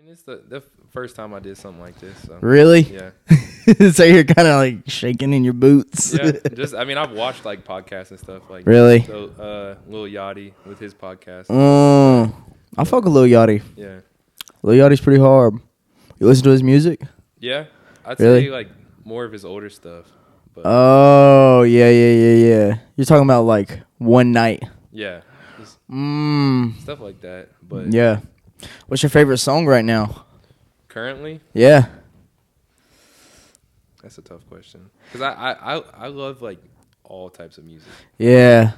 it's the first time I did something like this. So. Really? Yeah. So you're kind of like shaking in your boots. Yeah. I've watched like podcasts and stuff like. Really? So, Lil Yachty with his podcast. I fuck with Lil Yachty. Yeah. Lil Yachty's pretty hard. You listen to his music? Yeah. I'd Really? say like more of his older stuff. But Oh, yeah. You're talking about like One Night. yeah. Just stuff like that. But Yeah. What's your favorite song right now? currently, Yeah. that's a tough question. Because I love like all types of music. Yeah.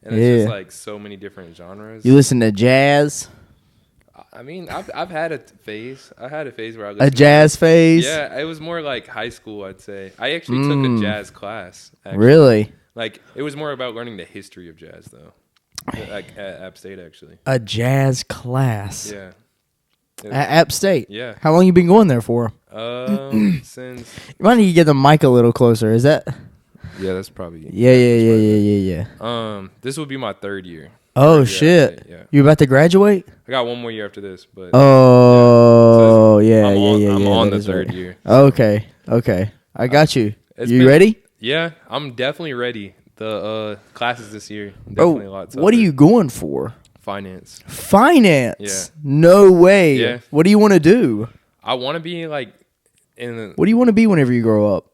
And it's just like so many different genres. You listen to jazz? I mean, I've had a phase. I had a phase where I listened A jazz phase? Yeah, it was more like high school, I'd say. I actually took a jazz class. Actually. Really? Like, it was more about learning the history of jazz, though. Like, at App State, actually. A jazz class? Yeah. At App State? Yeah. How long you been going there for? Since... You might need to get the mic a little closer. Is that? Yeah, that's probably... Yeah. This will be my third year. Oh, shit. Yeah. You about to graduate? I got one more year after this, but... Oh, yeah. yeah. I'm on that the is third right. year. So. Okay. I got you. You ready? Yeah, I'm definitely ready. The classes this year, definitely a lot tougher. What are you going for? Finance. Finance? Yeah. No way. Yeah. What do you want to do? I want to be like What do you want to be whenever you grow up?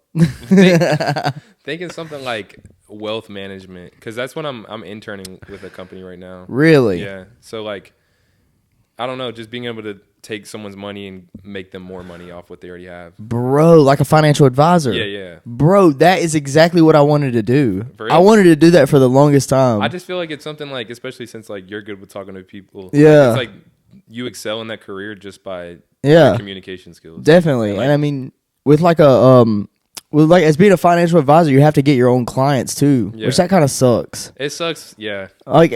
thinking something like wealth management, because that's what I'm interning with a company right now. Really? Yeah. So like, I don't know, just being able to take someone's money and make them more money off what they already have. Bro, like a financial advisor. Yeah. Bro, that is exactly what I wanted to do. For I real? wanted to do that for the longest time. I just feel like it's something like, especially since like you're good with talking to people. Yeah. It's like you excel in that career just by Yeah. your communication skills. Definitely. Like, and I mean, with like as being a financial advisor, you have to get your own clients too, Yeah. which that kind of sucks. it sucks. Yeah. Like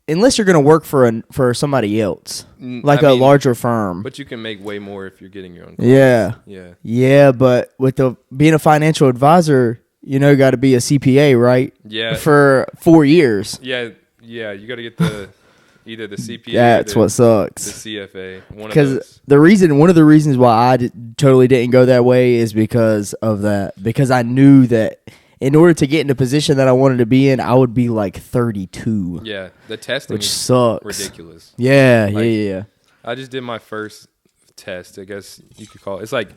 unless you're gonna work for somebody else, like a larger firm. But you can make way more if you're getting your own Yeah. clients. Yeah, but with being a financial advisor, you got to be a CPA, right? Yeah. For 4 years. Yeah. You got to get either the CPA That's or what sucks. the CFA. One of Because those. one of the reasons why I totally didn't go that way is because of that. Because I knew that in order to get in the position that I wanted to be in, I would be like 32. Yeah, the testing which is sucks. ridiculous. Yeah, Like, yeah. I just did my first test, I guess you could call it. It's like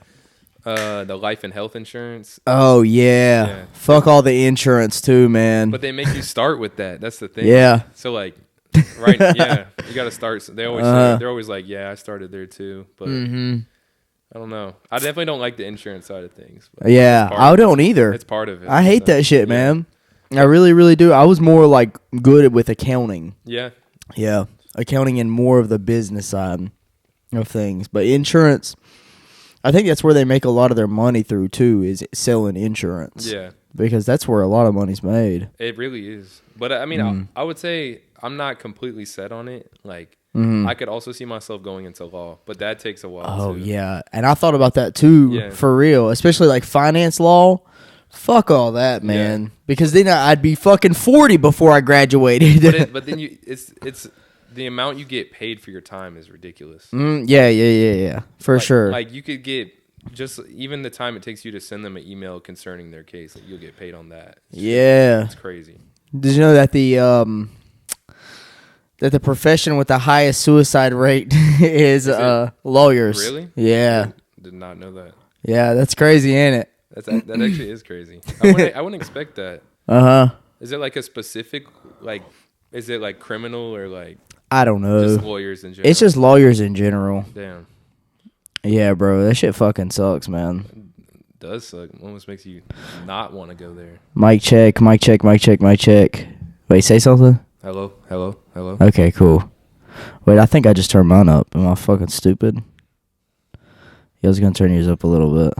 the life and health insurance. Oh, yeah. Fuck all the insurance too, man. But they make you start with that. That's the thing. Yeah. So like, right? Yeah, you got to start. They always say, they're always like, yeah, I started there too, but I don't know. I definitely don't like the insurance side of things. But yeah, I don't either. It's part of it. I hate that shit, man. I really, really do. I was more like good with accounting. Yeah. Yeah, accounting and more of the business side of things. But insurance, I think that's where they make a lot of their money through too, is selling insurance. Yeah. Because that's where a lot of money's made. It really is. But I mean, I would say I'm not completely set on it. Like, I could also see myself going into law, but that takes a while. Oh, too. yeah. And I thought about that too, for real. Especially like finance law. Fuck all that, man. Yeah. Because then I'd be fucking 40 before I graduated. But then it's the amount you get paid for your time is ridiculous. Yeah. For sure. Like you could get just even the time it takes you to send them an email concerning their case, like you'll get paid on that. Yeah. It's crazy. Did you know that the profession with the highest suicide rate is lawyers? Really? Yeah. Did not know that. Yeah, that's crazy, ain't it? That actually is crazy. I wouldn't expect that. Is it like a specific is it like criminal or like I don't know. Just lawyers in general? It's just lawyers in general. Damn. Yeah, bro, that shit fucking sucks, man. It does suck. It almost makes you not want to go there. Mic check. Wait, say something? Hello. Okay, cool. Wait, I think I just turned mine up. Am I fucking stupid? I was gonna turn yours up a little bit.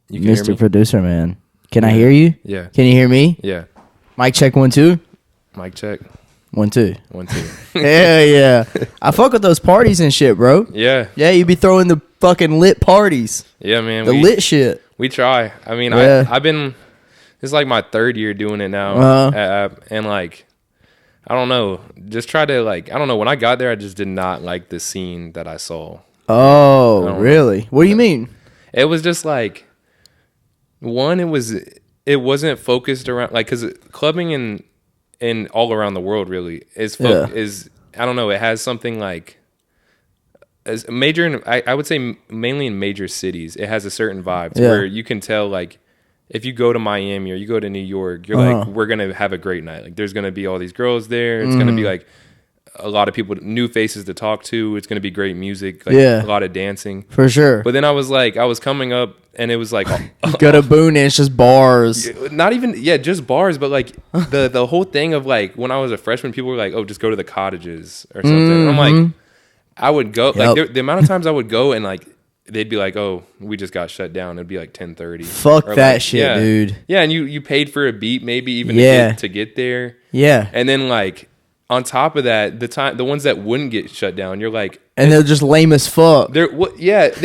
You can hear Mr. me? Producer, man. Can I hear you? Yeah. Can you hear me? Yeah. Mic check 1 2. Mic check. 1 2. 1 2. Hell yeah. I fuck with those parties and shit, bro. Yeah. Yeah, you be throwing the fucking lit parties. Yeah, man. The lit shit. We try. I mean, Yeah. I've been. This is like my third year doing it now, and like, I don't know. Just try to like. I don't know. When I got there, I just did not like the scene that I saw. Oh, really? What do you mean? It was just like, one, it wasn't focused around, like, because clubbing in all around the world really is I don't know, it has something like as major I would say mainly in major cities, it has a certain vibe where you can tell, like, if you go to Miami or you go to New York, you're like, we're gonna have a great night. Like, there's gonna be all these girls there. It's gonna be like a lot of people, new faces to talk to. It's gonna be great music, like a lot of dancing for sure. But then I was coming up, and it was like go to Boone, and it's just bars. Not even just bars, but like the whole thing of, like, when I was a freshman, people were like, oh, just go to the cottages or something. And I'm like, I would go, like, the amount of times I would go, and like they'd be like, oh, we just got shut down. It'd be like 10:30. Fuck that, like, shit, dude. Yeah, and you paid for a beat, maybe even to get there. Yeah. And then, like, on top of that, the ones that wouldn't get shut down, you're like, and they're just lame as fuck. They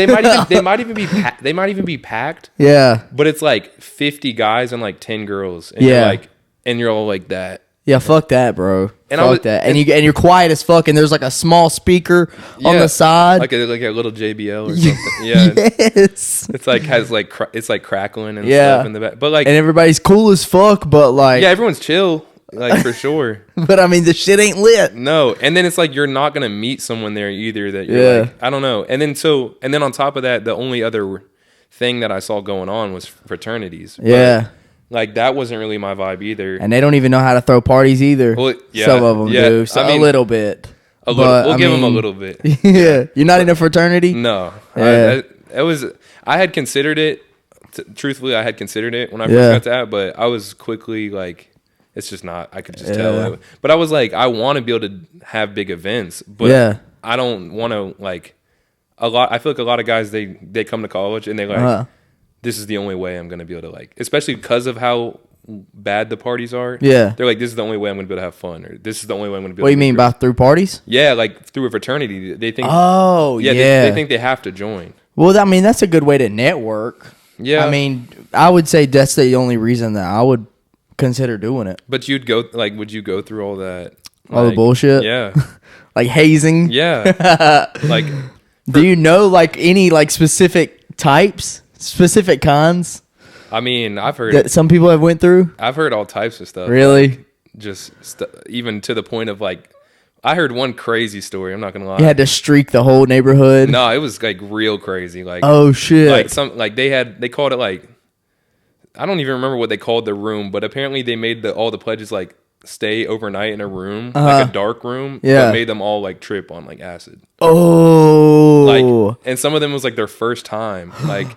might even be packed. Yeah. But it's like 50 guys and like 10 girls. And you're like, and you're all like that. Yeah, fuck that, bro. And fuck that. And you're quiet as fuck, and there's like a small speaker on the side, like a little JBL or something. Yeah, yes. It's like it's like crackling and stuff in the back. But like, and everybody's cool as fuck, but like, everyone's chill, like, for sure. But I mean, the shit ain't lit. No, and then it's like you're not gonna meet someone there either that you're like, I don't know. And then on top of that, the only other thing that I saw going on was fraternities. Yeah. Like, that wasn't really my vibe either. And they don't even know how to throw parties either. Well, some of them do. So, I mean, a little bit. We'll give them a little bit. Yeah. You're not in a fraternity? No. Yeah. I had considered it. Truthfully, I had considered it when I first got to that, but I was quickly like, it's just not. I could just tell. But I was like, I want to be able to have big events, but I don't want to, like, I feel like a lot of guys, they come to college and they like, this is the only way I'm going to be able to, like, especially because of how bad the parties are. Yeah. They're like, this is the only way I'm going to be able to have fun, or this is the only way I'm going to be able to. What do you mean by through parties? Yeah, like through a fraternity. They think. Oh, yeah. They think they have to join. Well, I mean, that's a good way to network. Yeah. I mean, I would say that's the only reason that I would consider doing it. But would you go through all that? All the bullshit? Yeah. Like hazing? Yeah. Like. Do you know, like, any, like, specific types? Specific kinds? I mean, I've heard that some people have went through. I've heard all types of stuff. Really? Like, just even to the point of, like, I heard one crazy story. I'm not gonna lie. You had to streak the whole neighborhood. No, it was like real crazy. Like, oh shit! Like they called it, like, I don't even remember what they called the room, but apparently they made all the pledges, like, stay overnight in a room, like a dark room. Yeah, but made them all, like, trip on, like, acid. Oh, like, and some of them was like their first time, like.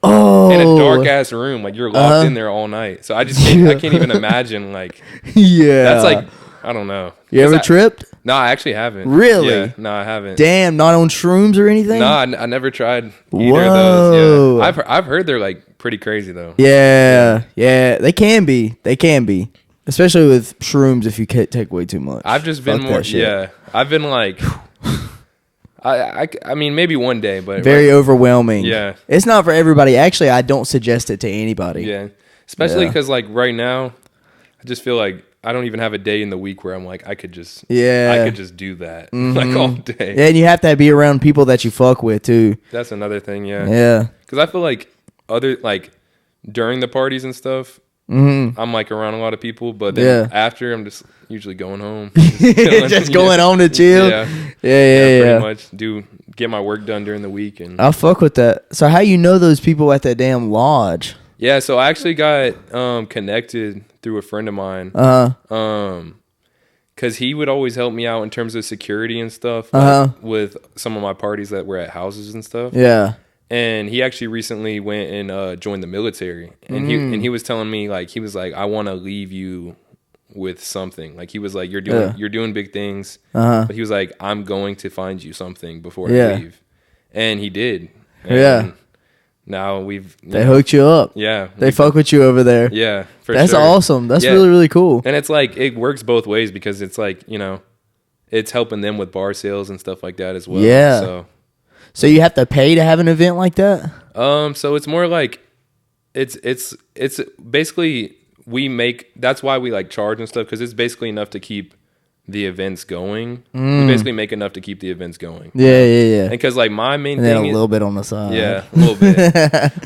In a dark ass room, like, you're locked in there all night. So I can't even imagine, like, that's like, I don't know. You ever tripped? No, I actually haven't. Really? Yeah, no, I haven't. Damn, not on shrooms or anything? No, I never tried either of those. Yeah. I've heard they're, like, pretty crazy though. Yeah, they can be. Especially with shrooms if you take way too much. I've just been more, I've been like. I mean, maybe one day, but very overwhelming. Yeah, it's not for everybody. Actually, I don't suggest it to anybody. Yeah, especially because, like, right now, I just feel like I don't even have a day in the week where I'm like, I could just do that, like, all day. Yeah, and you have to be around people that you fuck with too. That's another thing. Yeah, yeah. Because I feel like during the parties and stuff, I'm, like, around a lot of people, but then after, I'm just usually going home. Just going home to chill. Yeah. Pretty much get my work done during the week, and I'll fuck with that. So how you know those people at that damn lodge? Yeah, so I actually got connected through a friend of mine. Because he would always help me out in terms of security and stuff, like, with some of my parties that were at houses and stuff. Yeah. And he actually recently went and joined the military, and he was telling me, like, he was like, I want to leave you with something. Like, he was like, you're doing big things, but he was like, I'm going to find you something before I leave, and he did. And now they hooked you up. Yeah, they fuck with you over there. Yeah, that's sure. Awesome. That's really, really cool. And it's like, it works both ways, because it's like, it's helping them with bar sales and stuff like that as well. Yeah. So you have to pay to have an event like that? So it's more like it's basically that's why we, like, charge and stuff, because it's basically enough to keep the events going. We basically make enough to keep the events going. Yeah. And because like my main And thing then a is, little bit on the side. yeah, a little bit.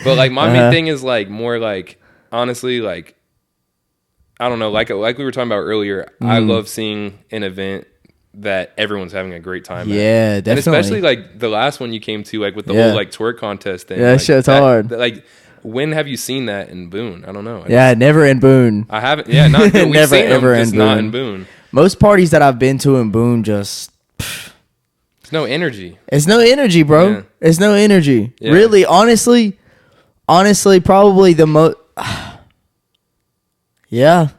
But like my main thing is like more like honestly like I don't know, like we were talking about earlier. I love seeing an event that everyone's having a great time. Yeah, at. definitely. And especially like the last one you came to, like with the whole like twerk contest thing. Yeah, like, shit's hard. Like, when have you seen that in Boone? I don't know. Never in Boone. I haven't. Yeah, not in Boone. We've Never, seen ever them, in just Boone. not in Boone. Most parties that I've been to in Boone just. There's no energy. It's no energy, bro. Yeah. It's no energy. Yeah. Really, honestly, probably the most. Yeah,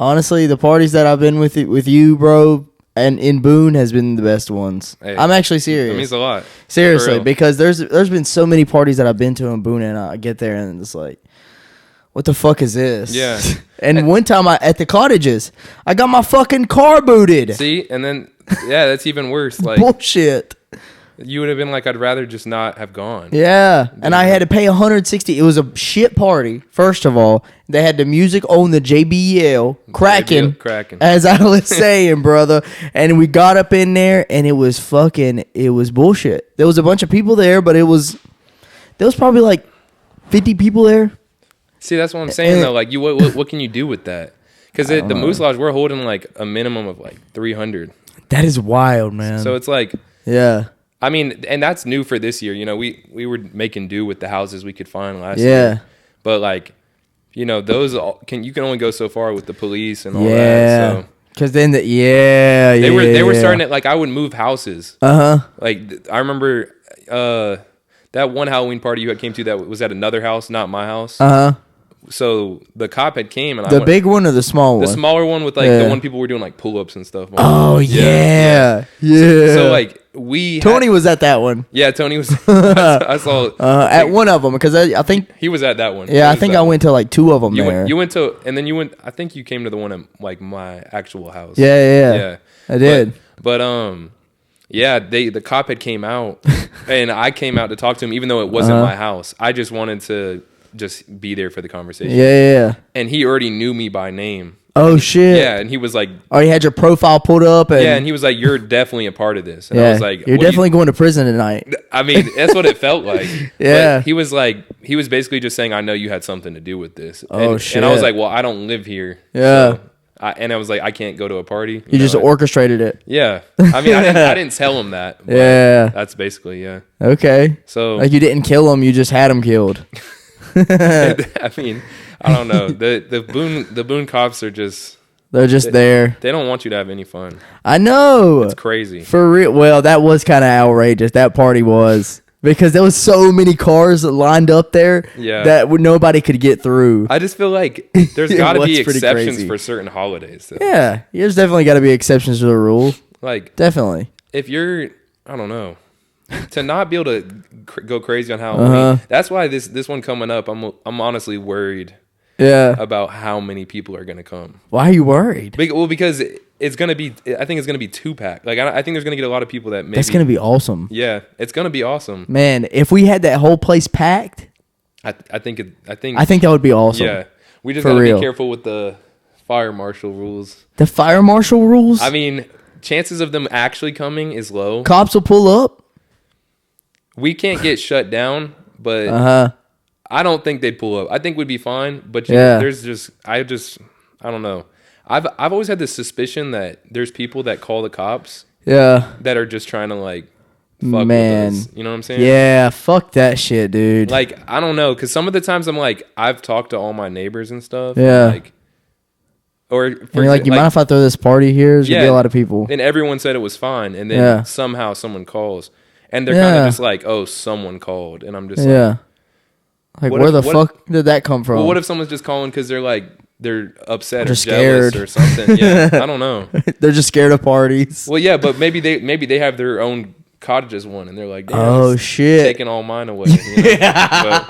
honestly, the parties that I've been with you, bro, and in Boone has been the best ones. Hey, I'm actually serious. That means a lot. Seriously, because there's been so many parties that I've been to in Boone, and I get there and it's like, what the fuck is this? Yeah. And one time at the cottages, I got my fucking car booted. See, and then that's even worse. Like bullshit. you would have been like, I'd rather just not have gone. Yeah, and I had to pay $160. It was a shit party. First of all, they had the music on the JBL cracking, as I was saying, brother. And we got up in there, and it was bullshit. There was a bunch of people there, but there was probably like 50 people there. See, that's what I'm saying though. Like, what can you do with that? Because the Moose Lodge, we're holding like a minimum of like 300. That is wild, man. So it's like, yeah. I mean, and that's new for this year. You know, we were making do with the houses we could find last year. But like, you know, those you can only go so far with the police and all that. So because then they were starting it. Like I would move houses. Like I remember that one Halloween party you came to that was at another house, not my house. So the cop had came and the big one or the small one? The smaller one with like the one people were doing like pull ups and stuff. Oh yeah. So like Tony was at that one. Yeah, Tony was. I saw at one of them because I think he was at that one. Yeah, I think I went to like two of them there. You went to, and then you went. I think you came to the one at like my actual house. Yeah. I did. But yeah, the cop had came out, and I came out to talk to him, even though it wasn't my house. I just wanted to just be there for the conversation. Yeah. And he already knew me by name. Oh shit! Yeah, and he was like, "Oh, you had your profile pulled up." And he was like, "You're definitely a part of this." And I was like, "You're definitely going to prison tonight." I mean, that's what it felt like. Yeah. But he was basically just saying, "I know you had something to do with this." Oh shit! And I was like, "Well, I don't live here." Yeah. So I was like, "I can't go to a party." You just orchestrated it. Yeah. I mean, I didn't tell him that. Yeah. That's basically Okay. So like you didn't kill him, you just had him killed. I mean, I don't know. The Boone cops are just. They're just there. They don't want you to have any fun. I know. It's crazy. For real. Well, that was kind of outrageous. That party was. Because there was so many cars lined up there that nobody could get through. I just feel like there's got to be exceptions for certain holidays. Though. Yeah. There's definitely got to be exceptions to the rule. Like, definitely. If you're, I don't know, to not be able to go crazy on Halloween. That's why this one coming up, I'm honestly worried. Yeah. About how many people are going to come. Why are you worried? Well, because it's going to be, I think it's going to be 2-pack. Like, I think there's going to get a lot of people that maybe. That's going to be awesome. Yeah, it's going to be awesome. Man, if we had that whole place packed. I think that would be awesome. Yeah. We just got to be careful with the fire marshal rules. The fire marshal rules? I mean, chances of them actually coming is low. Cops will pull up. We can't get shut down, but. I don't think they'd pull up. I think we'd be fine, but there's just I don't know. I've always had this suspicion that there's people that call the cops, that are just trying to like fuck with us. You know what I'm saying? Yeah, fuck that shit, dude. Like I don't know, because some of the times I'm like I've talked to all my neighbors and stuff. Yeah. Like, or you're like, you mind if I throw this party here? There's gonna be a lot of people. And everyone said it was fine, and then somehow someone calls, and they're kind of just like, oh, someone called, and I'm just like. Like, where the fuck did that come from? Well, what if someone's just calling because they're upset or scared jealous or something? Yeah, I don't know. They're just scared of parties. Well, yeah, but maybe they have their own cottages one, and they're like, oh shit, taking all mine away. You know?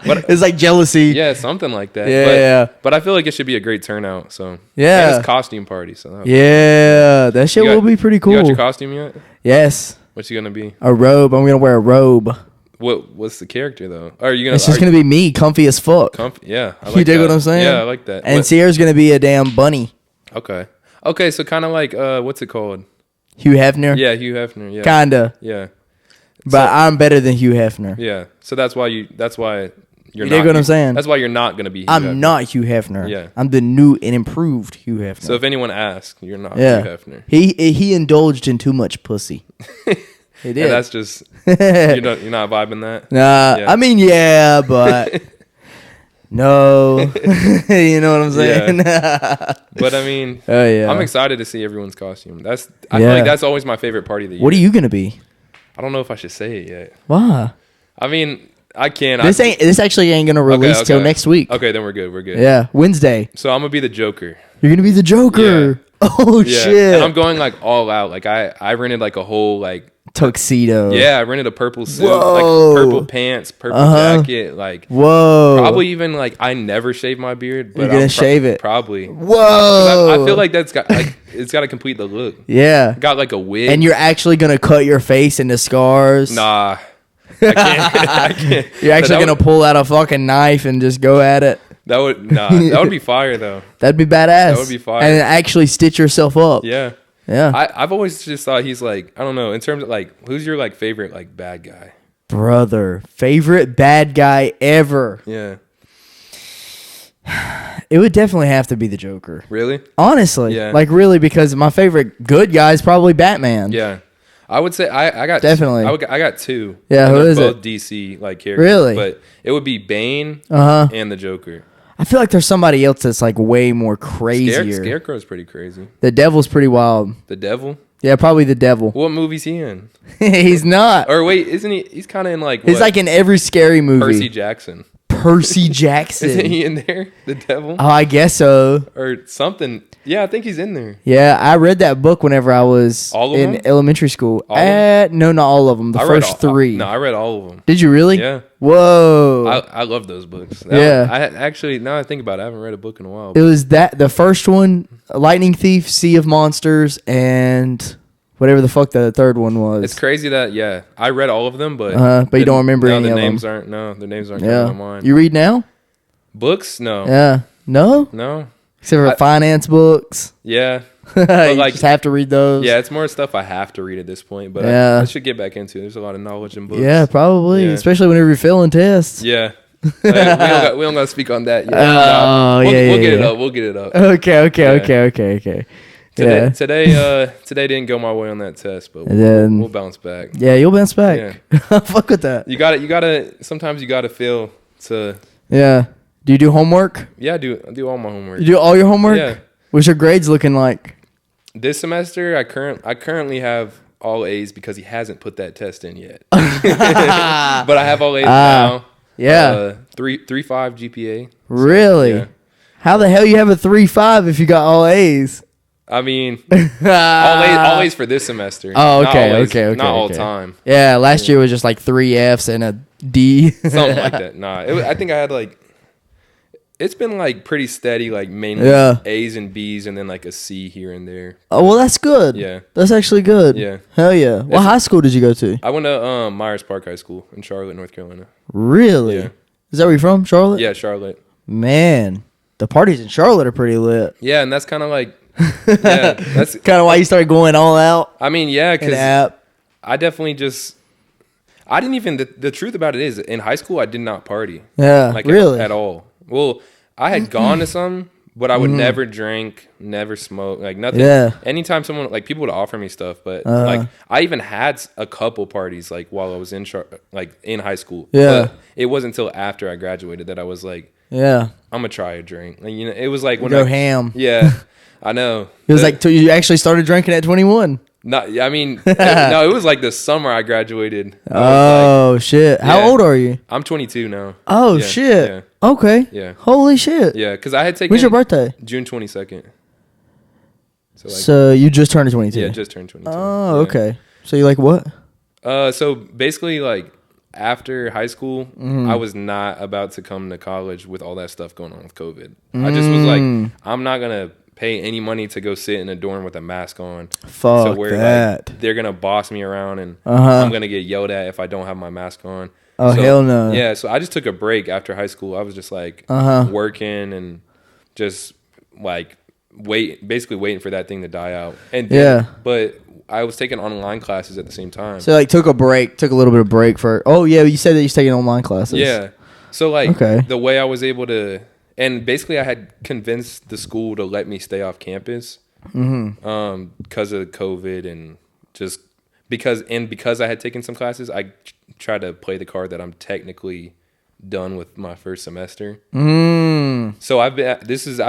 but it's like jealousy. Yeah, something like that. Yeah, but I feel like it should be a great turnout. So yeah, and it's costume party. So that shit will be pretty cool. You got your costume yet? Yes. What's you gonna be? A robe. I'm gonna wear a robe. What's the character though? Are you gonna? It's just gonna be me, comfy as fuck. Yeah, I like you dig that. what I'm saying? Yeah, I like that. And Sierra's gonna be a damn bunny. Okay. Okay, so kind of like what's it called? Hugh Hefner. Yeah, Hugh Hefner. Yeah, kinda. Yeah, but I'm better than Hugh Hefner. Yeah, so that's why you're. You dig what I'm saying? That's why you're not gonna be. Hugh Hefner. Not Hugh Hefner. Yeah, I'm the new and improved Hugh Hefner. So if anyone asks, you're not Hugh Hefner. He indulged in too much pussy. He did. And that's just you're not vibing that. Nah, yeah. I mean, yeah, but no, you know what I'm saying. Yeah. But I mean, I'm excited to see everyone's costume. I feel like that's always my favorite party of the year. What are you gonna be? I don't know if I should say it yet. Why? I mean, I can't. This actually ain't gonna release till next week. Okay, then we're good. We're good. Yeah, Wednesday. So I'm gonna be the Joker. You're gonna be the Joker. Yeah. Oh shit! And I'm going like all out. Like I rented like a whole like tuxedo. Yeah, I rented a purple suit, like purple pants, purple jacket. Like whoa. Probably even like I never shave my beard, but you're gonna shave it. Probably. Whoa. I feel like that's got like it's got to complete the look. Yeah. Got like a wig. And you're actually gonna cut your face into scars. Nah. I can't. You're actually gonna pull out a fucking knife and just go at it. That would be fire though. That'd be badass. That would be fire. And actually stitch yourself up. Yeah. Yeah. I've always just thought he's like, I don't know, in terms of like, who's your like favorite like bad guy? Brother, favorite bad guy ever. Yeah. It would definitely have to be the Joker. Really? Honestly. Yeah. Like really, because my favorite good guy is probably Batman. Yeah. I would say I got definitely. I got two. Yeah, who is both it? DC like characters. Really? But it would be Bane and the Joker. I feel like there's somebody else that's like way more crazier. Scarecrow's pretty crazy. The Devil's pretty wild. The Devil? Yeah, probably the Devil. What movie's he in? He's not. Or wait, isn't he? He's kind of in like. He's like in every scary movie. Percy Jackson. Percy Jackson. Isn't he in there? The Devil? Oh, I guess so. Or something. Yeah, I think he's in there. Yeah, I read that book whenever I was in elementary school. No, not all of them. The first three. I read all of them. Did you really? Yeah. Whoa. I love those books. I actually, now I think about it, I haven't read a book in a while. It was the first one, Lightning Thief, Sea of Monsters, and whatever the fuck the third one was. It's crazy that, I read all of them, but you don't remember any of them. The names aren't coming to mind. You read now? Books? No. Yeah. No? No. Except for finance books. Yeah. But you just have to read those. Yeah, it's more stuff I have to read at this point, but I should get back into it. There's a lot of knowledge in books. Yeah, probably. Yeah. Especially whenever you're failing tests. Yeah. we don't got to speak on that yet. We'll get it up. We'll get it up. Okay. Today didn't go my way on that test, but we'll bounce back. Yeah, you'll bounce back. Yeah. Fuck with that. You gotta sometimes you gotta feel to. Yeah. Do you do homework? Yeah, I do all my homework. You do all your homework? Yeah. What's your grades looking like? This semester, I currently have all A's because he hasn't put that test in yet. But I have all A's now. Yeah. 3.5 GPA. Really? Yeah. How the hell you have a 3.5 if you got all A's? I mean, all A's for this semester. Oh, okay, okay. Not all time. Yeah, last year was just like 3 F's and a D. Something like that. Nah, I think I had like, it's been like pretty steady, like mainly A's and B's and then like a C here and there. Oh, well, that's good. Yeah. That's actually good. Yeah. Hell yeah. What high school did you go to? I went to Myers Park High School in Charlotte, North Carolina. Really? Yeah. Is that where you're from, Charlotte? Yeah, Charlotte. Man, the parties in Charlotte are pretty lit. Yeah, and that's kind of like, that's kind of why you started going all out. I mean, yeah, because I definitely I didn't even, the truth about it is, in high school, I did not party. Yeah, like really? At all. Well, I had gone to some, but I would never drink, never smoke, like nothing. Yeah. Anytime someone, like people would offer me stuff, but like I even had a couple parties like while I was in high school. Yeah. But it wasn't until after I graduated that I was like, yeah, I'm gonna try a drink. Like, you know, it was like when go ham. Yeah, I know. It was like you actually started drinking at 21. Not, I mean, no, it was like the summer I graduated. Shit. How old are you? I'm 22 now. Oh, shit. Yeah. Okay. Yeah. Holy shit. Yeah, because I had taken. When's your birthday? June 22nd. So you just turned 22? Yeah, just turned 22. Oh, okay. So you like what? So basically, like after high school, I was not about to come to college with all that stuff going on with COVID. I just was like, I'm not gonna pay any money to go sit in a dorm with a mask on. Fuck that. Like, they're gonna boss me around and I'm gonna get yelled at if I don't have my mask on. Oh, so, hell no. Yeah, so I just took a break after high school. I was just like working and just like basically waiting for that thing to die out. And but I was taking online classes at the same time. So like took a little bit of break for. Oh yeah, you said that you're taking online classes. Yeah. So like the way I was able to, and basically I had convinced the school to let me stay off campus, because of COVID and just because I had taken some classes, I tried to play the card that I'm technically done with my first semester. So I've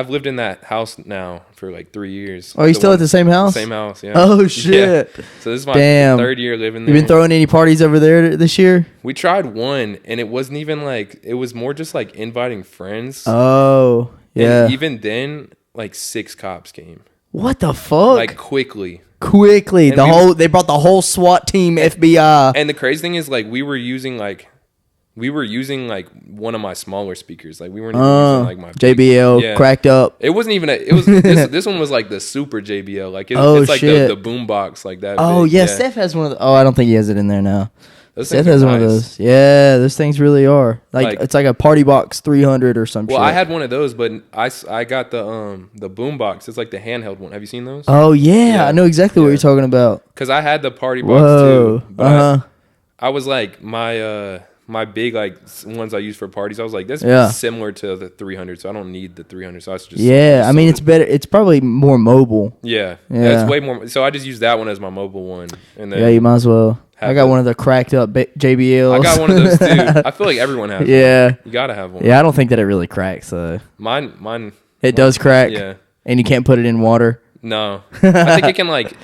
lived in that house now for like 3 years. Oh, you still at the same house? Same house, yeah. Oh shit. Yeah. So this is my third year living there. You been throwing any parties over there this year? We tried one, and it wasn't even like, it was more just like inviting friends. Oh, yeah. And even then, like 6 cops came. What the fuck? Like quickly. And they brought the whole SWAT team, FBI. And the crazy thing is, like, we were using like one of my smaller speakers. Like we weren't even using like my JBL cracked up. It wasn't even this one was like the super JBL. Like it's like the boom box like that. Oh big. yeah, Steph has one of the, I don't think he has it in there now. Steph has one of those. Yeah, those things really are. Like it's like a party box 300 or something. Well, I had one of those, but I got the boom box. It's like the handheld one. Have you seen those? Oh yeah. I know exactly what you're talking about. Because I had the party box too. But I was like my big like ones I use for parties, I was like, that's similar to the 300, so I don't need the 300. So I just I mean it's better. It's probably more mobile. Yeah, it's way more. So I just use that one as my mobile one, and then you might as well. I got one of the cracked up JBLs. I got one of those too. I feel like everyone has. one. You gotta have one. Yeah, I don't think that it really cracks. Mine. It does crack. Yeah, and you can't put it in water. No, I think it can like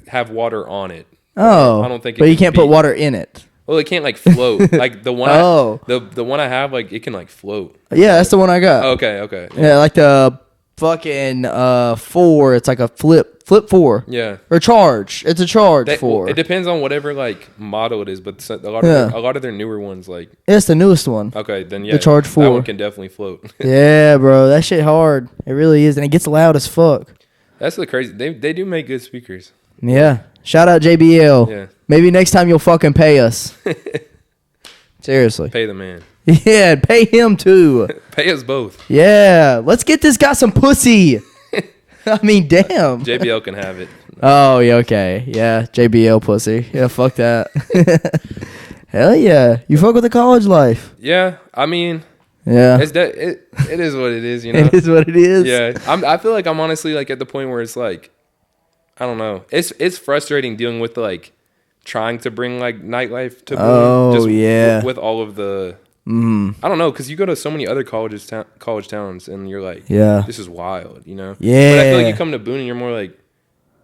have water on it. Oh, I don't think. But you can't put water in it. Well, it can't like float. Like the one, the one I have, like it can like float. Yeah, that's the one I got. Okay. Yeah, like the fucking 4. It's like a flip 4. Yeah, or charge. It's a charge 4. It depends on whatever like model it is, but a lot of their newer ones like. Yeah, it's the newest one. Okay, then the charge 4. That one can definitely float. Yeah, bro, that shit hard. It really is, and it gets loud as fuck. That's the crazy. They do make good speakers. Yeah. Shout out JBL. Yeah. Maybe next time you'll fucking pay us. Seriously. Pay the man. Yeah, pay him too. Pay us both. Yeah. Let's get this guy some pussy. I mean, damn. JBL can have it. Oh, yeah, okay. Yeah, JBL pussy. Yeah, fuck that. Hell yeah. You fuck with the college life. Yeah. I mean, yeah. It is what it is, you know. It is what it is. Yeah. I feel like I'm honestly like at the point where it's like, I don't know. It's frustrating dealing with like trying to bring like nightlife to Boone, with all of the I don't know, because you go to so many other college towns and you're like, this is wild, you know. Yeah. But I feel like you come to Boone and you're more like,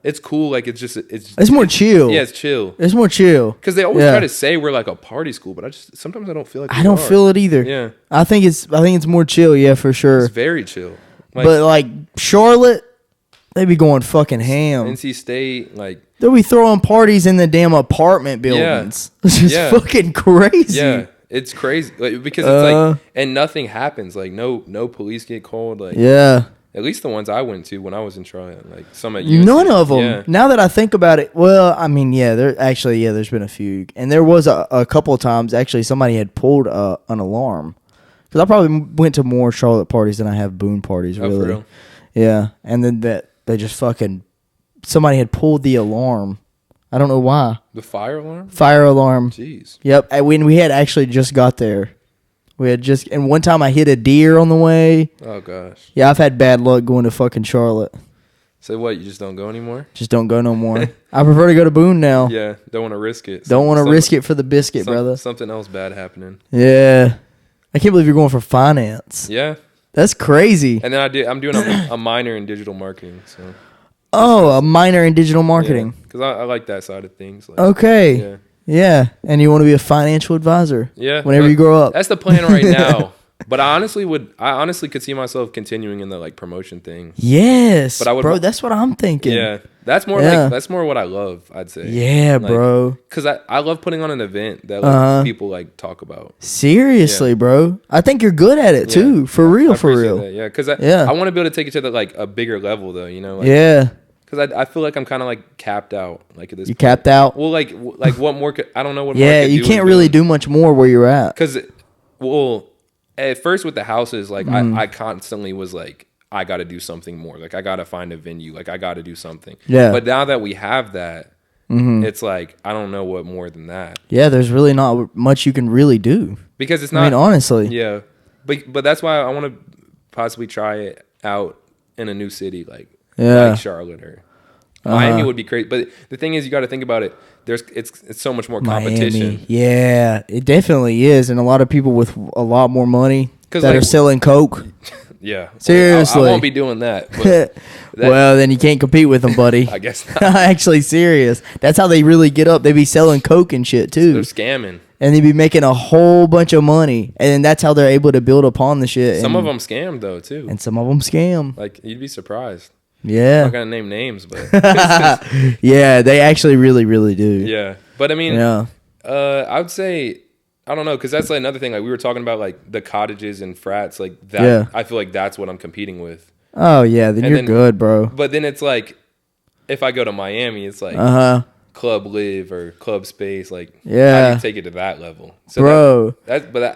it's cool, like it's more chill. Yeah, it's chill. It's more chill because they always try to say we're like a party school, but sometimes I don't feel like I don't feel it either. Yeah, I think it's more chill. Yeah, for sure. It's very chill. But like Charlotte, they be going fucking ham. NC State, like they'll be throwing parties in the damn apartment buildings. It's just fucking crazy. Yeah, it's crazy because it's like, and nothing happens. Like no police get called. Like at least the ones I went to when I was in Charlotte, like some at UNC. None of them. Yeah. Now that I think about it, well, I mean, there's been a few, and there was a couple of times actually somebody had pulled an alarm because I probably went to more Charlotte parties than I have Boone parties. Really, for real? Yeah, and then they just fucking somebody had pulled the alarm. I don't know why. The fire alarm? Fire alarm. Jeez. Yep. When we had actually just got there. And one time I hit a deer on the way. Oh, gosh. Yeah, I've had bad luck going to fucking Charlotte. So what, you just don't go anymore? Just don't go no more. I prefer to go to Boone now. Yeah, don't want to risk it. Don't want to risk it for the biscuit, brother. Something else bad happening. Yeah. I can't believe you're going for finance. Yeah. That's crazy. And then I'm doing a minor in digital marketing, so... Oh, a minor in digital marketing. Because I like that side of things. Like, okay. Yeah. And you want to be a financial advisor. Yeah. Whenever you grow up. That's the plan right now. But I honestly could see myself continuing in the like promotion thing. Yes. But bro, that's what I'm thinking. Yeah. That's more what I love, I'd say. Yeah, like, bro. Because I love putting on an event that like people like talk about. Seriously, bro. I think you're good at it too. For real. That, yeah. Because I want to be able to take it to like a bigger level though, you know? Like, yeah. Because I feel like I'm kind of like capped out like at this point. Capped out? Well, like what more I don't know what more I could do. Yeah, you can't really do much more where you're at. Because, at first with the houses, like I constantly was like, I got to do something more. Like I got to find a venue. Like I got to do something. Yeah. But now that we have that, it's like I don't know what more than that. Yeah, there's really not much you can really do because it's not. I mean, honestly. Yeah, but that's why I want to possibly try it out in a new city like Charlotte or Miami would be great. But the thing is, you got to think about it. It's so much more competition. Miami. Yeah, it definitely is, and a lot of people with a lot more money that are selling coke. Yeah, seriously, I won't be doing that. But well, then you can't compete with them, buddy. I guess not. Actually, serious. That's how they really get up. They be selling coke and shit too. They're scamming, and they be making a whole bunch of money, and that's how they're able to build upon the shit. Some of them scam though too, and some of them scam. Like you'd be surprised. Yeah, I'm not gonna name names, but yeah, they actually really, really do. Yeah, but I mean, I would say I don't know because that's like another thing. Like we were talking about, like the cottages and frats, like that. Yeah. I feel like that's what I'm competing with. Oh yeah, then you're good, bro. But then it's like, if I go to Miami, it's like Club Live or Club Space. Like, how do you take it to that level, so bro?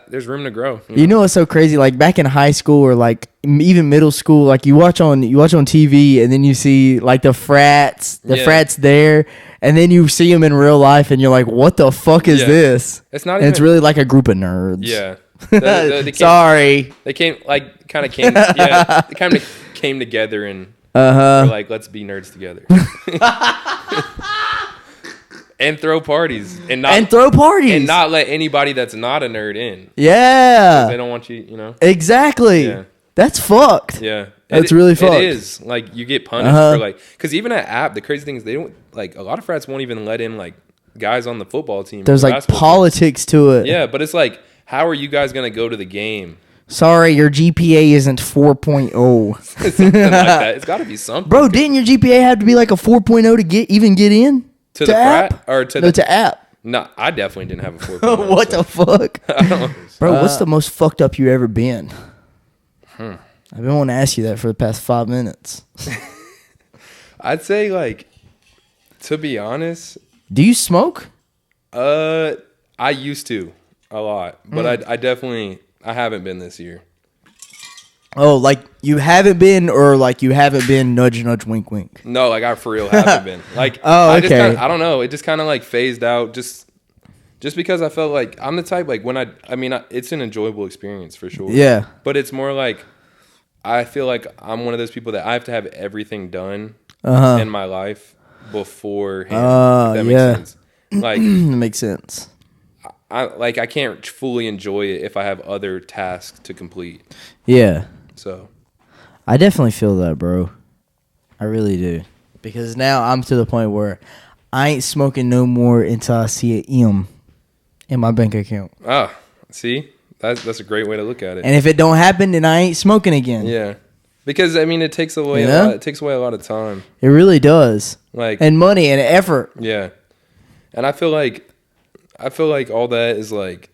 There's room to grow. You know what's so crazy? Like back in high school or like even middle school, like you watch on TV and then you see like the frats there, and then you see them in real life and you're like, what the fuck is this? It's not. And it's really like a group of nerds. Yeah. Sorry. They came they kind of came together and were like, let's be nerds together. And throw parties and not let anybody that's not a nerd in. Yeah, they don't want you. Exactly. Yeah. That's fucked. Yeah, that's really fucked. It is like you get punished for like because even at App, the crazy thing is they don't like a lot of frats won't even let in like guys on the football team. There's like politics to it. Yeah, but it's like, how are you guys gonna go to the game? Sorry, your GPA isn't 4.0. Something like that. It's got to be something. Bro, didn't your GPA have to be like a 4.0 to get in? To the frat? Or to App? No, I definitely didn't have a 4.0. What the fuck? Bro, what's the most fucked up you ever been? I've been wanting to ask you that for the past 5 minutes. I'd say, like, to be honest. Do you smoke? I used to a lot, but I haven't been this year. Oh, like you haven't been, or like you haven't been nudge, nudge, wink, wink? No, like I for real haven't been. Like, okay. I don't know. It just kind of like phased out just because I felt like I'm the type, like when I mean, it's an enjoyable experience for sure. Yeah. But it's more like, I feel like I'm one of those people that I have to have everything done in my life beforehand. If that makes sense. Like, that makes sense. I can't fully enjoy it if I have other tasks to complete. Yeah. So, I definitely feel that, bro. I really do. Because now I'm to the point where I ain't smoking no more until I see an M in my bank account. Ah, see? That's a great way to look at it. And if it don't happen, then I ain't smoking again. Yeah. Because I mean, it takes away a lot of time. It really does. And money and effort. Yeah. And I feel like all that is like,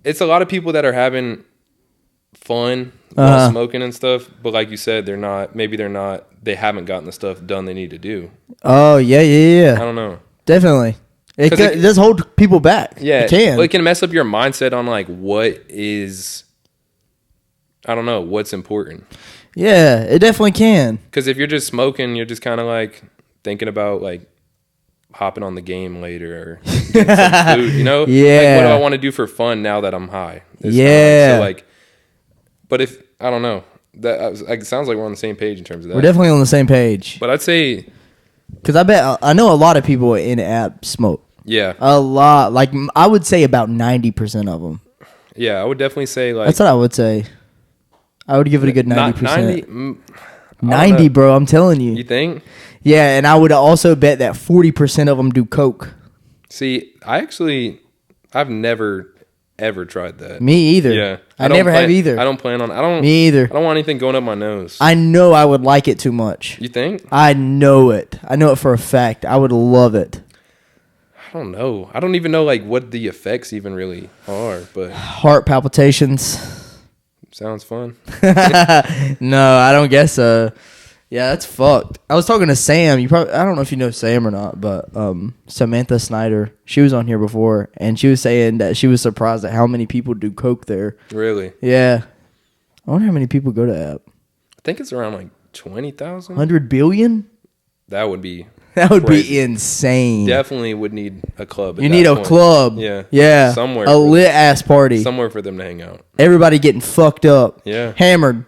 it's a lot of people that are having fun while smoking and stuff, but like you said, they haven't gotten the stuff done they need to do. Oh, yeah. I don't know. Definitely. It does hold people back. Yeah. It can. Well, it can mess up your mindset on like what's important. Yeah, it definitely can. Because if you're just smoking, you're just kind of like thinking about like hopping on the game later or getting some food, Yeah. Like, what do I want to do for fun now that I'm high? So like, but if I don't know, it sounds like we're on the same page in terms of that. We're definitely on the same page. But I'd say, because I know a lot of people in App smoke. Yeah, a lot. Like I would say about 90% of them. Yeah, I would definitely say like that's what I would say. I would give it a good 90%. 90, bro. I'm telling you. You think? Yeah, and I would also bet that 40% of them do coke. See, I've never ever tried that. Me either. Yeah, I never have either. I don't plan on. Me either. I don't want anything going up my nose. I know I would like it too much. You think? I know it. I know it for a fact. I would love it. I don't know. I don't even know like what the effects even really are. But heart palpitations. Sounds fun. No, I don't guess so. Yeah, that's fucked. I was talking to Sam. I don't know if you know Sam or not, but Samantha Snyder, she was on here before, and she was saying that she was surprised at how many people do coke there. Really? Yeah. I wonder how many people go to App. I think it's around like 20,000. 100 billion? That would be be insane. Definitely would need a club. You need a club. Yeah. Yeah. Somewhere. A lit ass party. Somewhere for them to hang out. Everybody getting fucked up. Yeah. Hammered.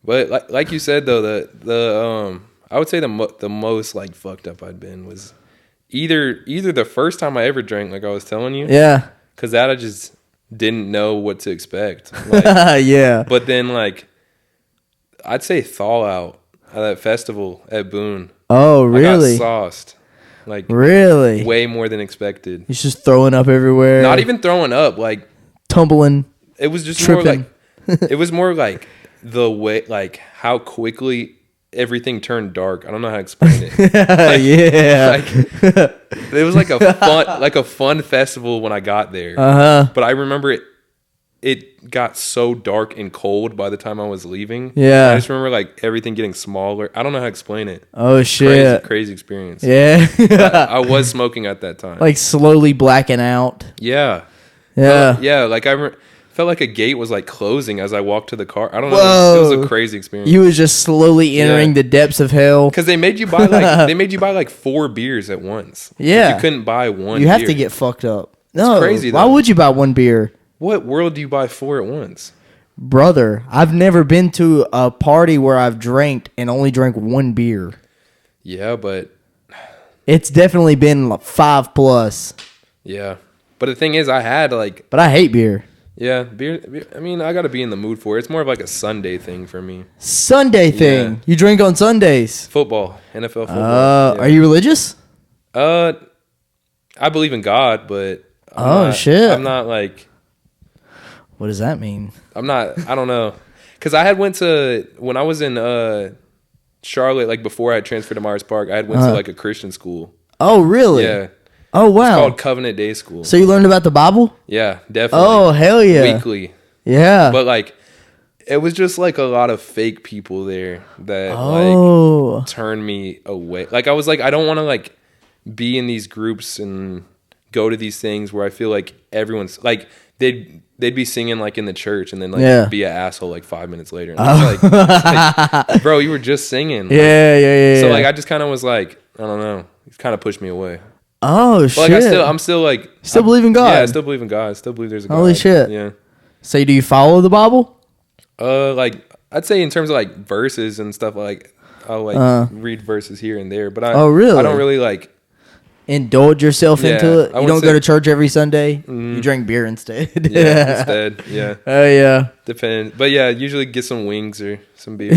But like you said though, the I would say the most like fucked up I'd been was either the first time I ever drank, like I was telling you. Yeah. Because that I just didn't know what to expect. Like, yeah. But then like I'd say Thaw Out at that festival at Boone. Oh, really? I got sauced. Like, really? Way more than expected. He's just throwing up everywhere. Not even throwing up, like tumbling. It was just tripping. more like it was more like the way, like how quickly everything turned dark. I don't know how to explain it. Like, yeah. Like, it was like a fun festival when I got there. But I remember it got so dark and cold by the time I was leaving. Yeah. I just remember like everything getting smaller. I don't know how to explain it. Oh shit. Crazy experience. Yeah. I was smoking at that time. Like slowly blacking out. Yeah. Yeah. Yeah, like felt like a gate was like closing as I walked to the car. I don't know. Whoa. It was a crazy experience. You was just slowly entering the depths of hell. Because they made you buy like 4 beers at once. Yeah. Like you couldn't buy one. You have to get fucked up. No. It's crazy though. Why would you buy 1 beer? What world do you buy 4 at once? Brother, I've never been to a party where I've drank and only drank 1 beer. Yeah, but it's definitely been like 5+. Yeah. But the thing is, I had like... But I hate beer. Yeah, beer. I mean, I got to be in the mood for it. It's more of like a Sunday thing for me. Sunday thing? Yeah. You drink on Sundays? Football. NFL football. Are you religious? I believe in God, but... shit. I'm not like... What does that mean? I don't know. Because I had went to... When I was in Charlotte, like before I had transferred to Myers Park, I had went to like a Christian school. Oh, really? Yeah. Oh, wow. It's called Covenant Day School. So you learned about the Bible? Yeah, definitely. Oh, hell yeah. Weekly. Yeah. But like, it was just like a lot of fake people there that like turned me away. Like I was like, I don't want to like be in these groups and go to these things where I feel like everyone's like, they'd be singing like in the church and then like be an asshole like 5 minutes later. And it's like, bro, you were just singing. Like, yeah. So like, I just kind of was like, I don't know. It kind of pushed me away. Oh, but shit. Like I'm still like... Still believe in God? Yeah, I still believe in God. I still believe there's a God. Holy shit. Yeah. So do you follow the Bible? Like, I'd say in terms of like verses and stuff, like, I'll like read verses here and there. But really? I don't really like... Indulge yourself into it? You don't go to church every Sunday? You drink beer instead? Yeah. Oh, yeah. Depends. But yeah, usually get some wings or some beer.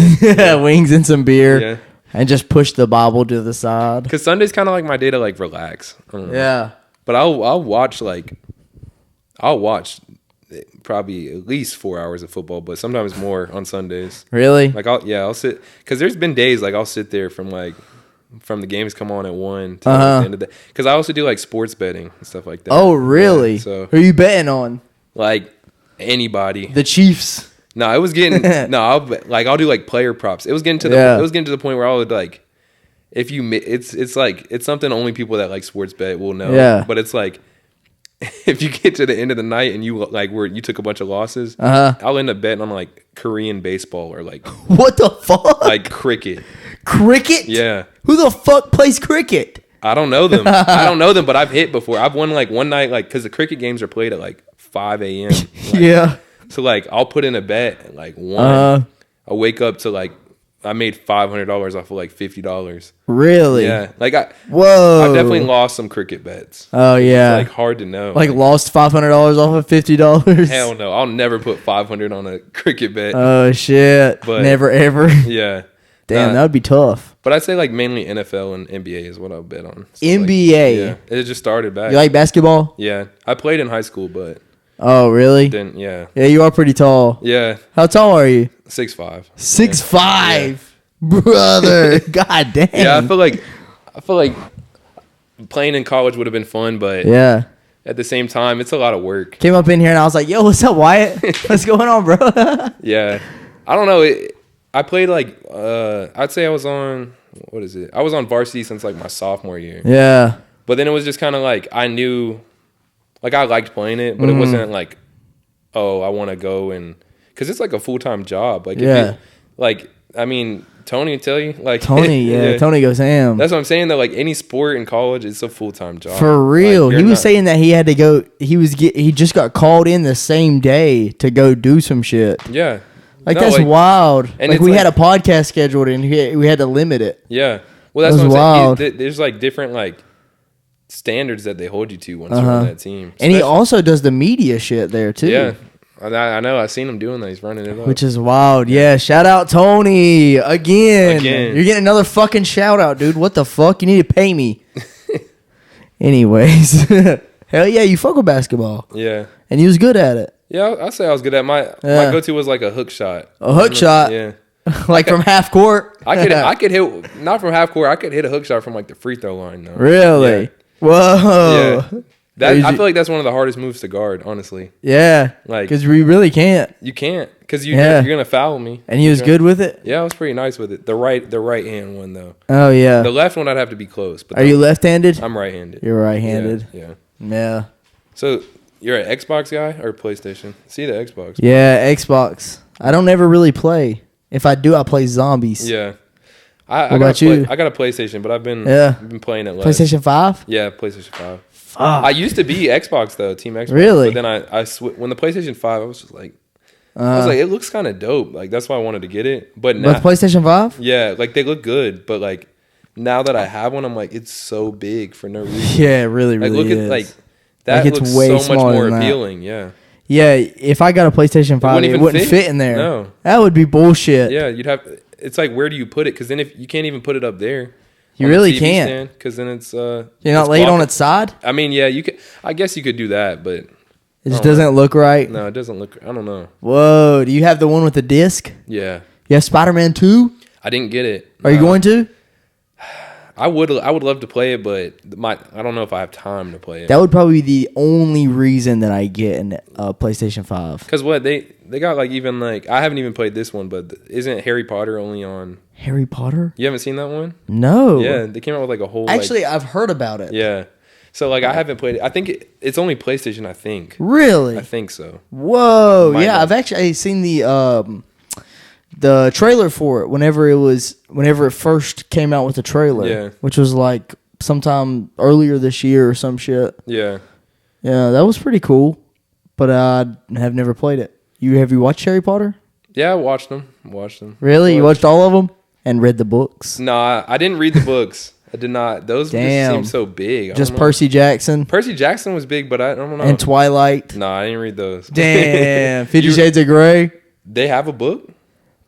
Wings and some beer. Yeah. And just push the Bible to the side. Because Sunday's kind of like my day to like relax. Yeah. But I'll watch probably at least 4 hours of football, but sometimes more on Sundays. Really? Like I'll sit, because there's been days like I'll sit there from the games come on at 1 to the end of the day. Because I also do like sports betting and stuff like that. Oh, really? Yeah, so who are you betting on? Like anybody. The Chiefs. No, it was getting I'll do like player props. It was getting to the point where I would like, if you it's like it's something only people that like sports bet will know. Yeah. But it's like, if you get to the end of the night and you like where you took a bunch of losses, I'll end up betting on like Korean baseball or like what the fuck? Like cricket. Cricket? Yeah. Who the fuck plays cricket? I don't know them. But I've hit before. I've won like one night, like because the cricket games are played at like 5 a.m. Like, yeah. So like I'll put in a bet at like 1. I'll wake up to like I made $500 off of like $50. Really? Yeah. Like I've definitely lost some cricket bets. Oh yeah. It's like hard to know. Like lost $500 off of $50. Hell no. I'll never put $500 on a cricket bet. Oh shit. But never ever. Yeah. Damn, that would be tough. But I'd say like mainly NFL and NBA is what I'll bet on. So NBA? Like, it just started back. You like basketball? Yeah. I played in high school, but... Oh, really? Didn't, yeah. Yeah, you are pretty tall. Yeah. How tall are you? 6'5". 6'5"? Yeah. Brother. God damn. Yeah, I feel like playing in college would have been fun, but... Yeah. At the same time, it's a lot of work. Came up in here and I was like, yo, what's up, Wyatt? What's going on, bro? Yeah. I don't know. I played like, I'd say I was on, what is it? I was on varsity since like my sophomore year. Yeah. But then it was just kind of like, I knew, like I liked playing it, but it wasn't like, oh, I want to go and, because it's like a full-time job. Like, I mean, Tony would tell you, like Tony, Tony goes ham. That's what I'm saying. Though, like any sport in college, it's a full-time job for real. Like, he was saying that he had to go. He just got called in the same day to go do some shit. Yeah, like that's wild. And like we had a podcast scheduled and we had to limit it. Yeah, well, that's what I'm saying. There's like different like standards that they hold you to once you're on that team. And he also does the media shit there too. Yeah. I know. I've seen him doing that. He's running it up. Which is wild. Yeah. Shout out Tony. Again. You're getting another fucking shout out, dude. What the fuck? You need to pay me. Anyways. Hell yeah. You fuck with basketball. Yeah. And you was good at it. Yeah. I'll say I was good at my go-to was like a hook shot. A hook shot? Yeah. Like from half court? I could hit, not from half court. I could hit a hook shot from like the free throw line though. Really? Yeah. Whoa. Yeah. I feel like that's one of the hardest moves to guard, honestly. Yeah, like because we really can't. You can't, because you're gonna foul me. And he was good with it. Yeah, I was pretty nice with it. The right hand one though. Oh yeah. The left one I'd have to be close. But are you left-handed? I'm right-handed. You're right-handed. Yeah. So you're an Xbox guy or PlayStation? See the Xbox. Yeah, Xbox. I don't ever really play. If I do, I play zombies. Yeah. What about you? I got a PlayStation, but I've been playing it less. PlayStation 5? Yeah, PlayStation 5. I used to be Xbox though, Team Xbox. Really? But then I when the PlayStation 5, I was just like, it looks kind of dope. Like that's why I wanted to get it. But now, with PlayStation 5? Yeah, like they look good, but like now that I have one, I'm like, it's so big for no reason. Yeah, it really like, look is. At like that like looks so much more appealing. Yeah. Yeah, if I got a PlayStation 5, it wouldn't fit in there. No, that would be bullshit. Yeah, you'd have. It's like, where do you put it? Because then if you can't even put it up there. You really can't, because then it's you're not laid on its side. I mean, yeah, you could. I guess you could do that, but it just doesn't look right. No, it doesn't look. I don't know. Whoa, do you have the one with the disc? Yeah. You have Spider-Man 2? I didn't get it. Are you going to? I would love to play it, but I don't know if I have time to play it. That would probably be the only reason that I get a PlayStation 5. Because what they got like even like I haven't even played this one, but isn't Harry Potter only on Harry Potter? You haven't seen that one? No. Yeah, they came out with like a whole. Actually, I've heard about it. Yeah, so like I haven't played it. I think it's only PlayStation. I think. Really? I think so. Whoa! Yeah, I've actually seen the trailer for it whenever it first came out with the trailer. Yeah. Which was like sometime earlier this year or some shit. Yeah. Yeah, that was pretty cool, but I have never played it. Have you watched Harry Potter? Yeah, I watched them. Really? You watched all of them and read the books? No, I didn't read the books. I did not. Those just seem so big. Just Percy Jackson? Percy Jackson was big, but I don't know. And Twilight? No, I didn't read those. Damn. 50 Shades of Grey? They have a book?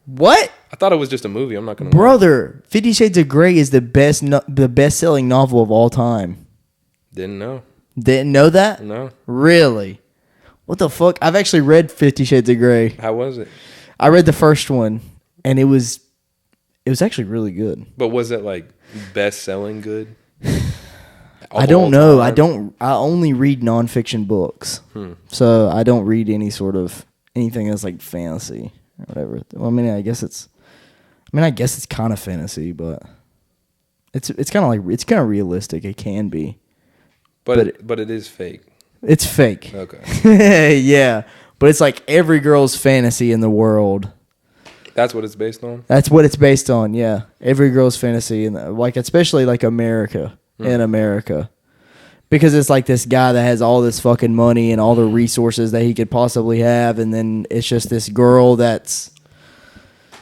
What? I thought it was just a movie. I'm not going to Brother, 50 Shades of Grey is the best-selling novel of all time. Didn't know. Didn't know that? No. Really? What the fuck? I've actually read 50 Shades of Grey. How was it? I read the first one, and it was actually really good. But was it like best-selling good? I don't know. I only read nonfiction books. So I don't read anything that's like fantasy or whatever. Well, I guess it's kind of fantasy, but it's kind of realistic. It can be. But it is fake. It's fake. Okay. Yeah. But it's like every girl's fantasy in the world. That's what it's based on? That's what it's based on, yeah. Every girl's fantasy, especially like America, in America. Because it's like this guy that has all this fucking money and all the resources that he could possibly have, and then it's just this girl that's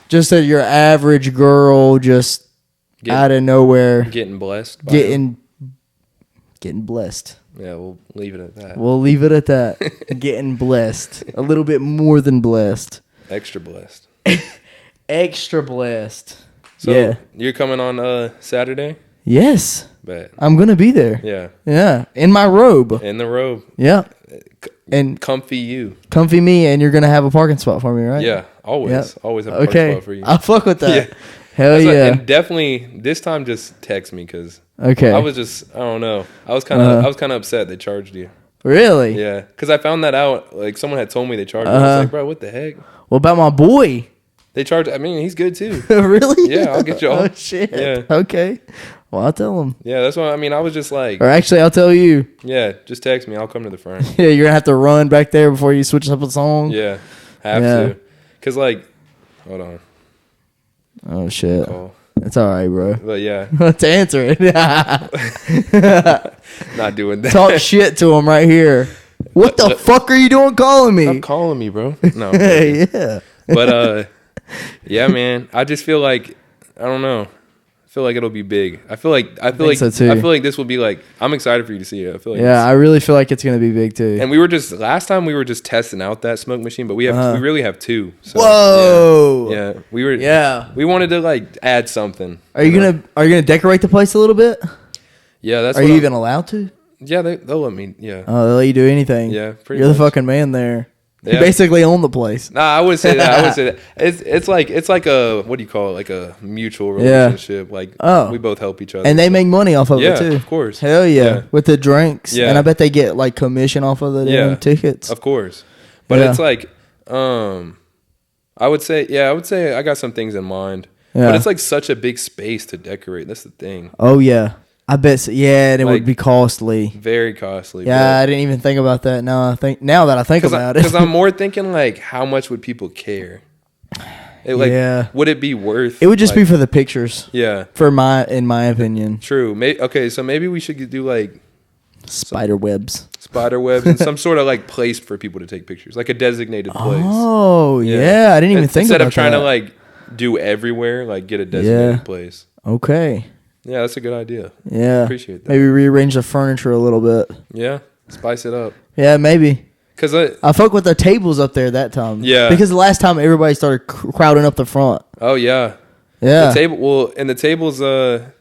just your average girl, just out of nowhere. Getting blessed. Getting blessed. Yeah, we'll leave it at that. We'll leave it at that. Getting blessed. A little bit more than blessed. Extra blessed. Extra blessed. So yeah. You're coming on Saturday? Yes. Bet. I'm going to be there. Yeah. Yeah. In my robe. In the robe. Yeah. And comfy you. Comfy me, and you're going to have a parking spot for me, right? Yeah. Always. Yep. Always have a parking spot for you. I'll fuck with that. Yeah. Hell yeah. And definitely this time just text me because I was just, I don't know. I was kind of upset they charged you. Really? Yeah. Because I found that out. Like someone had told me they charged me. I was like, bro, what the heck? What about my boy? They charge. I mean, he's good too. Really? Yeah, I'll get you all. Oh shit. Yeah. Okay. Well, I'll tell him. Yeah, that's what I mean. I was just like. Or actually, I'll tell you. Yeah, just text me. I'll come to the front. Yeah, you're gonna have to run back there before you switch up a song. Yeah, have to. Cause like, hold on. Oh shit. It's all right, bro. But yeah. Let's answer it. Not doing that. Talk shit to him right here. What the fuck are you doing calling me? Stop calling me, bro. No. Yeah. But yeah, man. I just feel like I don't know. I feel like it'll be big. I feel like so too. I feel like this will be like. I'm excited for you to see it. I feel like I really feel like it's gonna be big too. And last time we were just testing out that smoke machine, but we really have two. So, whoa. Yeah. We wanted to like add something. Are you gonna decorate the place a little bit? Yeah, that's. Are you even allowed to? Yeah, they'll let me. Yeah. Oh, they'll let you do anything. Yeah, pretty. You're the fucking man there. Yeah. You basically own the place. Nah, I would say that. It's like a, what do you call it? Like a mutual relationship. Like we both help each other. And they make money off of it too. Of course. Hell yeah. With the drinks. Yeah. And I bet they get like commission off of the damn tickets. Of course. But it's like I would say I got some things in mind. Yeah. But it's like such a big space to decorate. That's the thing. Oh yeah. I bet so. Yeah, and it would be costly. Very costly. Yeah, I didn't even think about that. Now that I think about it. Because I'm more thinking like, how much would people care? Would it be worth? It would just be for the pictures. Yeah. In my opinion. True. Okay, so maybe we should do like spider webs and some sort of like place for people to take pictures, like a designated place. Oh yeah, I didn't even think about that. Instead of trying to like do everywhere, like get a designated place. Okay. Yeah, that's a good idea. Yeah. Appreciate that. Maybe rearrange the furniture a little bit. Yeah. Spice it up. Yeah, maybe. Because I fuck with the tables up there that time. Yeah. Because the last time everybody started crowding up the front. Oh, yeah. Yeah. The tables, the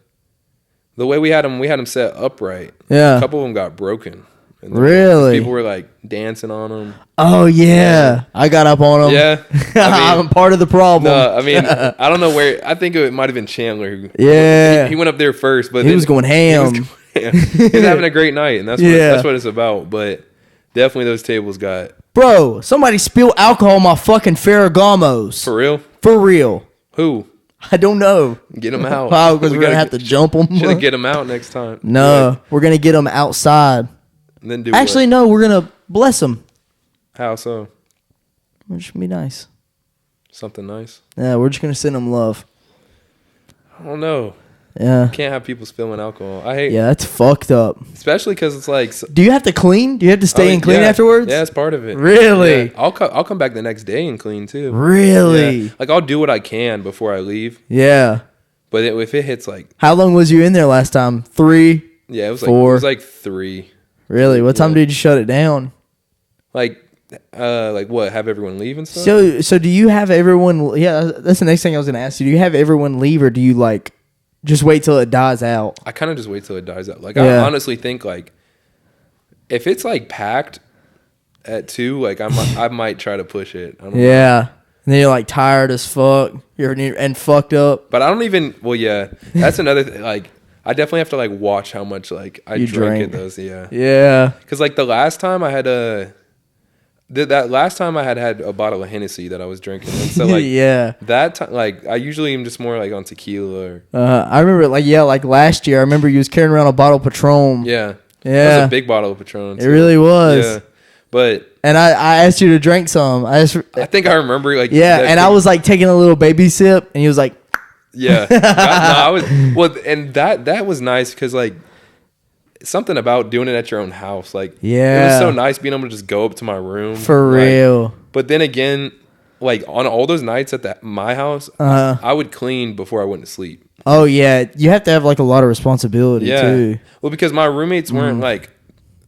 way we had them set upright. Yeah. A couple of them got broken. And really? People were like dancing on them. Oh, yeah. I got up on them. Yeah. I'm part of the problem. No, I mean, I don't know where. I think it might have been Chandler. He went up there first. But he was going ham. He was having a great night. And that's what it's about. But definitely those tables got. Bro, somebody spilled alcohol on my fucking Ferragamos. For real? For real. Who? I don't know. Get them out. Wow, because we're going to have to jump them. Should get them out next time. No, we're going to get them outside. And then do Actually, no, we're going to bless them. How so? We're just going to be nice. Something nice? Yeah, we're just going to send them love. I don't know. Yeah. You can't have people spilling alcohol. I hate. Yeah, that's fucked up. Especially because it's like. Do you have to clean? Do you have to stay and clean afterwards? Yeah, that's part of it. Really? Yeah. I'll come back the next day and clean too. Really? Yeah. Like I'll do what I can before I leave. Yeah. But if it hits like. How long was you in there last time? 3? Yeah, it was 4? It was like 3. Really? What time did you shut it down? Like what? Have everyone leave and stuff? So do you have everyone? Yeah, that's the next thing I was gonna ask you. Do you have everyone leave, or do you like just wait till it dies out? I kind of just wait till it dies out. Like I honestly think like if it's like packed at 2, like I might try to push it. I don't know. And then you're like tired as fuck. And fucked up. But I don't even. Well, yeah, that's another thing. Like. I definitely have to like watch how much like I drink at those. Yeah. Because like the last time I had had a bottle of Hennessy that I was drinking, and so like that time like I usually am just more like on tequila. I remember like last year I remember you was carrying around a bottle of Patron. Yeah. It was a big bottle of Patron. It really was. Yeah. But and I asked you to drink some. I think I remember like I was like taking a little baby sip, and he was like. Yeah, and that was nice because like something about doing it at your own house, like it was so nice being able to just go up to my room for real. But then again, like on all those nights at my house, I would clean before I went to sleep. Oh yeah, you have to have like a lot of responsibility too. Well, because my roommates weren't like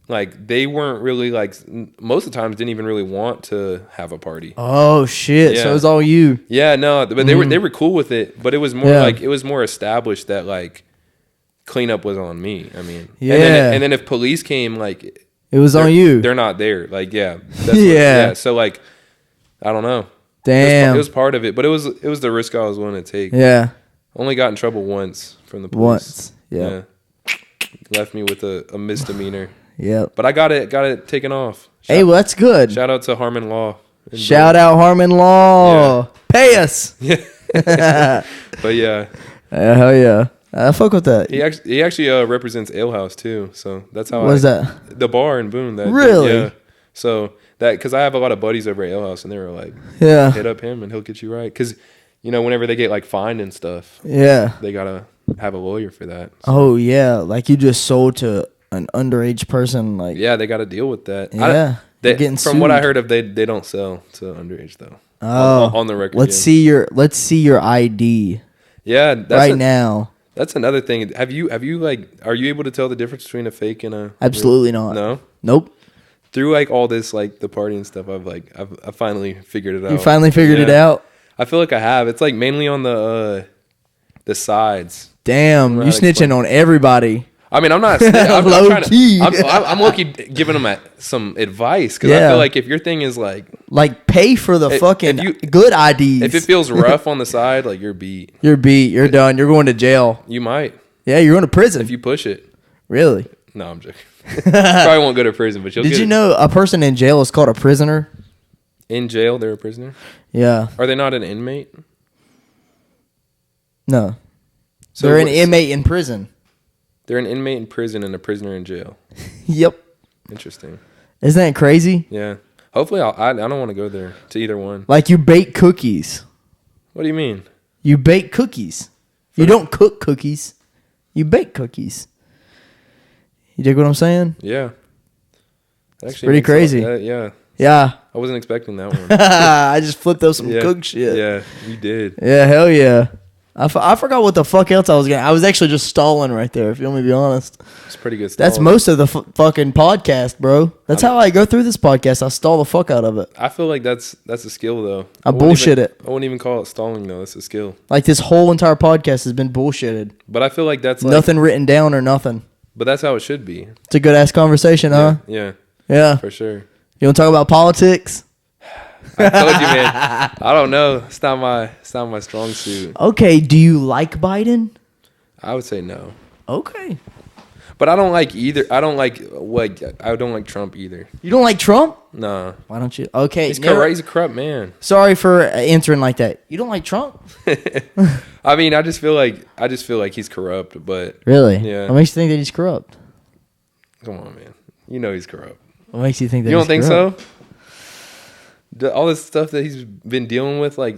they weren't really like most of the times didn't even really want to have a party. Oh shit! So it was all you. Yeah, no, but they were cool with it. But it was more like it was more established that like cleanup was on me. I mean, and then if police came, like it was on you. They're not there. Like that's So like I don't know. Damn, it was part of it, but it was the risk I was willing to take. Yeah, only got in trouble once from the police. Once, yeah. Left me with a misdemeanor. Yeah, but I got it taken off. Well, that's good. Shout out to Harmon Law. Shout out Harmon Law. Yeah. Pay us. Yeah. But yeah. Hell yeah. I fuck with that. He actually represents Ale House too. So that's how. What is that? The bar in Boone. Really? Yeah. So that because I have a lot of buddies over at Ale House, and they were like, yeah, hit up him and he'll get you right. Because whenever they get like fined and stuff, yeah, they gotta have a lawyer for that. So. Oh yeah, like you just sold to an underage person, like yeah, they got to deal with that. Yeah, from sued. What I heard of, they don't sell to underage though. Oh, on the record. Let's see your ID. Yeah, now. That's another thing. Have you like? Are you able to tell the difference between a fake and a? Absolutely not. No. Nope. Through like all this like the party and stuff, I've finally figured it out. You finally figured it out. I feel like I have. It's like mainly on the sides. Damn, you snitching on everybody. I mean, I'm not. I'm low key. I'm low key giving them some advice because I feel like if your thing is like pay for the fucking good IDs. If it feels rough on the side, like you're beat. You're beat. You're done. You're going to jail. You might. Yeah, you're going to prison if you push it. Really? No, I'm joking. Probably won't go to prison, but Did you know a person in jail is called a prisoner? In jail, they're a prisoner? Yeah. Are they not an inmate? No. So they're an inmate in prison. They're an inmate in prison and a prisoner in jail. Yep. Interesting. Isn't that crazy? Yeah. Hopefully, I don't want to go there to either one. Like you bake cookies. What do you mean? You bake cookies. You don't cook cookies. You bake cookies. You dig what I'm saying? Yeah. It's pretty crazy. Yeah. Yeah. I wasn't expecting that one. I just flipped those some cook shit. Yeah, you did. Yeah, hell yeah. I forgot what the fuck else I was getting. I was actually just stalling right there, if you want me to be honest. It's pretty good stalling. That's most of the fucking podcast, bro. That's how I go through this podcast. I stall the fuck out of it. I feel like that's a skill, though. I bullshit it. I wouldn't even call it stalling, though. That's a skill. Like, this whole entire podcast has been bullshitted. But I feel like that's like... Nothing written down or nothing. But that's how it should be. It's a good-ass conversation, huh? Yeah. Yeah. For sure. You want to talk about politics? I told you, man. I don't know. It's not my strong suit. Okay. Do you like Biden? I would say no. Okay. But I don't like either. I don't like Trump either. You don't like Trump? No. Why don't you? Okay. He's a corrupt man. Sorry for answering like that. You don't like Trump? I mean, I just feel like he's corrupt. But really, yeah. What makes you think that he's corrupt? Come on, man. You know he's corrupt. What makes you think that? You don't think so? All this stuff that he's been dealing with, like,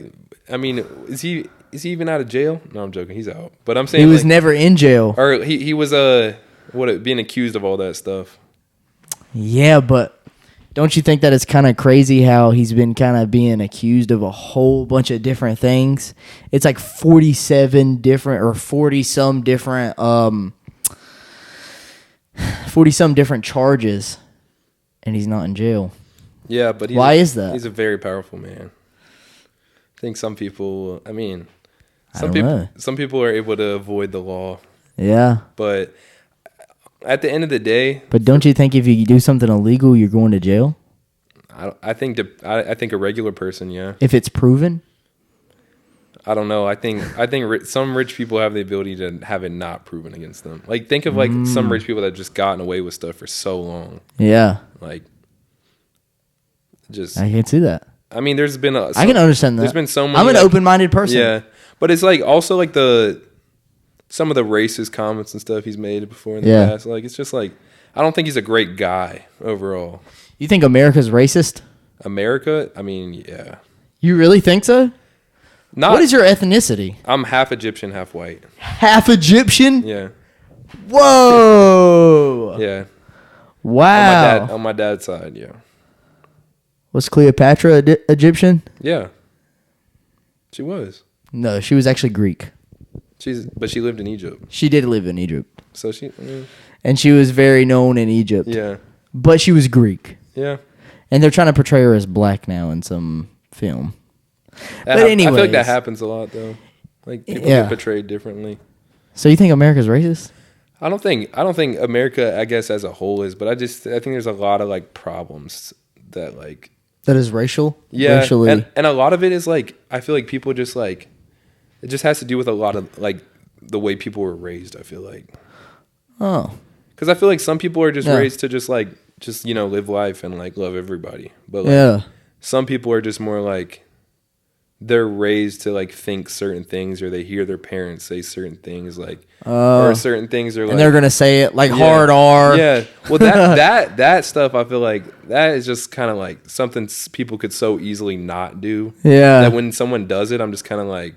I mean, is he even out of jail? No, I'm joking. He's out. But I'm saying he was never in jail, or he was being accused of all that stuff. Yeah, but don't you think that it's kind of crazy how he's been kind of being accused of a whole bunch of different things? It's like 47 different or 40-some different 40-some different charges, and he's not in jail. Yeah, but why is that? He's a very powerful man. I think some people, some people are able to avoid the law. Yeah. But at the end of the day, but don't you think if you do something illegal, you're going to jail? I think a regular person, yeah. If it's proven? I don't know. I think some rich people have the ability to have it not proven against them. Like, think of like some rich people that just gotten away with stuff for so long. Yeah. Like, I can see that. I mean, I can understand that. There's been so many. I'm an open-minded person. Yeah, but it's like also like some of the racist comments and stuff he's made before in the past. Like, it's just like, I don't think he's a great guy overall. You think America's racist? America? I mean, yeah. You really think so? What is your ethnicity? I'm half Egyptian, half white. Half Egyptian? Yeah. Whoa. Yeah. Wow. On my dad's side, yeah. Was Cleopatra Egyptian? Yeah. She was. No, she was actually Greek. But she lived in Egypt. She did live in Egypt. So and she was very known in Egypt. Yeah. But she was Greek. Yeah. And they're trying to portray her as black now in some film. But anyway, I feel like that happens a lot though. Like people get portrayed differently. So you think America's racist? I don't think America, I guess, as a whole is, but I think there's a lot of like problems that like that is racial. Yeah, racially. And a lot of it is like, I feel like people just like, it just has to do with a lot of like the way people were raised. I feel like, because I feel like some people are just raised to just live life and like love everybody, but like some people are just more like they're raised to like think certain things, or they hear their parents say certain things, like or certain things are like, and they're gonna say it like hard R. Yeah, well that stuff I feel like that is just kind of like something people could so easily not do. Yeah, that when someone does it, I'm just kind of like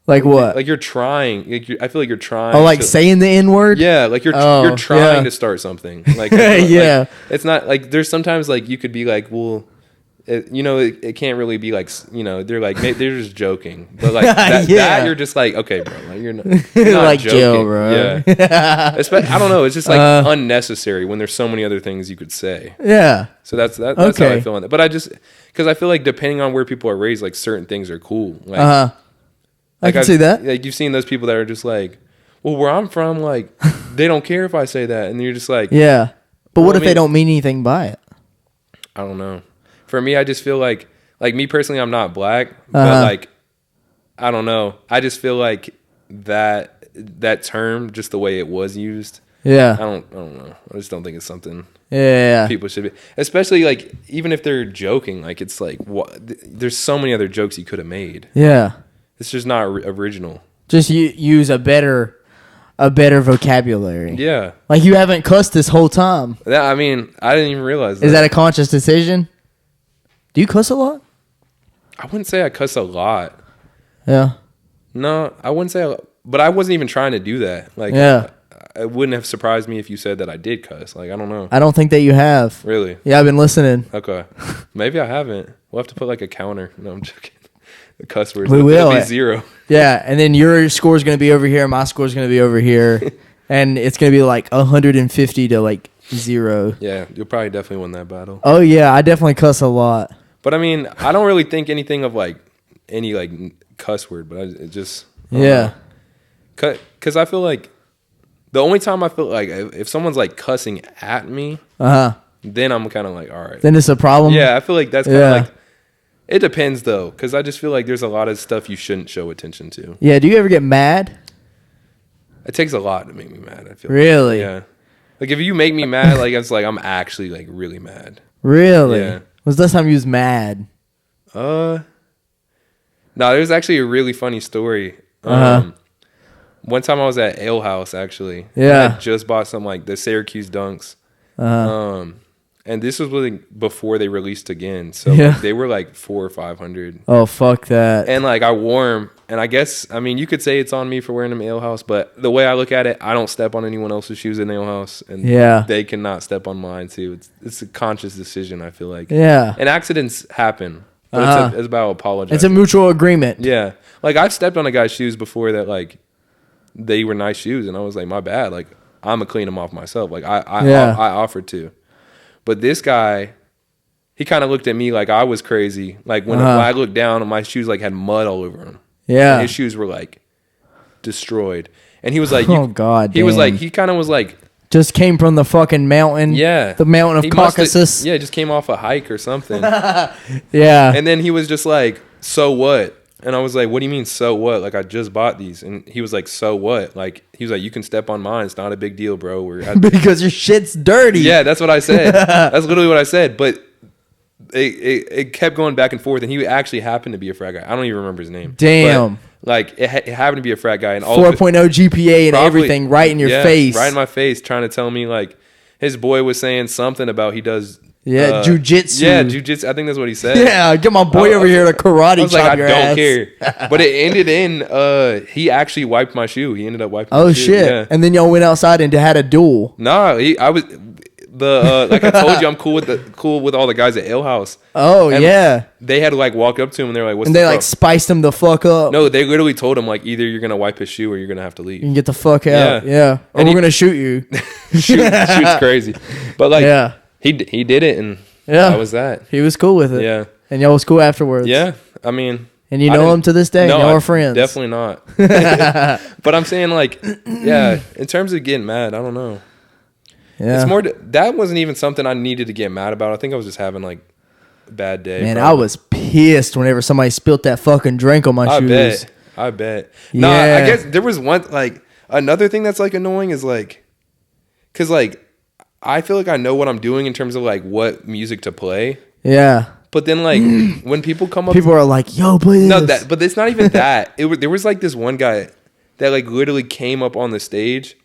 what? Like you're trying. Like I feel like you're trying. Oh, like saying the N word. Yeah, like you're trying to start something. Like yeah, like, it's not like there's sometimes like you could be like, well. It can't really be like, they're like, they're just joking. But like that you're just like, okay, bro, like you're not like joking. Joe, bro. Yeah. I don't know. It's just like unnecessary when there's so many other things you could say. Yeah. So that's how I feel on that. But because I feel like depending on where people are raised, like certain things are cool. Like, I can see that. Like you've seen those people that are just like, well, where I'm from, like they don't care if I say that. And you're just like, yeah. But what if they don't mean anything by it? I don't know. For me, I just feel like me personally, I'm not black, but like, I don't know. I just feel like that term, just the way it was used. Yeah. I don't know. I just don't think it's something. Yeah. People should be, especially like even if they're joking, like it's like there's so many other jokes you could have made. Yeah. It's just not original. Just use a better vocabulary. Yeah. Like you haven't cussed this whole time. I mean, I didn't even realize that. Is that a conscious decision? Do you cuss a lot? I wouldn't say I cuss a lot. Yeah. No, I wouldn't say, but I wasn't even trying to do that. Like, yeah. It wouldn't have surprised me if you said that I did cuss. Like, I don't know. I don't think that you have. Really? Yeah, I've been listening. Okay. Maybe I haven't. We'll have to put like a counter. No, I'm joking. The cuss words. We will. It'll be 0. Yeah, and then your score is going to be over here. My score is going to be over here. And it's going to be like 150 to like 0. Yeah, you'll probably definitely win that battle. Oh, yeah. I definitely cuss a lot. But I mean, I don't really think anything of like any like cuss word, but it just yeah. Because I feel like the only time I feel like if someone's like cussing at me, then I'm kind of like, all right. Then it's a problem. Yeah, I feel like that's kind of like. It depends though, because I just feel like there's a lot of stuff you shouldn't show attention to. Yeah. Do you ever get mad? It takes a lot to make me mad. I feel really. Like. Yeah. Like if you make me mad, like it's like I'm actually like really mad. Really? Yeah. When's the last time you was mad? No, there's actually a really funny story. One time I was at Ale House actually. Yeah. I just bought some like the Syracuse Dunks. And this was really before they released again. So like, they were like $400 or $500. Oh, fuck that. And like I wore them. And I guess, I mean, you could say it's on me for wearing them at Ale House, but the way I look at it, I don't step on anyone else's shoes in Ale House. And they cannot step on mine too. It's a conscious decision, I feel like. Yeah. And accidents happen. But it's about apologizing. It's a mutual agreement. Yeah. Like I've stepped on a guy's shoes before that like they were nice shoes. And I was like, my bad. Like I'm going to clean them off myself. Like I offered to. But this guy, he kind of looked at me like I was crazy. Like when I looked down and my shoes like had mud all over them. Yeah. And his shoes were like destroyed. And he was like, oh God. He was like, he kind of was like, just came from the fucking mountain. Yeah. The mountain of Caucasus. Yeah, just came off a hike or something. Yeah. And then he was just like, so what? And I was like, what do you mean, so what? Like, I just bought these. And he was like, so what? Like, he was like, you can step on mine. It's not a big deal, bro. Because your shit's dirty. Yeah, that's what I said. That's literally what I said. But it kept going back and forth. And he actually happened to be a frat guy. I don't even remember his name. Damn. But, like, it happened to be a frat guy. And 4.0 GPA and everything right in your face. Right in my face, trying to tell me, like, his boy was saying something about he does... Yeah, jujitsu. Yeah, jujitsu. I think that's what he said. Yeah, get my boy over here to karate chop your ass. I don't care. But it ended in he actually wiped my shoe. He ended up wiping my shoe. Oh shit. Yeah. And then y'all went outside and had a duel. Nah, I was like I told you, I'm cool with all the guys at Ale House. Oh and yeah. They had like walked up to him and they're like, "What's?" And they like spiced him the fuck up. No, they literally told him like either you're gonna wipe his shoe or you're gonna have to leave. You can get the fuck out. Yeah. Or we're gonna shoot you. Shoot's crazy. But like he did it and that was that. He was cool with it. Yeah. And y'all was cool afterwards. Yeah. I mean, and you know him to this day? No, y'all are friends. Definitely not. But I'm saying like, yeah, in terms of getting mad, I don't know. Yeah. It's more that wasn't even something I needed to get mad about. I think I was just having like a bad day. Man, probably. I was pissed whenever somebody spilled that fucking drink on my shoes. I bet. No, I guess there was one like another thing that's like annoying is like, cause like I feel like I know what I'm doing in terms of like what music to play. Yeah. But then, like, when people come up... People are like, yo, play this. No, but it's not even that. There was, like, this one guy that, like, literally came up on the stage.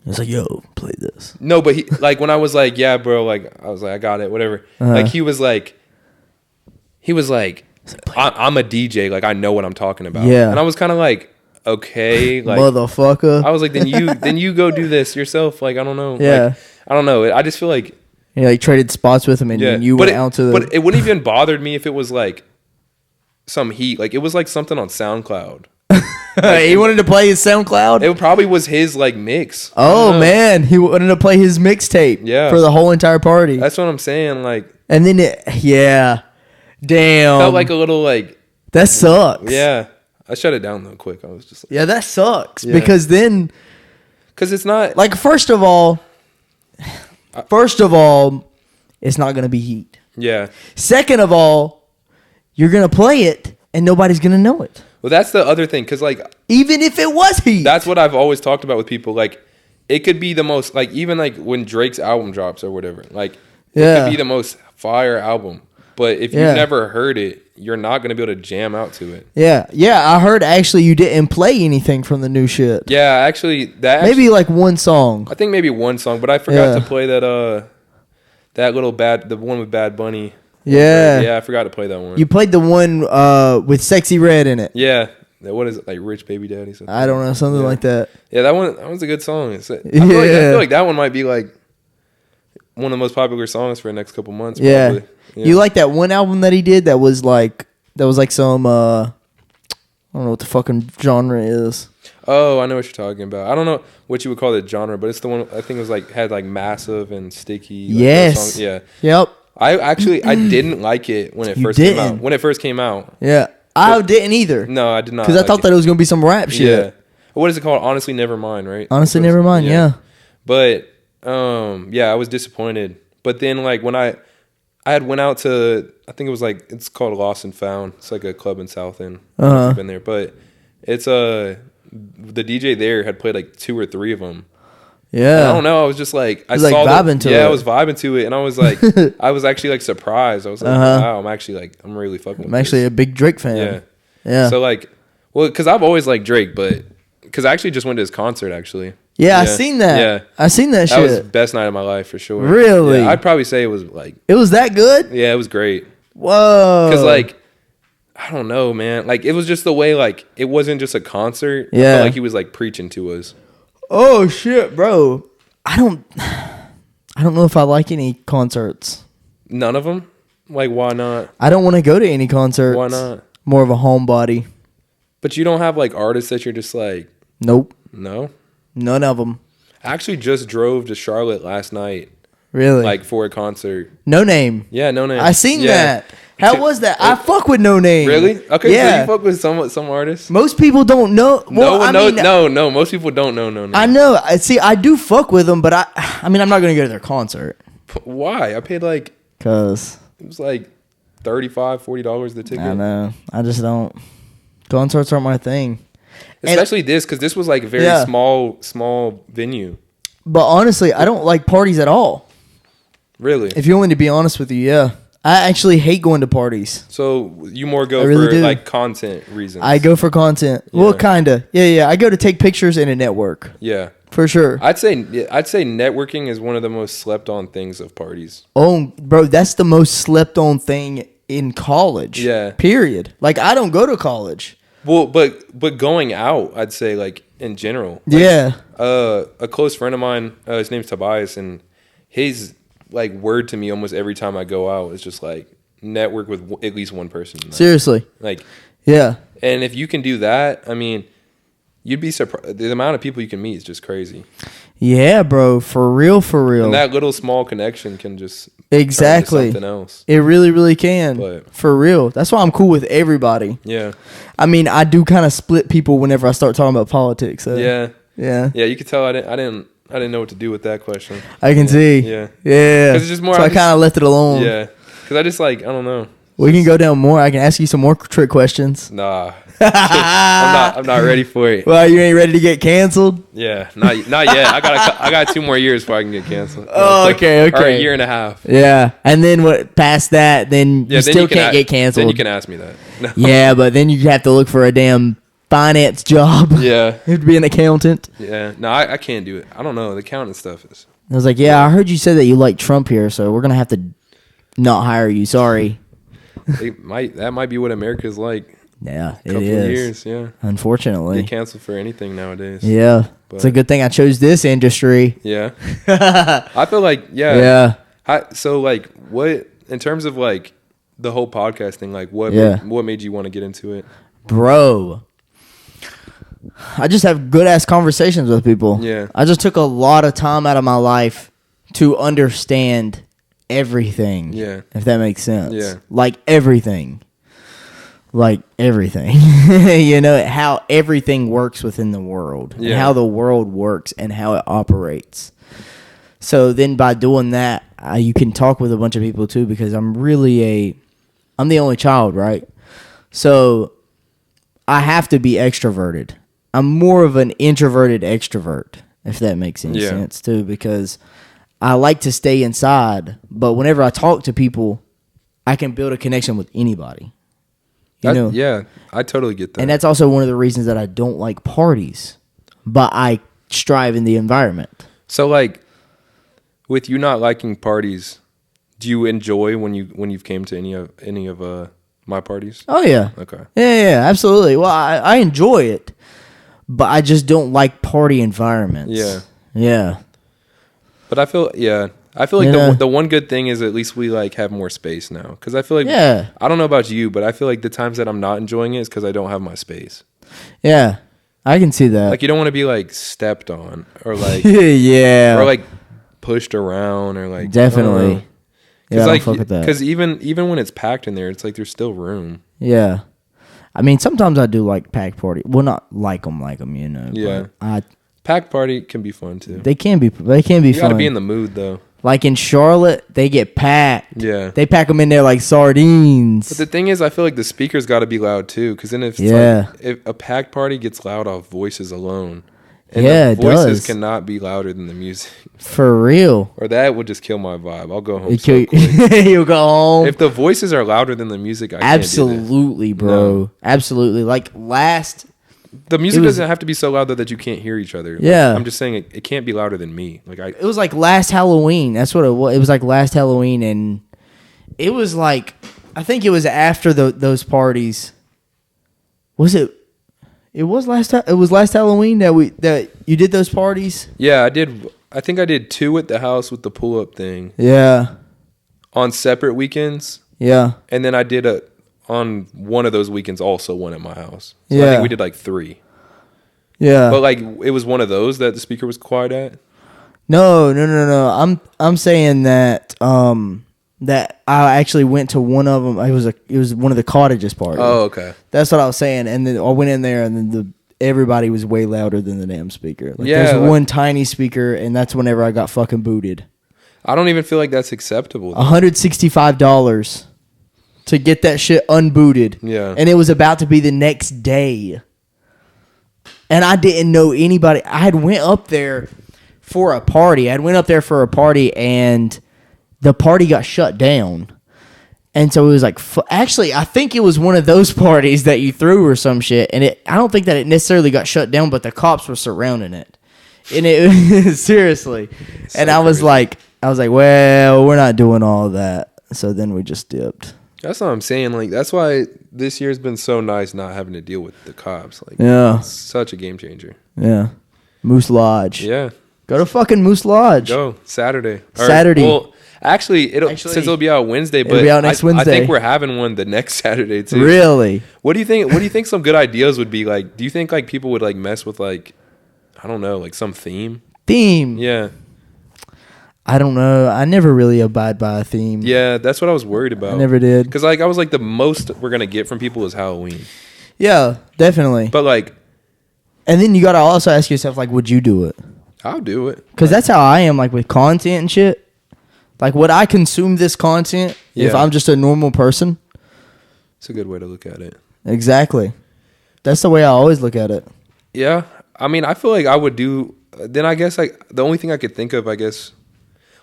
It's like, yo, play this. No, but he, like, when I was like, yeah, bro, like, I was like, I got it, whatever. Like, he was like, I'm a DJ, like, I know what I'm talking about. Yeah. And I was kind of like, okay, like, motherfucker. I was like, then you go do this yourself. Like, I don't know. Yeah. Like, I don't know. I just feel like... Yeah, like traded spots with him, and then you went out to the... But it wouldn't even bothered me if it was, like, some heat. Like, it was, like, something on SoundCloud. Like, he wanted to play his SoundCloud? It probably was his, like, mix. Oh, man. He wanted to play his mixtape for the whole entire party. That's what I'm saying, like... And then, damn. Felt like a little, like... That sucks. Yeah. I shut it down, though, quick. I was just like... Yeah, that sucks. Yeah. Because then... Because it's not... Like, first of all, it's not going to be heat. Yeah. Second of all, you're going to play it, and nobody's going to know it. Well, that's the other thing, because, like... Even if it was heat. That's what I've always talked about with people. Like, it could be the most... Like, even, like, when Drake's album drops or whatever. Like, it could be the most fire album. But if you've never heard it, you're not going to be able to jam out to it. Yeah. Yeah, I heard, actually, you didn't play anything from the new shit. Yeah, actually... Maybe, like, one song. I think maybe one song, but I forgot to play that, that little the one with Bad Bunny. Yeah. Yeah, I forgot to play that one. You played the one with Sexy Red in it. Yeah. What is it? Like Rich Baby Daddy? Something? I don't know. Something like that. Yeah, that one's a good song. I feel like that one might be like one of the most popular songs for the next couple months. Probably. Yeah. You like that one album that he did that was like some I don't know what the fucking genre is. Oh, I know what you're talking about. I don't know what you would call the genre, but it's the one I think it was like had like Massive and Sticky. Like, yes. Yeah. Yep. I didn't like it when it first came out. When it first came out. Yeah. I didn't either. No, I did not. Because I thought that it was going to be some rap shit. Yeah. What is it called? Honestly, Never Mind, right? Honestly, Never Mind, yeah. But, I was disappointed. But then, like, when I had went out to, I think it was like, it's called Lost and Found. It's like a club in South End. I've been there. But it's, the DJ there had played like 2 or 3 of them. Yeah. And I don't know. I was just like, I was vibing to it. Yeah, I was vibing to it. And I was like, I was actually like surprised. I was like, wow, I'm really fucking with I'm actually a big Drake fan. Yeah. Yeah. So like, well, because I've always liked Drake, but because I actually just went to his concert actually. Yeah, I seen that. Yeah. I seen that shit. That was the best night of my life for sure. Really? Yeah, I'd probably say it was like. It was that good? Yeah, it was great. Whoa. Because like, I don't know, man. Like, it was just the way, like, it wasn't just a concert. Yeah. I felt like he was like preaching to us. Oh shit, bro. I don't know if I like any concerts. None of them? Like, why not? I don't want to go to any concerts. Why not? More of a homebody. But you don't have like artists that you're just like. Nope. No. None of them. I actually just drove to Charlotte last night. Really? Like for a concert. No Name. Yeah, No Name. I seen that. How was that? I fuck with No Name. Really? Okay, yeah. So you fuck with some artists? Most people don't know. Well, no. Most people don't know No Name. I know. See, I do fuck with them, but I mean, I'm not gonna go to their concert. Why? I paid like. Cause it was like $35, $40 the ticket. I know. I just don't. Concerts aren't my thing. Especially this, because this was like a very small venue. But honestly, I don't like parties at all. Really? If you want me to be honest with you, yeah. I actually hate going to parties. So you more go for like content reasons? I go for content. Yeah. Well, kinda. Yeah. I go to take pictures and a network. Yeah. For sure. I'd say networking is one of the most slept on things of parties. Oh, bro, that's the most slept on thing in college. Yeah. Period. Like, I don't go to college. Well, but going out, I'd say, like, in general. Like, yeah. A close friend of mine, his name's Tobias, and his, like, word to me almost every time I go out is just, like, network with at least one person. Seriously. Like. Yeah. And if you can do that, I mean, you'd be surprised. The amount of people you can meet is just crazy. Yeah, bro. For real. And that little small connection can just exactly something else. It really, really can. But, for real. That's why I'm cool with everybody. Yeah. I mean, I do kind of split people whenever I start talking about politics. So. Yeah. Yeah. Yeah. You could tell I didn't know what to do with that question. I can see. Yeah. Yeah. Because it's just more. So I kind of left it alone. Yeah. Because I just like, I don't know. We can go down more. I can ask you some more trick questions. Nah. I'm not ready for it. Well, you ain't ready to get canceled? Yeah, not yet. I got 2 more years before I can get canceled. Oh, okay. Or a year and a half. Yeah, and then past that, then you still can't get canceled. Then you can ask me that. No. Yeah, but then you have to look for a damn finance job. Yeah. You have to be an accountant. Yeah. No, I can't do it. I don't know. The accounting stuff is. I was like, yeah, I heard you said that you like Trump here, so we're gonna have to not hire you. Sorry. That might be what America's like. Yeah, it is. Couple of years, yeah. Unfortunately, get canceled for anything nowadays. Yeah, but it's a good thing I chose this industry. Yeah, I feel like yeah. So like, what in terms of like the whole podcast thing? Like, what made you want to get into it, bro? I just have good ass conversations with people. Yeah, I just took a lot of time out of my life to understand everything. Yeah, if that makes sense. Yeah, like everything. You know, how everything works within the world, and how the world works and how it operates. So then by doing that, you can talk with a bunch of people too, because I'm the only child, right? So I have to be extroverted. I'm more of an introverted extrovert, if that makes any sense too, because I like to stay inside, but whenever I talk to people, I can build a connection with anybody. Yeah, I totally get that. And that's also one of the reasons that I don't like parties, but I strive in the environment. So, like, with you not liking parties, do you enjoy when you've came to any of my parties? Oh yeah. Okay. Yeah, absolutely. Well, I enjoy it, but I just don't like party environments. Yeah. But I feel like the one good thing is at least we like have more space now. Because I feel like I don't know about you, but I feel like the times that I'm not enjoying it is because I don't have my space. Yeah, I can see that. Like you don't want to be like stepped on or like or like pushed around or like definitely. Because even when it's packed in there, it's like there's still room. Yeah, I mean sometimes I do like packed party. Well, not like them, you know. Yeah. Packed party can be fun too. They can be fun. You gotta be in the mood though. Like in Charlotte, they get packed. Yeah. They pack them in there like sardines. But the thing is, I feel like the speakers got to be loud too. Because then if a packed party gets loud off voices alone. And the voices cannot be louder than the music. For real. Or that would just kill my vibe. I'll go home so quick. You'll go home. If the voices are louder than the music, I Absolutely, can't do that. bro. No. Absolutely. Like the music doesn't have to be so loud that you can't hear each other. Yeah. I'm just saying it can't be louder than me. It was like last Halloween. That's what it was. It was like last Halloween, and it was like, I think it was after those parties. Was it? It was last Halloween that you did those parties? Yeah, I did. I think I did 2 at the house with the pull-up thing. Yeah. On separate weekends. Yeah. And then I did on one of those weekends also one at my house. So I think we did like 3. Yeah. But like it was one of those that the speaker was quiet at? No. I'm saying that that I actually went to one of them. It was one of the cottages parties. Oh, okay. That's what I was saying. And then I went in there, and then everybody was way louder than the damn speaker. There's one tiny speaker, and that's whenever I got fucking booted. I don't even feel like that's acceptable. $165 to get that shit unbooted. Yeah. And it was about to be the next day. And I didn't know anybody. I had went up there for a party. And the party got shut down. And so it was like, actually, I think it was one of those parties that you threw or some shit. And I don't think that it necessarily got shut down, but the cops were surrounding it. And it seriously. So and I was like, well, we're not doing all that. So then we just dipped. That's what I'm saying. Like, that's why this year's been so nice not having to deal with the cops. Like, it's such a game changer. Yeah. Moose Lodge. Yeah. Go to fucking Moose Lodge. Go. Saturday. Well, actually, since it'll be out Wednesday, but be out next Wednesday. I think we're having one the next Saturday too. Really? What do you think? What do you think some good ideas would be like? Do you think like people would like mess with like, I don't know, like some theme? Yeah. I don't know. I never really abide by a theme. Yeah, that's what I was worried about. I never did. Because like I was like the most we're gonna get from people is Halloween. Yeah, definitely. But like, and then you gotta also ask yourself like, would you do it? I'll do it. Because that's how I am, like with content and shit. Like, would I consume this content if I'm just a normal person? It's a good way to look at it. Exactly. That's the way I always look at it. Yeah. I mean, I feel like I would do. Then I guess like the only thing I could think of, I guess,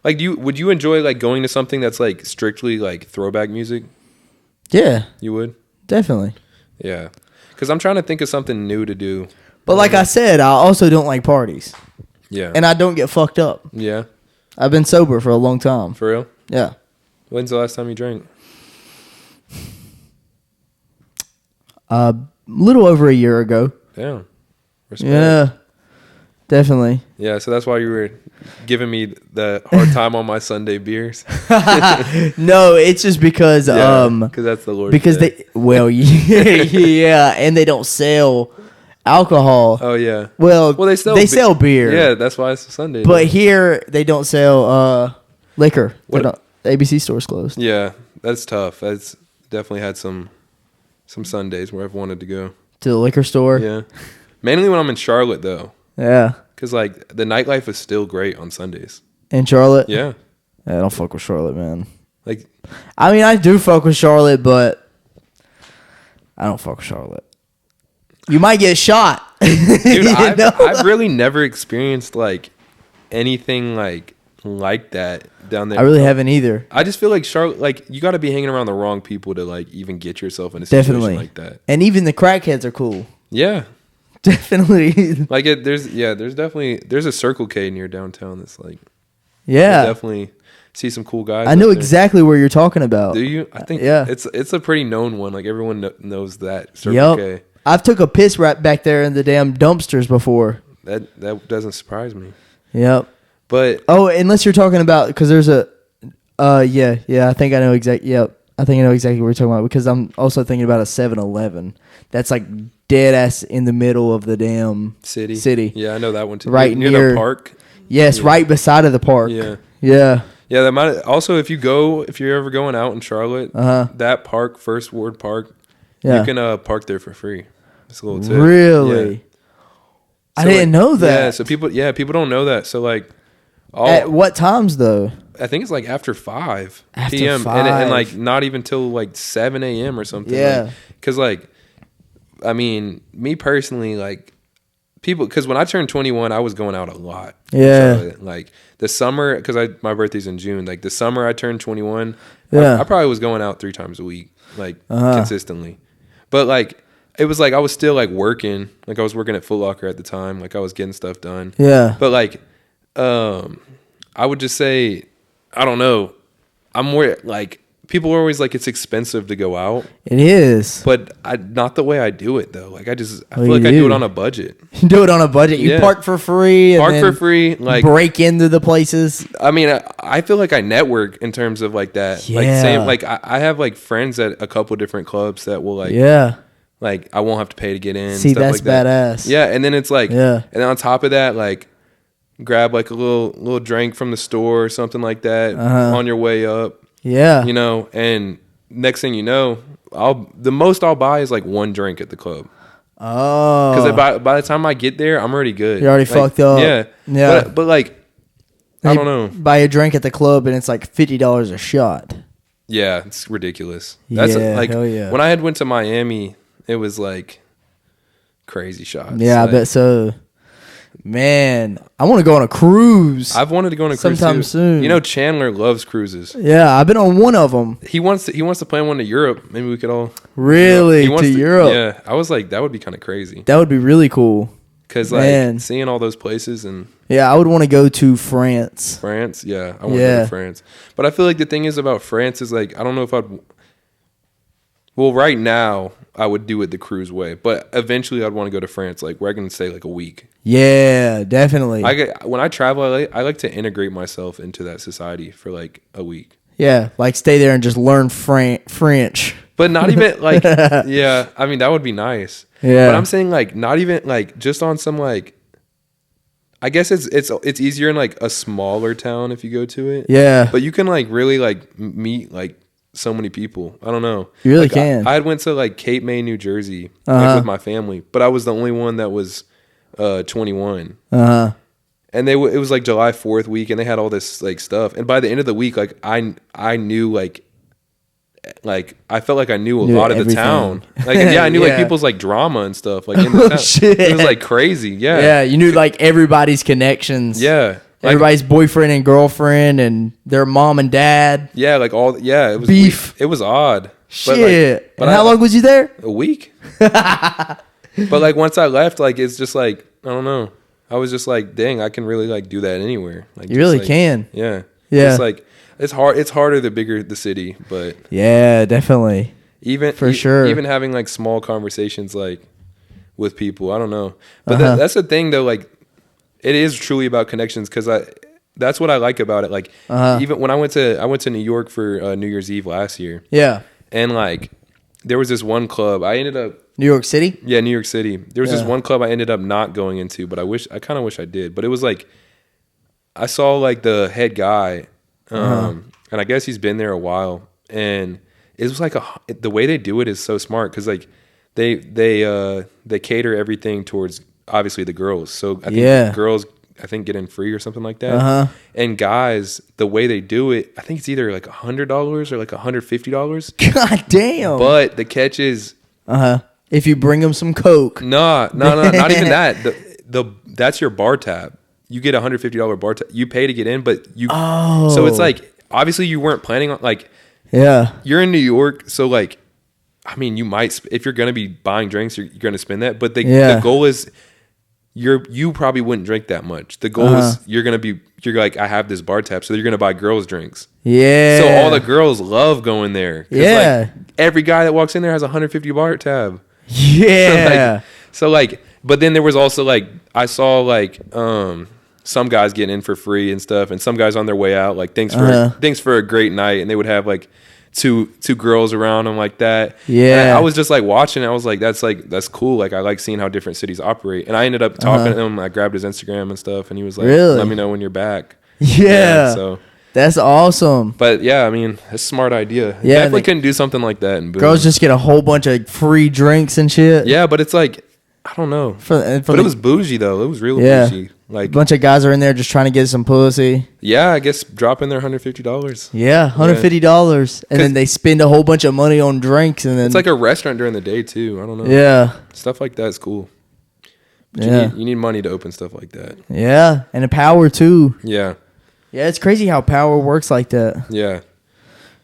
like would you enjoy like going to something that's like strictly like throwback music? Yeah. You would? Definitely. Yeah. Because I'm trying to think of something new to do. But like I said, I also don't like parties. Yeah. And I don't get fucked up. Yeah. I've been sober for a long time. For real? Yeah. When's the last time you drank? Little over a year ago. Damn. Respect. Yeah. Definitely. Yeah, so that's why you were giving me the hard time on my Sunday beers. No, it's just because because that's the Lord's because day. yeah, and they don't sell alcohol. Oh yeah. Well they sell beer. Yeah, that's why it's Sunday. But here they don't sell liquor. The ABC store's closed. Yeah, that's tough. That's definitely had some Sundays where I've wanted to go to the liquor store. Yeah, mainly when I'm in Charlotte though. Yeah, because like the nightlife is still great on Sundays in Charlotte. Yeah, I don't fuck with Charlotte, man. Like, I mean, I do fuck with Charlotte, but I don't fuck with Charlotte. You might get shot, dude. I've really never experienced like anything like that down there. I really haven't either. I just feel like Charlotte, like you got to be hanging around the wrong people to like even get yourself in a situation like that. And even the crackheads are cool. Yeah, definitely. Like there's a Circle K near downtown that's like, yeah, definitely see some cool guys. I know exactly where you're talking about. Do you? I think yeah, it's a pretty known one. Like everyone knows that Circle K. I've took a piss right back there in the damn dumpsters before. That doesn't surprise me. Yep. But unless you're talking about, because there's a yeah, I think I know exactly. Yep, I think I know exactly what you're talking about, because I'm also thinking about a 7-Eleven that's like dead ass in the middle of the damn city. Yeah, I know that one too. Right near the park. Yes, yeah. Right beside of the park. Yeah. That might also, if you're ever going out in Charlotte, that park, First Ward Park, you can park there for free. It's a little tip. Really? Yeah. I didn't know that. Yeah, so people don't know that. So like, at what times though? I think it's like after 5 after p.m. 5. And like not even till like 7 a.m. or something. Yeah. Because like, I mean, me personally, like people, because when I turned 21, I was going out a lot. Yeah. Like the summer, because my birthday's in June. Like the summer I turned 21, I probably was going out 3 times a week, like consistently. But like, it was like I was still like working. Like I was working at Foot Locker at the time. Like I was getting stuff done. Yeah. But like, I would just say, I don't know. I'm more like, people are always like, it's expensive to go out. It is. But not the way I do it though. Like I feel like I do it on a budget. You do it on a budget. You park for free. Like break into the places. I mean, I feel like I network in terms of like that. Yeah. Like same, like I have like friends at a couple different clubs that will like, like I won't have to pay to get in. See, stuff that's like that. badass. Yeah, and then it's like, and then on top of that, like grab like a little drink from the store or something like that on your way up. Yeah, you know, and next thing you know, the most I'll buy is like 1 drink at the club. Oh, because by the time I get there, I'm already good. You're already fucked up. Yeah. But like, I don't know. Buy a drink at the club and it's like $50 a shot. Yeah, it's ridiculous. That's like when I had went to Miami, it was like crazy shots. Yeah, like, I bet so. Man, I want to go on a cruise. I've wanted to go on a cruise sometime soon. You know, Chandler loves cruises. Yeah, I've been on one of them. He wants to plan one to Europe. Maybe we could all really to Europe. Yeah, I was like, that would be kind of crazy. That would be really cool. Because like seeing all those places and I would want to go to France. France, yeah, I want to go to France. But I feel like the thing is about France is like I don't know if I'd. Well, right now I would do it the cruise way, but eventually I'd want to go to France, like where I can stay like a week. Yeah, definitely. When I travel, I like to integrate myself into that society for like a week. Yeah, like stay there and just learn French. But not even like, yeah, I mean, that would be nice. Yeah. But I'm saying like, not even like just on some like, I guess it's easier in like a smaller town if you go to it. Yeah. But you can like really like meet like so many people. I don't know. You really like, can. I went to like Cape May, New Jersey like, with my family, but I was the only one that was 21. And it was like July 4th week, and they had all this like stuff. And by the end of the week, like I knew like like I felt like I knew a lot of the town. Like I knew like people's like drama and stuff like in the town. Shit. It was like crazy. Yeah. Yeah, you knew like everybody's connections. Yeah. Like, everybody's boyfriend and girlfriend and their mom and dad. Yeah, like all it was beef. It was odd. Shit. But how long was you there? A week. But like once I left, like it's just like I don't know. I was just like, dang, I can really like do that anywhere. Like you really like, can. Yeah. Yeah. It's like it's hard. It's harder the bigger the city, but yeah, definitely. Even for sure. Even having like small conversations like with people, I don't know. But that's the thing though. Like it is truly about connections because that's what I like about it. Like even when I went to New York for New Year's Eve last year. Yeah. And like there was this one club I ended up. New York City? Yeah, New York City. There was this one club I ended up not going into, but I kind of wish I did. But it was like I saw like the head guy, and I guess he's been there a while, and it was like the way they do it is so smart because like they cater everything towards obviously the girls. So I think girls get in free or something like that. And guys, the way they do it, I think it's either like $100 or like $150. God damn! But the catch is if you bring them some Coke. No, not even that. That's your bar tab. You get $150 bar tab. You pay to get in, but you. Oh. So it's like obviously you weren't planning on like. Yeah. You're in New York, so like, I mean, you might if you're gonna be buying drinks, you're gonna spend that. But the goal is, you probably wouldn't drink that much. The goal is you're like I have this bar tab, so you're gonna buy girls drinks. Yeah. So all the girls love going there. Yeah. Like, every guy that walks in there has a $150 bar tab. Yeah. So like, but then there was also like I saw like some guys getting in for free and stuff, and some guys on their way out like thanks for a great night, and they would have like two girls around them like that. Yeah. And I was just like watching. I was like, that's cool. Like I like seeing how different cities operate. And I ended up talking to him. I grabbed his Instagram and stuff, and he was like, really? Let me know when you're back. Yeah. So. That's awesome. But yeah, I mean, it's a smart idea. Yeah, definitely couldn't do something like that. And girls just get a whole bunch of free drinks and shit. Yeah, but it's like, I don't know. But it was bougie though. It was real bougie. Like a bunch of guys are in there just trying to get some pussy. Yeah, I guess drop in their $150. Yeah, $150, and then they spend a whole bunch of money on drinks, and then it's like a restaurant during the day too. I don't know. Yeah, stuff like that is cool. But you need money to open stuff like that. Yeah, and the power too. Yeah. Yeah, it's crazy how power works like that. Yeah.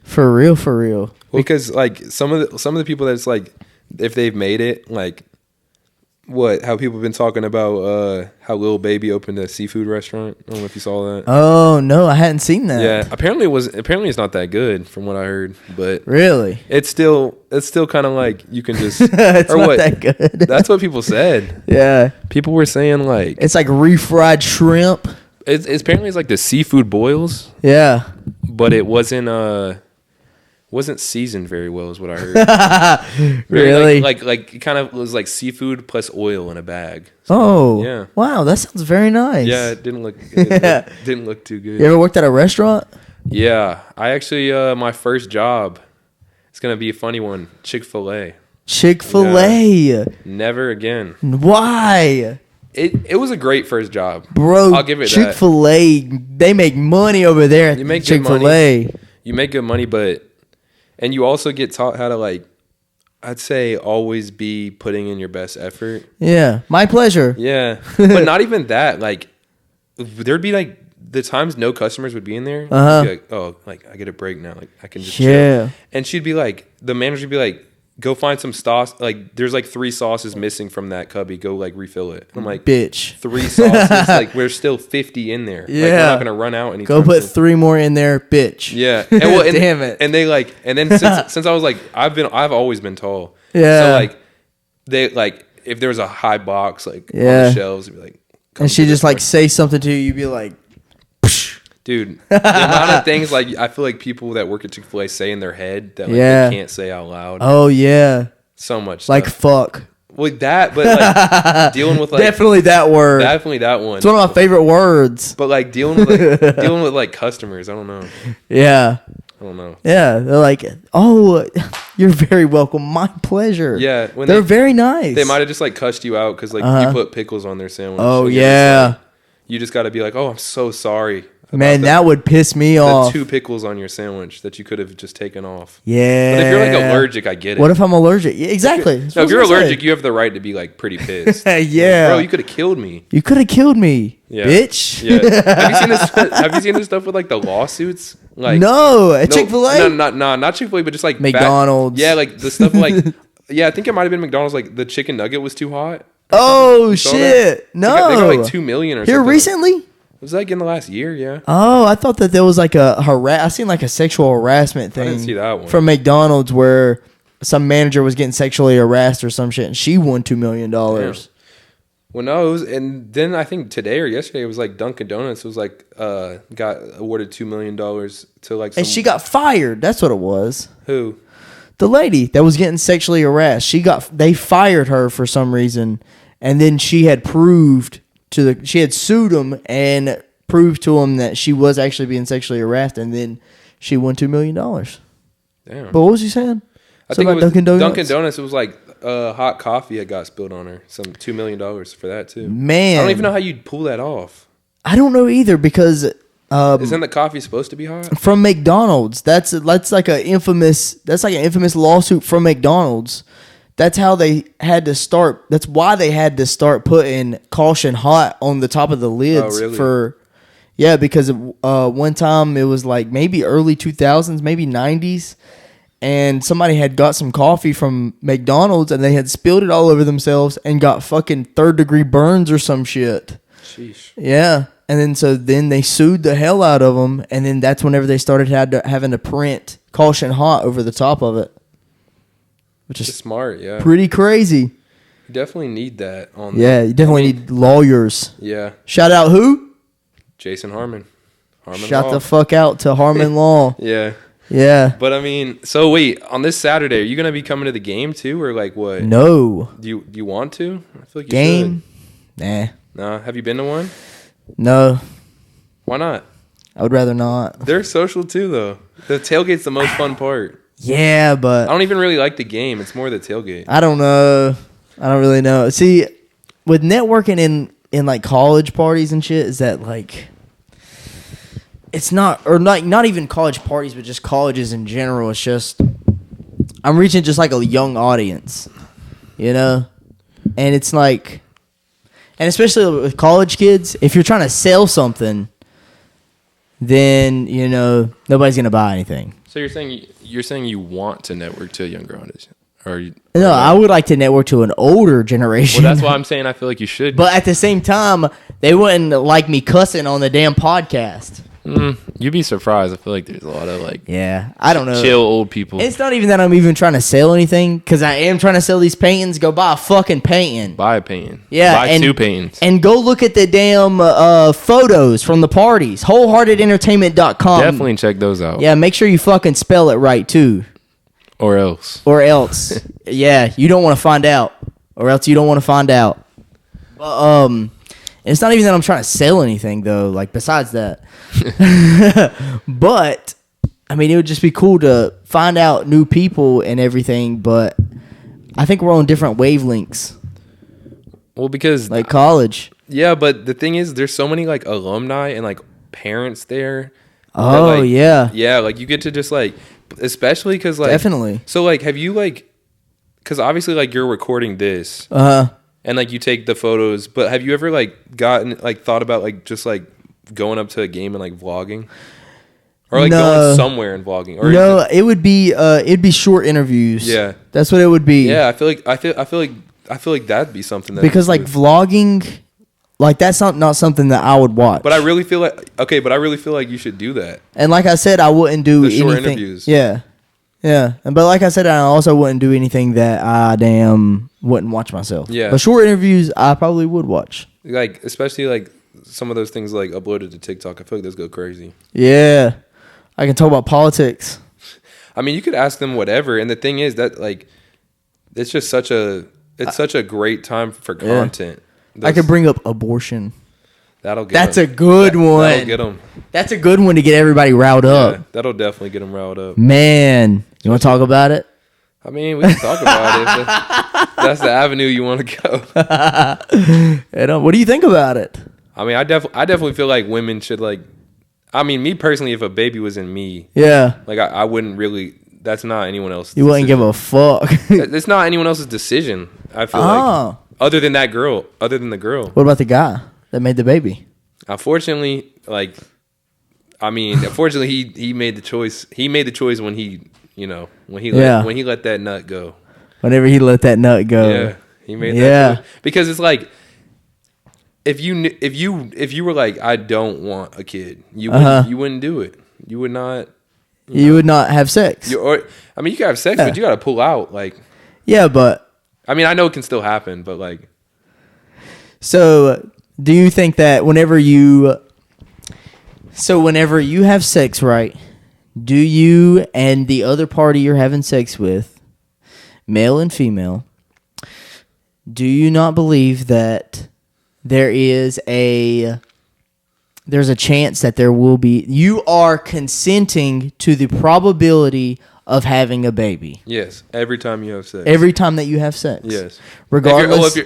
For real, for real. Well, because like some of the people that's like if they've made it, like how people have been talking about how Lil Baby opened a seafood restaurant. I don't know if you saw that. Oh no, I hadn't seen that. Yeah, apparently it's not that good from what I heard, but really, it's still kind of like you can just it's not that good. That's what people said. Yeah, people were saying like it's like refried shrimp. It's apparently it's like the seafood boils. Yeah, but it wasn't seasoned very well, is what I heard. Really? Like it kind of was like seafood plus oil in a bag. So, yeah. Wow, that sounds very nice. Yeah, it didn't look too good. You ever worked at a restaurant? Yeah, I actually my first job. It's gonna be a funny one. Chick-fil-A. Chick-fil-A. Yeah. Never again. Why? It was a great first job, bro. I'll give it Chick-fil-A, they make money over there. You make Chick-fil-A. Good money. You make good money, and you also get taught how to like, I'd say always be putting in your best effort. Yeah, my pleasure. Yeah, but not even that. Like, there'd be like the times no customers would be in there. Be like, oh, like I get a break now. Like I can just chill. And she'd be like, the manager would be like, go find some sauce. Like, there's like 3 sauces missing from that cubby. Go like refill it. I'm like, bitch, 3 sauces. Like, we're still 50 in there. Yeah, like, we're not gonna run out anytime. Go put 3 more in there, bitch. Yeah. And, damn it. And they like, and then since I was like, I've always been tall. Yeah. So like, they like if there was a high box like on the shelves, it'd be like, and she just like say something to you, you'd be like. Dude, the amount of things like I feel like people that work at Chick-fil-A say in their head that like they can't say out loud. Oh yeah, so much stuff. Like fuck. Well, that, but like dealing with like definitely that word. Definitely that one. It's one of my favorite words. But like dealing with like customers, I don't know. Yeah. I don't know. Yeah, they're like, oh, you're very welcome. My pleasure. Yeah, they're very nice. They might have just like cussed you out because like you put pickles on their sandwich. Oh yeah. You just got to be like, oh, I'm so sorry. Man, that would piss me off. 2 pickles on your sandwich that you could have just taken off. Yeah. But if you're like allergic, I get it. What if I'm allergic? Yeah, exactly. If you're allergic, you have the right to be like pretty pissed. Yeah. Like, bro, you could have killed me. You could have killed me, bitch. Yeah. Have you seen this stuff with like the lawsuits? Like at Chick-fil-A? No, not Chick-fil-A, but just like McDonald's. like the stuff like yeah, I think it might have been McDonald's. Like the chicken nugget was too hot. Oh shit! No, they got like 2 million or something. Here recently. It was like in the last year, yeah. Oh, I thought that there was like I seen like a sexual harassment thing. I didn't see that one from McDonald's where some manager was getting sexually harassed or some shit, and she won $2 million. Yeah. Well, no, it was, and then I think today or yesterday it was like Dunkin' Donuts was like got awarded $2 million to like. And she got fired. That's what it was. Who? The lady that was getting sexually harassed. They fired her for some reason, and then she had she had sued him and proved to him that she was actually being sexually harassed, and then she won $2 million. Damn. But what was you saying? I think it was Dunkin' Donuts. It was like hot coffee had got spilled on her. Some $2 million for that too. Man, I don't even know how you'd pull that off. I don't know either because isn't the coffee supposed to be hot? From McDonald's. That's like an infamous lawsuit from McDonald's. That's how they had to start. That's why they had to start putting caution hot on the top of the lids. Oh, really? Because one time it was like maybe early 2000s, maybe 90s, and somebody had got some coffee from McDonald's and they had spilled it all over themselves and got fucking 3rd-degree burns or some shit. Sheesh. Yeah. And then they sued the hell out of them, and then that's whenever they started having to print caution hot over the top of it. Which is smart, yeah. Pretty crazy. You definitely need that on Yeah, you definitely need lawyers. Yeah. Shout out who? Jason Harmon. Shout Law. The fuck out to Harmon Law. Yeah. Yeah. But I mean, so wait, on this Saturday, are you gonna be coming to the game too, or like what? No. Do you want to? I feel like you game? Should. Nah. No. Have you been to one? No. Why not? I would rather not. They're social too, though. The tailgate's the most fun part. Yeah, but I don't even really like the game. It's more the tailgate. I don't know. I don't really know. See, with networking in like college parties and shit, is that like it's not, or like not even college parties, but just colleges in general. It's just I'm reaching just like a young audience, you know, and it's like, and especially with college kids, if you're trying to sell something, then you know nobody's gonna buy anything. So you're saying you want to network to a younger audience, or no? I would like to network to an older generation. Well, that's why I'm saying I feel like you should. But at the same time, they wouldn't like me cussing on the damn podcast. You'd be surprised. I feel like there's a lot of like I don't know, chill old people. It's not even that I'm even trying to sell anything, because I am trying to sell these paintings. Go buy a fucking painting. Buy a painting. Yeah, buy 2 paintings. And go look at the damn photos from the parties. Wholeheartedentertainment.com. Definitely check those out. Yeah, make sure you fucking spell it right too. Or else. Yeah, you don't want to find out. Or else you don't want to find out. But it's not even that I'm trying to sell anything though, like besides that. But I mean, it would just be cool to find out new people and everything, but I think we're on different wavelengths. Well, because like college. Yeah, but the thing is there's so many like alumni and like parents there. Oh, like, yeah. Yeah, like you get to just like, especially because like definitely. So like, have you like, because obviously like you're recording this. And like you take the photos, but have you ever like gotten like thought about like just like going up to a game and like vlogging, or like going somewhere and vlogging? Or no, it would be it'd be short interviews. Yeah, that's what it would be. Yeah, I feel like that'd be something that because like vlogging, like that's not something that I would watch. But I really feel like you should do that. And like I said, I wouldn't do the short anything. Interviews. Yeah. But like I said, I also wouldn't do anything that I wouldn't watch myself. Yeah. But short interviews, I probably would watch. Like especially like some of those things like uploaded to TikTok. I feel like those go crazy. Yeah, I can talk about politics. I mean, you could ask them whatever, and the thing is that like it's just such a great time for content. I could bring up abortion. That's a good one. That'll get them. That's a good one to get everybody riled up. That'll definitely get them riled up. Man, you want to talk about it? I mean, we can talk about it. If that's the avenue you want to go. What do you think about it? I mean, I definitely feel like women should like I mean, me personally, if a baby was in me, like I wouldn't really. That's not anyone else's. You wouldn't give a fuck. It's not anyone else's decision. I feel like other than that girl, other than the girl. What about the guy that made the baby? Unfortunately, unfortunately, he made the choice. He made the choice when he let that nut go. Whenever he let that nut go, yeah, he made that choice. Because it's like if you were like, I don't want a kid, you wouldn't do it. You would not. You would not have sex. You can have sex, but you got to pull out. Yeah, but I mean, I know it can still happen, but So, do you think that whenever you have sex, right? Do you and the other party you're having sex with, male and female, do you not believe that there's a chance that there will be, you are consenting to the probability of having a baby? Yes, every time you have sex. Every time that you have sex. Yes. Regardless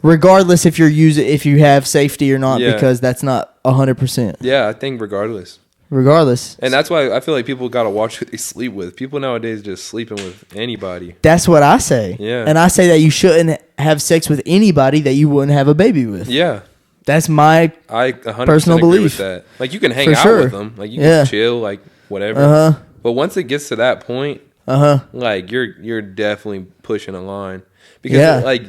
regardless if you have safety or not, because that's not 100%. Yeah, I think regardless. And that's why I feel like people got to watch who they sleep with. People nowadays just sleeping with anybody. That's what I say. Yeah. And I say that you shouldn't have sex with anybody that you wouldn't have a baby with. Yeah. That's my personal belief. With that. Like, you can hang out with them. Like, you can chill, like, whatever. But once it gets to that point, like, you're definitely pushing a line. Because, I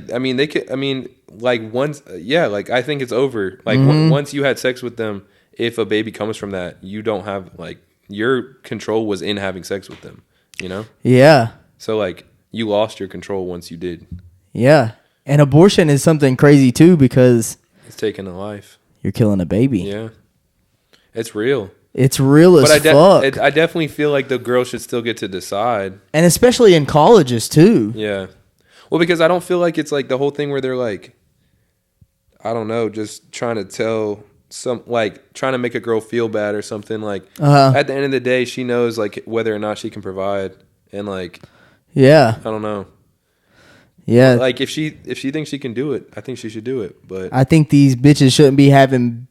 think it's over. Like, once you had sex with them, if a baby comes from that, you don't have, your control was in having sex with them, you know? Yeah. So, you lost your control once you did. Yeah. And abortion is something crazy, too, because it's taking a life. You're killing a baby. Yeah. It's real. It's real as fuck. I definitely feel like the girl should still get to decide. And especially in colleges, too. Yeah. Well, because I don't feel like it's the whole thing where they're I don't know, just trying to tell trying to make a girl feel bad or something. At the end of the day, she knows whether or not she can provide. And yeah. I don't know. Yeah. If she thinks she can do it, I think she should do it. But I think these bitches shouldn't be having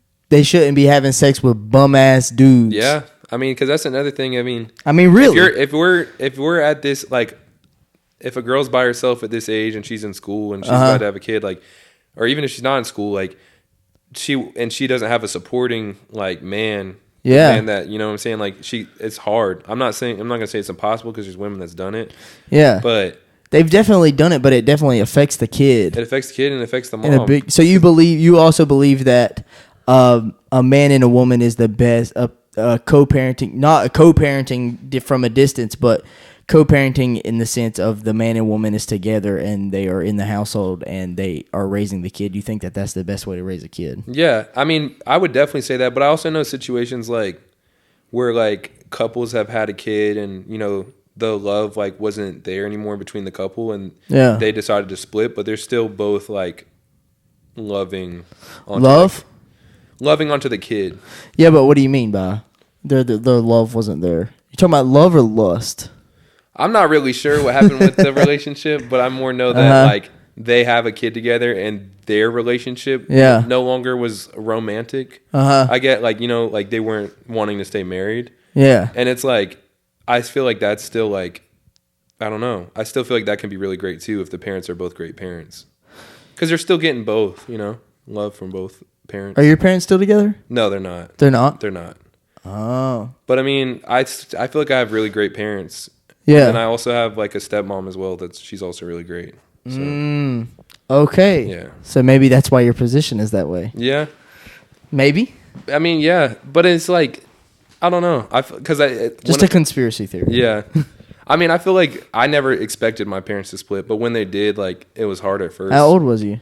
sex with bum ass dudes. Yeah. I mean, because that's another thing. I mean, really, if we're at this, if a girl's by herself at this age and she's in school and she's about to have a kid, or even if she's not in school, she doesn't have a supporting man. Yeah. Man that, you know what I'm saying? It's hard. I'm not gonna say it's impossible because there's women that's done it. Yeah. But they've definitely done it, but it definitely affects the kid. It affects the kid and it affects the mom. So you also believe that a man and a woman is the best co-parenting, not a co-parenting from a distance, but co-parenting in the sense of the man and woman is together and they are in the household and they are raising the kid. You think that that's the best way to raise a kid? Yeah. I mean, I would definitely say that, but I also know situations where couples have had a kid and, the love wasn't there anymore between the couple and they decided to split, but they're still both loving onto the kid. Yeah, but what do you mean by the love wasn't there? You talking about love or lust? I'm not really sure what happened with the relationship, but I more know that they have a kid together and their relationship no longer was romantic. I get they weren't wanting to stay married. Yeah. And it's I feel like that's still I don't know. I still feel like that can be really great too if the parents are both great parents. Because they're still getting both, love from both parents. Are your parents still together? No, they're not. They're not? They're not. Oh. But I mean, I feel like I have really great parents. Yeah. And I also have a stepmom as well. She's also really great. So. Okay. Yeah. So maybe that's why your position is that way. Yeah. Maybe. I mean, yeah, but it's I don't know. Just a conspiracy theory. Yeah. I mean, I feel like I never expected my parents to split, but when they did, it was hard at first. How old was you?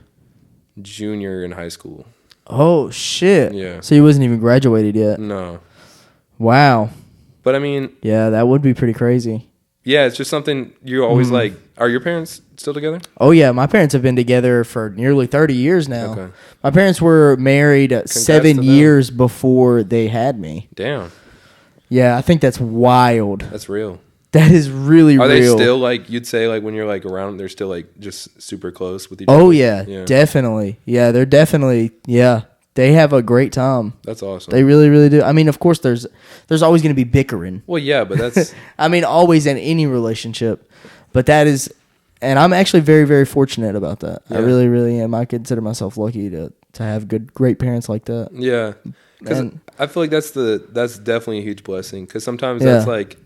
Junior in high school. Oh shit. Yeah. So you wasn't even graduated yet. No. Wow. But I mean. Yeah, that would be pretty crazy. Yeah, it's just something you always Are your parents still together? Oh, yeah. My parents have been together for nearly 30 years now. Okay. My parents were married 7 years before they had me. Damn. Yeah, I think that's wild. That's real. That is really real. Are they still, you'd say, when you're, around, they're still, just super close with each other? Oh, yeah, definitely. Yeah, they're definitely They have a great time. That's awesome. They really, really do. I mean, of course, there's always going to be bickering. Well, yeah, but that's... I mean, always in any relationship. But that is... And I'm actually very, very fortunate about that. Yeah. I really, really am. I consider myself lucky to have great parents like that. Yeah. Because I feel like that's definitely a huge blessing. Because sometimes that's like...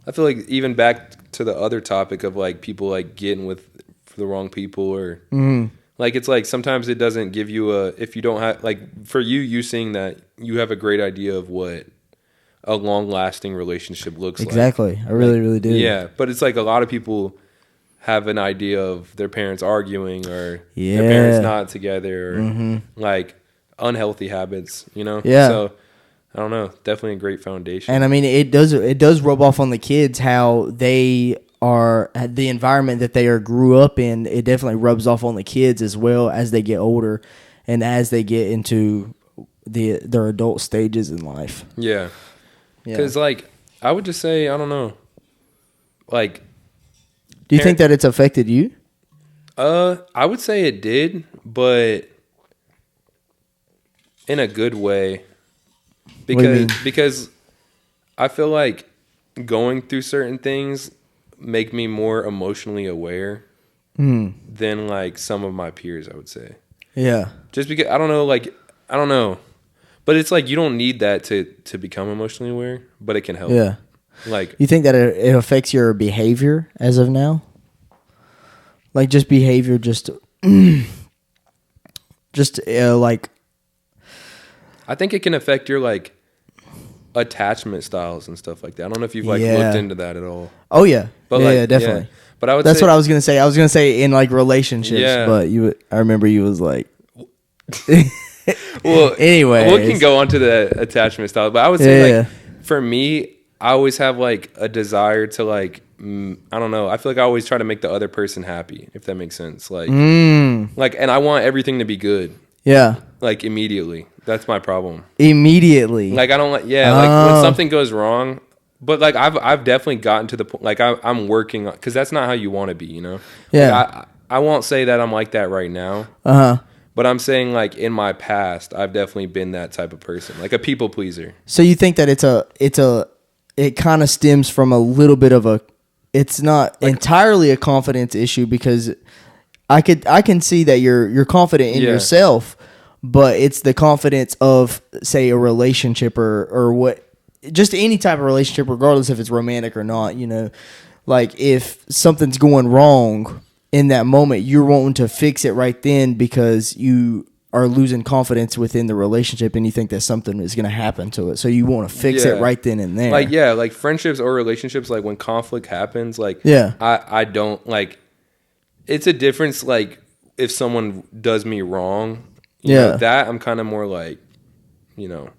I feel like even back to the other topic of like people like getting with the wrong people or... Like, it's like sometimes it doesn't give you if you don't have, like, for you seeing that, you have a great idea of what a long-lasting relationship looks like. Exactly. I really, really do. Yeah. But it's like a lot of people have an idea of their parents arguing or their parents not together or, like, unhealthy habits, you know? Yeah. So, I don't know. Definitely a great foundation. And, I mean, it does rub off on the kids how they... are the environment that they grew up in. It definitely rubs off on the kids as well as they get older and as they get into their adult stages in life. Yeah. Because, like, I would just say, I don't know. Like, do you think that it's affected you? I would say it did, but in a good way. Because I feel like going through certain things make me more emotionally aware than like some of my peers, I would say. Yeah. Just because I don't know. But it's like you don't need that to become emotionally aware, but it can help. Yeah. Like, you think that it affects your behavior as of now? Like just behavior, just like. I think it can affect your like attachment styles and stuff like that. I don't know if you've like looked into that at all. Oh yeah, but yeah, definitely. Yeah. But I would. That's what I was gonna say. I was gonna say in like relationships, but I remember you was like. Well, anyway, we can go on to the attachment style, but I would say like for me, I always have like a desire to like I don't know. I feel like I always try to make the other person happy, if that makes sense. Like, like, and I want everything to be good. Yeah. Like immediately. That's my problem. Immediately. Like I don't like like when something goes wrong, but like I've definitely gotten to the point like I'm working on because that's not how you want to be, you know. Yeah. Like, I won't say that I'm like that right now. But I'm saying like in my past, I've definitely been that type of person, like a people pleaser. So you think that it kind of stems from a little bit of it's not like, entirely a confidence issue because I can see that you're confident in yourself, but it's the confidence of say a relationship or what, just any type of relationship, regardless if it's romantic or not, you know, like if something's going wrong in that moment, you're wanting to fix it right then because you are losing confidence within the relationship and you think that something is going to happen to it. So you want to fix it right then and there. Like, like friendships or relationships, like when conflict happens, like, I don't like, it's a difference. Like if someone does me wrong, you know, that I'm kind of more like, you know,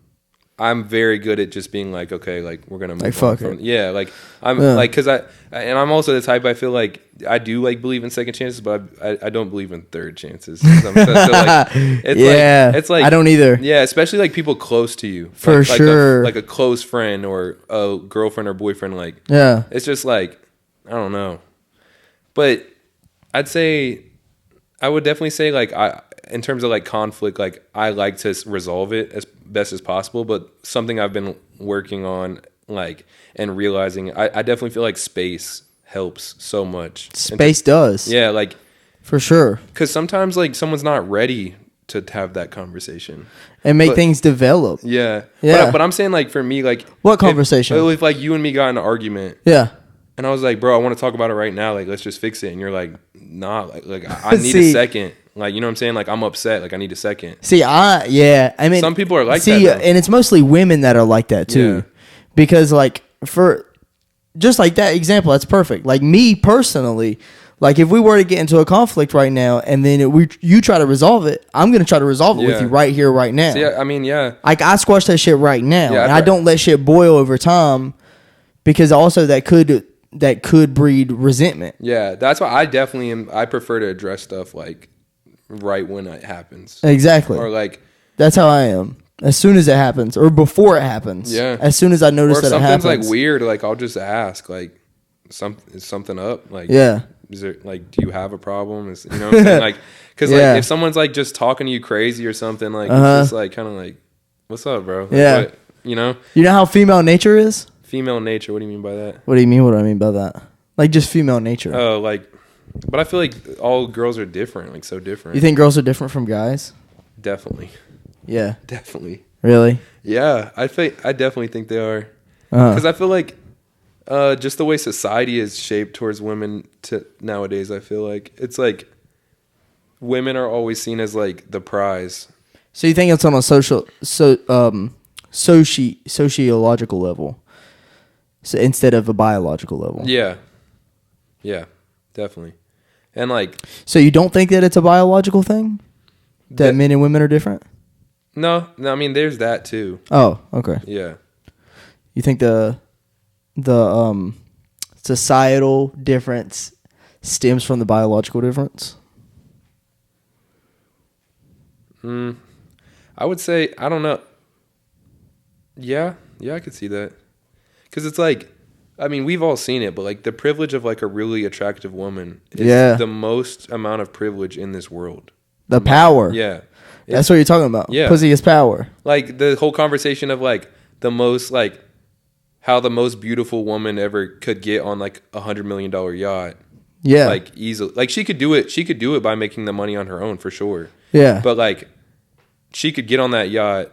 I'm very good at just being like, okay, like we're gonna move on from like I'm like because I'm also the type I feel like I do like believe in second chances, but I don't believe in third chances. So like, it's like I don't either. Yeah, especially like people close to you, for sure, like a close friend or a girlfriend or boyfriend. Like it's just like I don't know, but I would definitely say like in terms of like conflict, like I like to resolve it as best as possible, but something I've been working on like and realizing I definitely feel like space helps so much. Space does. Yeah, like for sure. Because sometimes like someone's not ready to have that conversation and make things develop. Yeah. But I'm saying like for me, like what conversation? If like you and me got in an argument. Yeah. And I was like, bro, I want to talk about it right now. Like, let's just fix it. And you're like, nah, like I need a second. Like, you know what I'm saying? Like, I'm upset. Like, I need a second. See, I mean, some people are like that. And it's mostly women that are like that too. Yeah. Because like for just like that example, that's perfect. Like me personally, like if we were to get into a conflict right now and then you try to resolve it, I'm going to try to resolve it with you right here, right now. So, I mean, like I squash that shit right now. And I don't let shit boil over time because also that could breed resentment. Yeah, that's why I definitely am. I prefer to address stuff like right when it happens. Exactly. Or like that's how I am. As soon as it happens, or before it happens. Yeah. As soon as I notice that it happens. Or something's like weird, like I'll just ask, like, is something up? Like, is there like, do you have a problem? You know what I'm saying? Like, because like if someone's like just talking to you crazy or something, like it's just like kind of like, what's up, bro? Like, what, you know how female nature is. Female nature. What do you mean by that? What do you mean? What do I mean by that? Like just female nature. Oh, like, but I feel like all girls are different. Like so different. You think girls are different from guys? Definitely. Yeah. Definitely. Really? Yeah, I definitely think they are. Because I feel like just the way society is shaped towards women nowadays, I feel like it's like women are always seen as like the prize. So you think it's on a sociological level, so instead of a biological level? Yeah, definitely. And like, so you don't think that it's a biological thing that men and women are different? No, I mean there's that too. Oh, okay. Yeah. You think the societal difference stems from the biological difference? I would say, I don't know. Yeah, I could see that. Because it's like, I mean, we've all seen it, but like the privilege of like a really attractive woman is the most amount of privilege in this world. The power. Yeah. That's what you're talking about. Yeah. Pussy is power. Like the whole conversation of like the most, like how the most beautiful woman ever could get on like $100 million yacht. Yeah. Like easily. Like she could do it. She could do it by making the money on her own for sure. Yeah. But like she could get on that yacht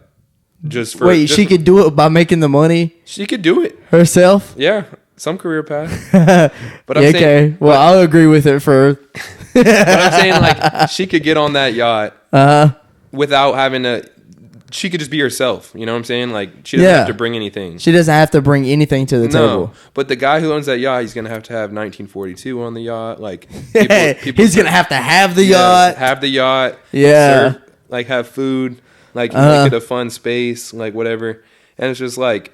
just for. Wait, she could do it by making the money? She could do it herself? Yeah. Some career path. But I'm saying, okay. Well, I'll agree with it for. But I'm saying like she could get on that yacht without having to. She could just be herself. You know what I'm saying? Like she doesn't have to bring anything. She doesn't have to bring anything to the table. But the guy who owns that yacht, he's gonna have to have 1942 on the yacht. Like people he's gonna have to have the yacht. Have the yacht. Yeah. Serve, like have food. Like make it a fun space. Like whatever. And it's just like,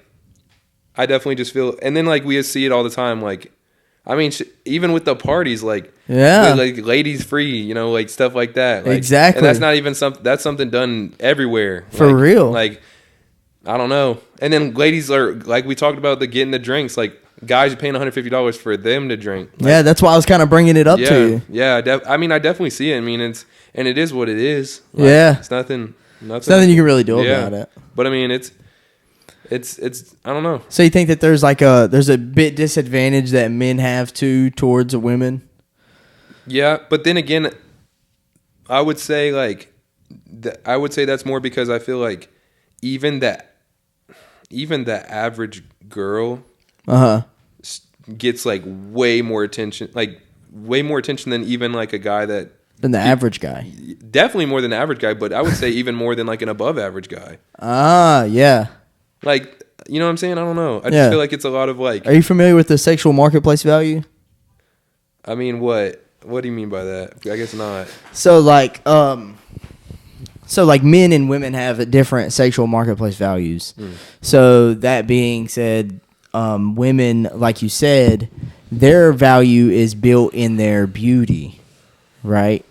I definitely just feel. And then like we see it all the time. Like, I mean, even with the parties, like like ladies free, you know, like stuff like that. Like, exactly. And that's not even that's something done everywhere for like, real. Like, I don't know. And then ladies are like we talked about getting the drinks. Like guys are paying $150 for them to drink. Like, yeah, that's why I was kind of bringing it up to you. Yeah, I mean, I definitely see it. I mean, it is what it is. Like, it's nothing. It's nothing you can really do about it. But I mean, it's I don't know. So you think that there's a bit disadvantage that men have towards women? Yeah, but then again, I would say that's more because I feel like even the average girl gets like way more attention than even like a guy than the average guy. Definitely more than the average guy, but I would say even more than like an above average guy. Yeah. Like, you know what I'm saying? I don't know. I just feel like it's a lot of like. Are you familiar with the sexual marketplace value? I mean, what? What do you mean by that? I guess not. So like men and women have different sexual marketplace values. So that being said, women, like you said, their value is built in their beauty, right?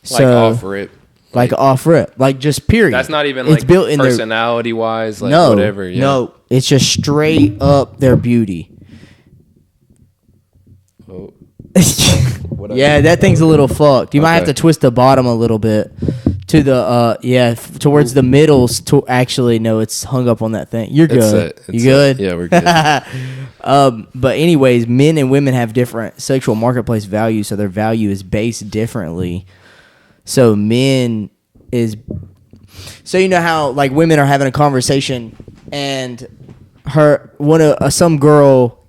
Like off rip. Like off rip. Like just period. That's not even it's like built in personality wise, like whatever. Yeah. No, it's just straight up their beauty. Oh. Yeah, that thing's a little fucked. You might have to twist the bottom a little bit to the towards the middles. To actually, no, it's hung up on that thing. You're good. You good? Yeah, we're good. But anyways, men and women have different sexual marketplace values, so their value is based differently. So so you know how like women are having a conversation and some girl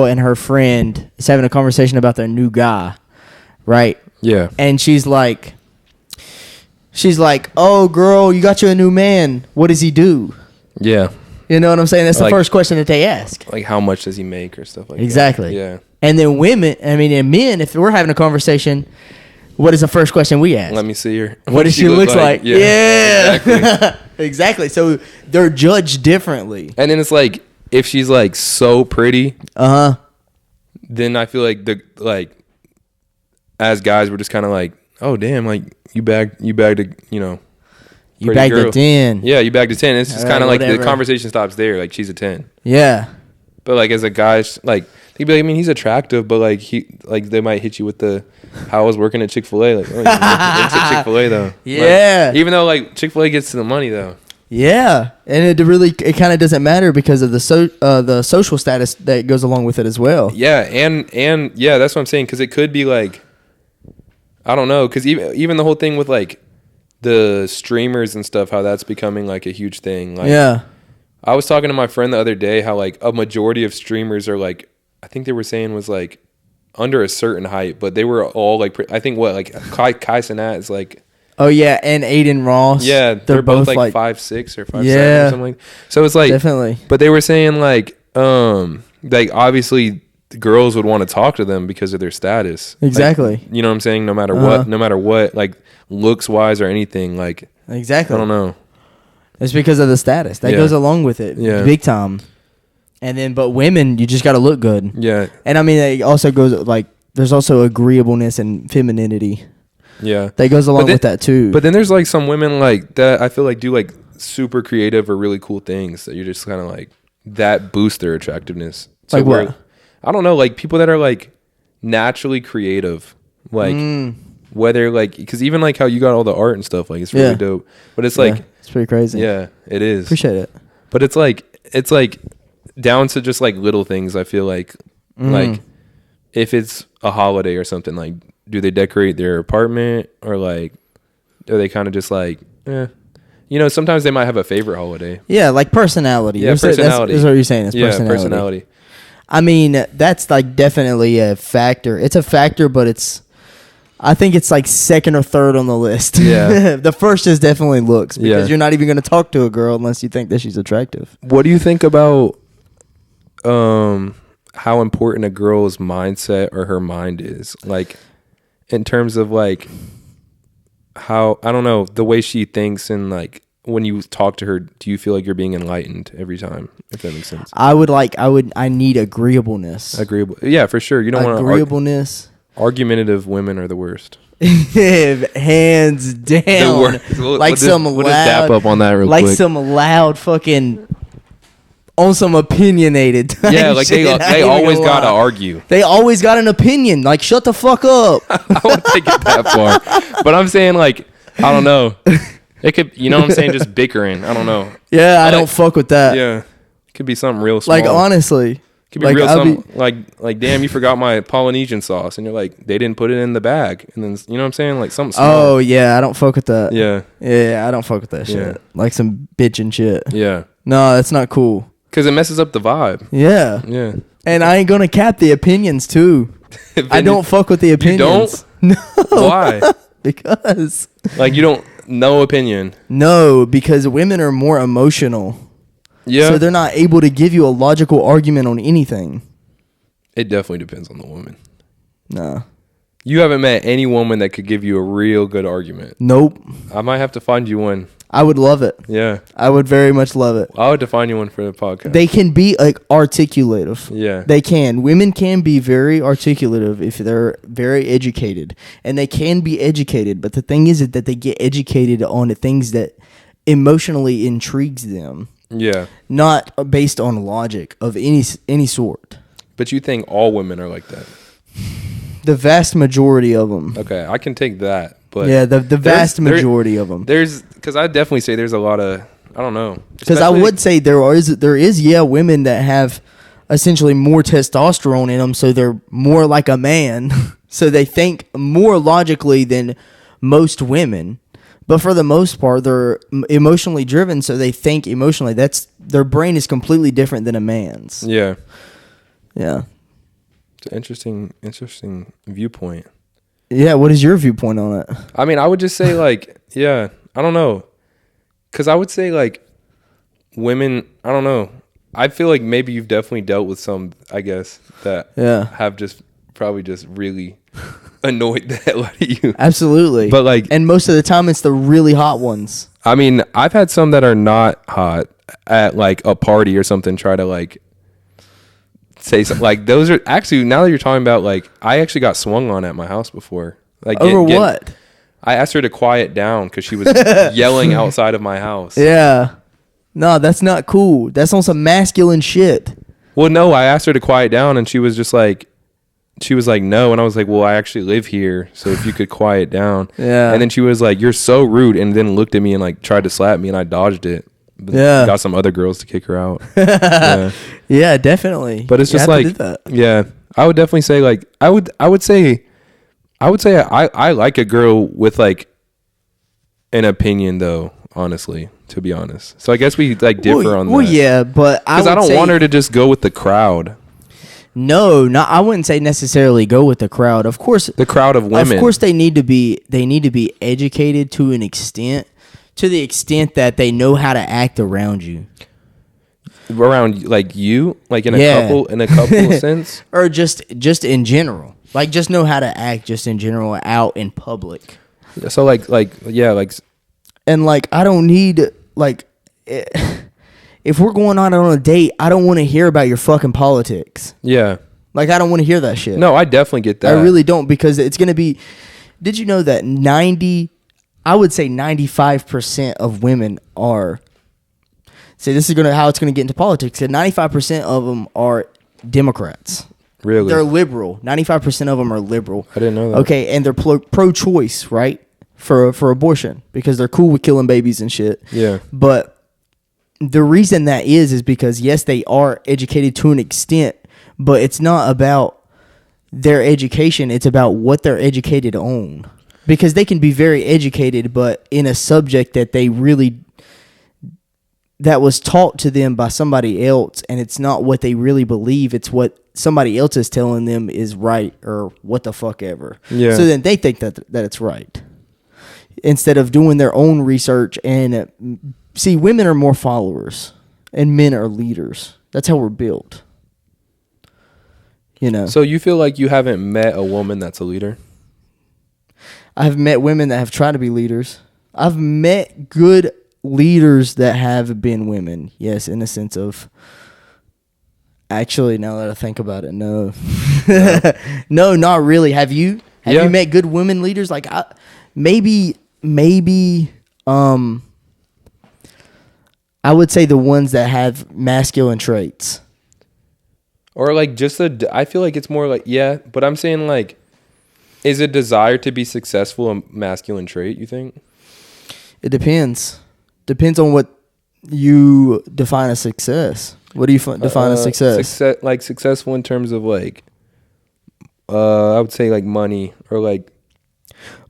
and her friend is having a conversation about their new guy, right? Yeah. And she's like, "Oh, girl, you got you a new man. What does he do?" Yeah. You know what I'm saying? That's the first question that they ask. Like, how much does he make or stuff like that? Exactly. Yeah. And then and men, if we're having a conversation, what is the first question we ask? Let me see her. What does she look like? Yeah. Exactly. Exactly. So they're judged differently. And then it's like, if she's like so pretty, then I feel like as guys we're just kind of like, oh damn, like you bagged a you bagged girl. a 10. Yeah, you bagged a 10. It's just kind of like whatever. the conversation stops there. Like she's a 10. Yeah. But like as a guy, like He'd be like, I mean, he's attractive, but like they might hit you with the how I was working at Chick-fil-A. Like, oh, it's at Chick-fil-A though. Yeah. Like, even though like Chick-fil-A gets to the money though. Yeah, and it kind of doesn't matter because of the social status that goes along with it as well. Yeah, and yeah, that's what I'm saying, because it could be like, I don't know, because even the whole thing with like the streamers and stuff, how that's becoming like a huge thing. Like, yeah, I was talking to my friend the other day how like a majority of streamers are like, I think they were saying was like under a certain height, but they were all like, I think what like Kai Cenat is like. Oh yeah, and Aiden Ross. Yeah, they're both like 5'6" or 5'7" yeah, or something like. So it's like definitely. But they were saying like obviously the girls would want to talk to them because of their status. Exactly. Like, you know what I'm saying? No matter what, like looks wise or anything, like exactly. I don't know. It's because of the status that goes along with it. Yeah, big time. And then, but women, you just got to look good. Yeah. And I mean, it also goes like there's also agreeableness and femininity. Yeah, that goes along with that too. But then there's like some women like that I feel like do like super creative or really cool things that you're just kind of like that boost their attractiveness. So like what? I don't know, like people that are like naturally creative, like whether like because even like how you got all the art and stuff, like it's really dope. But it's like it's pretty crazy. Yeah, it is. Appreciate it. But it's like down to just like little things. I feel like if it's a holiday or something, like do they decorate their apartment or like are they kind of just like you know, sometimes they might have a favorite holiday. Yeah, like personality. Yeah, personality. That's what you're saying. It's personality. I mean, that's like definitely a factor. It's a factor, but I think it's like second or third on the list. Yeah. The first is definitely looks because you're not even going to talk to a girl unless you think that she's attractive. What do you think about how important a girl's mindset or her mind is? Like in terms of like how, I don't know, the way she thinks and like when you talk to her, do you feel like you're being enlightened every time? If that makes sense. I need agreeableness. Yeah, for sure. You don't want agreeableness. Argumentative women are the worst. Hands down. Like some loud. We'll just dap up on that real quick. Like some loud fucking on some opinionated. Yeah, like they always gotta argue. They always got an opinion. Like shut the fuck up. I won't take it that far, but I'm saying like I don't know. It could, you know what I'm saying, just bickering. I don't know. Yeah, I don't fuck with that. Yeah, it could be something real small. Like honestly, it could be like, real something like damn, you forgot my Polynesian sauce, and you're like they didn't put it in the bag, and then you know what I'm saying, like something small. Oh yeah, I don't fuck with that. Yeah, I don't fuck with that shit. Like some bitching shit. Yeah, no, that's not cool. Because it messes up the vibe. Yeah. And I ain't gonna cap the opinions too. I don't fuck with the opinions. You don't? No. Why? Because like you don't. No opinion. No, because women are more emotional. Yeah. So they're not able to give you a logical argument on anything. It definitely depends on the woman. No. You haven't met any woman that could give you a real good argument. Nope. I might have to find you one. I would love it. Yeah. I would very much love it. I would find you one for the podcast. They can be like articulative. Yeah. They can. Women can be very articulative if they're very educated. And they can be educated. But the thing is that they get educated on the things that emotionally intrigues them. Yeah. Not based on logic of any sort. But you think all women are like that? The vast majority of them. Okay, I can take that. But yeah, the vast majority of them. Because I definitely say there's a lot of, I don't know. Because I would say there is women that have essentially more testosterone in them, so they're more like a man. So they think more logically than most women. But for the most part, they're emotionally driven, so they think emotionally. Their brain is completely different than a man's. Yeah. Yeah. It's an interesting viewpoint. Yeah, what is your viewpoint on it? I mean, I would just say like, yeah, I don't know. Because I would say like women, I don't know. I feel like maybe you've definitely dealt with some, I guess, that have just probably just really annoyed the hell out of you. Absolutely. But like, and most of the time it's the really hot ones. I mean, I've had some that are not hot at like a party or something try to like say something. Like those are actually, now that you're talking about, like I actually got swung on at my house before. Like over what? I asked her to quiet down because she was yelling outside of my house. Yeah. No, that's not cool. That's on some masculine shit. Well, no, I asked her to quiet down, and she was like, no. And I was like, well, I actually live here, so if you could quiet down. Yeah. And then she was like, you're so rude, and then looked at me and like tried to slap me, and I dodged it. But yeah. Got some other girls to kick her out. Yeah, definitely. But it's just like, yeah, I would definitely say like, I would say I like a girl with like an opinion though, honestly, to be honest. So I guess we like differ on that. Well, yeah, but because I don't want her to just go with the crowd. No, I wouldn't say necessarily go with the crowd. Of course, the crowd of women. Of course, they need to be educated to an extent, to the extent that they know how to act around you. Around like you, like in a couple sense, or just in general, like just know how to act just in general out in public. So like and like I don't need like. If we're going on a date, I don't want to hear about your fucking politics. Yeah. Like, I don't want to hear that shit. No, I definitely get that. I really don't, because it's going to be... Did you know that 95% of women are... See, this is how it's going to get into politics. 95% of them are Democrats. Really? They're liberal. 95% of them are liberal. I didn't know that. Okay, and they're pro-choice, right? For abortion, because they're cool with killing babies and shit. Yeah. But... the reason that is because, yes, they are educated to an extent, but it's not about their education. It's about what they're educated on. Because they can be very educated, but in a subject that that was taught to them by somebody else, and it's not what they really believe. It's what somebody else is telling them is right, or what the fuck ever. Yeah. So then they think that it's right, instead of doing their own research. And see, women are more followers and men are leaders. That's how we're built. You know. So you feel like you haven't met a woman that's a leader? I've met women that have tried to be leaders. I've met good leaders that have been women. Yes, in the sense of... Actually, now that I think about it, no. No, not really. Have you? Have you met good women leaders? Like, maybe... I would say the ones that have masculine traits. Or like I feel like it's more like, yeah, but I'm saying like, is a desire to be successful a masculine trait, you think? It depends. Depends on what you define as success. What do you define as success? Like successful in terms of like, I would say like money or like.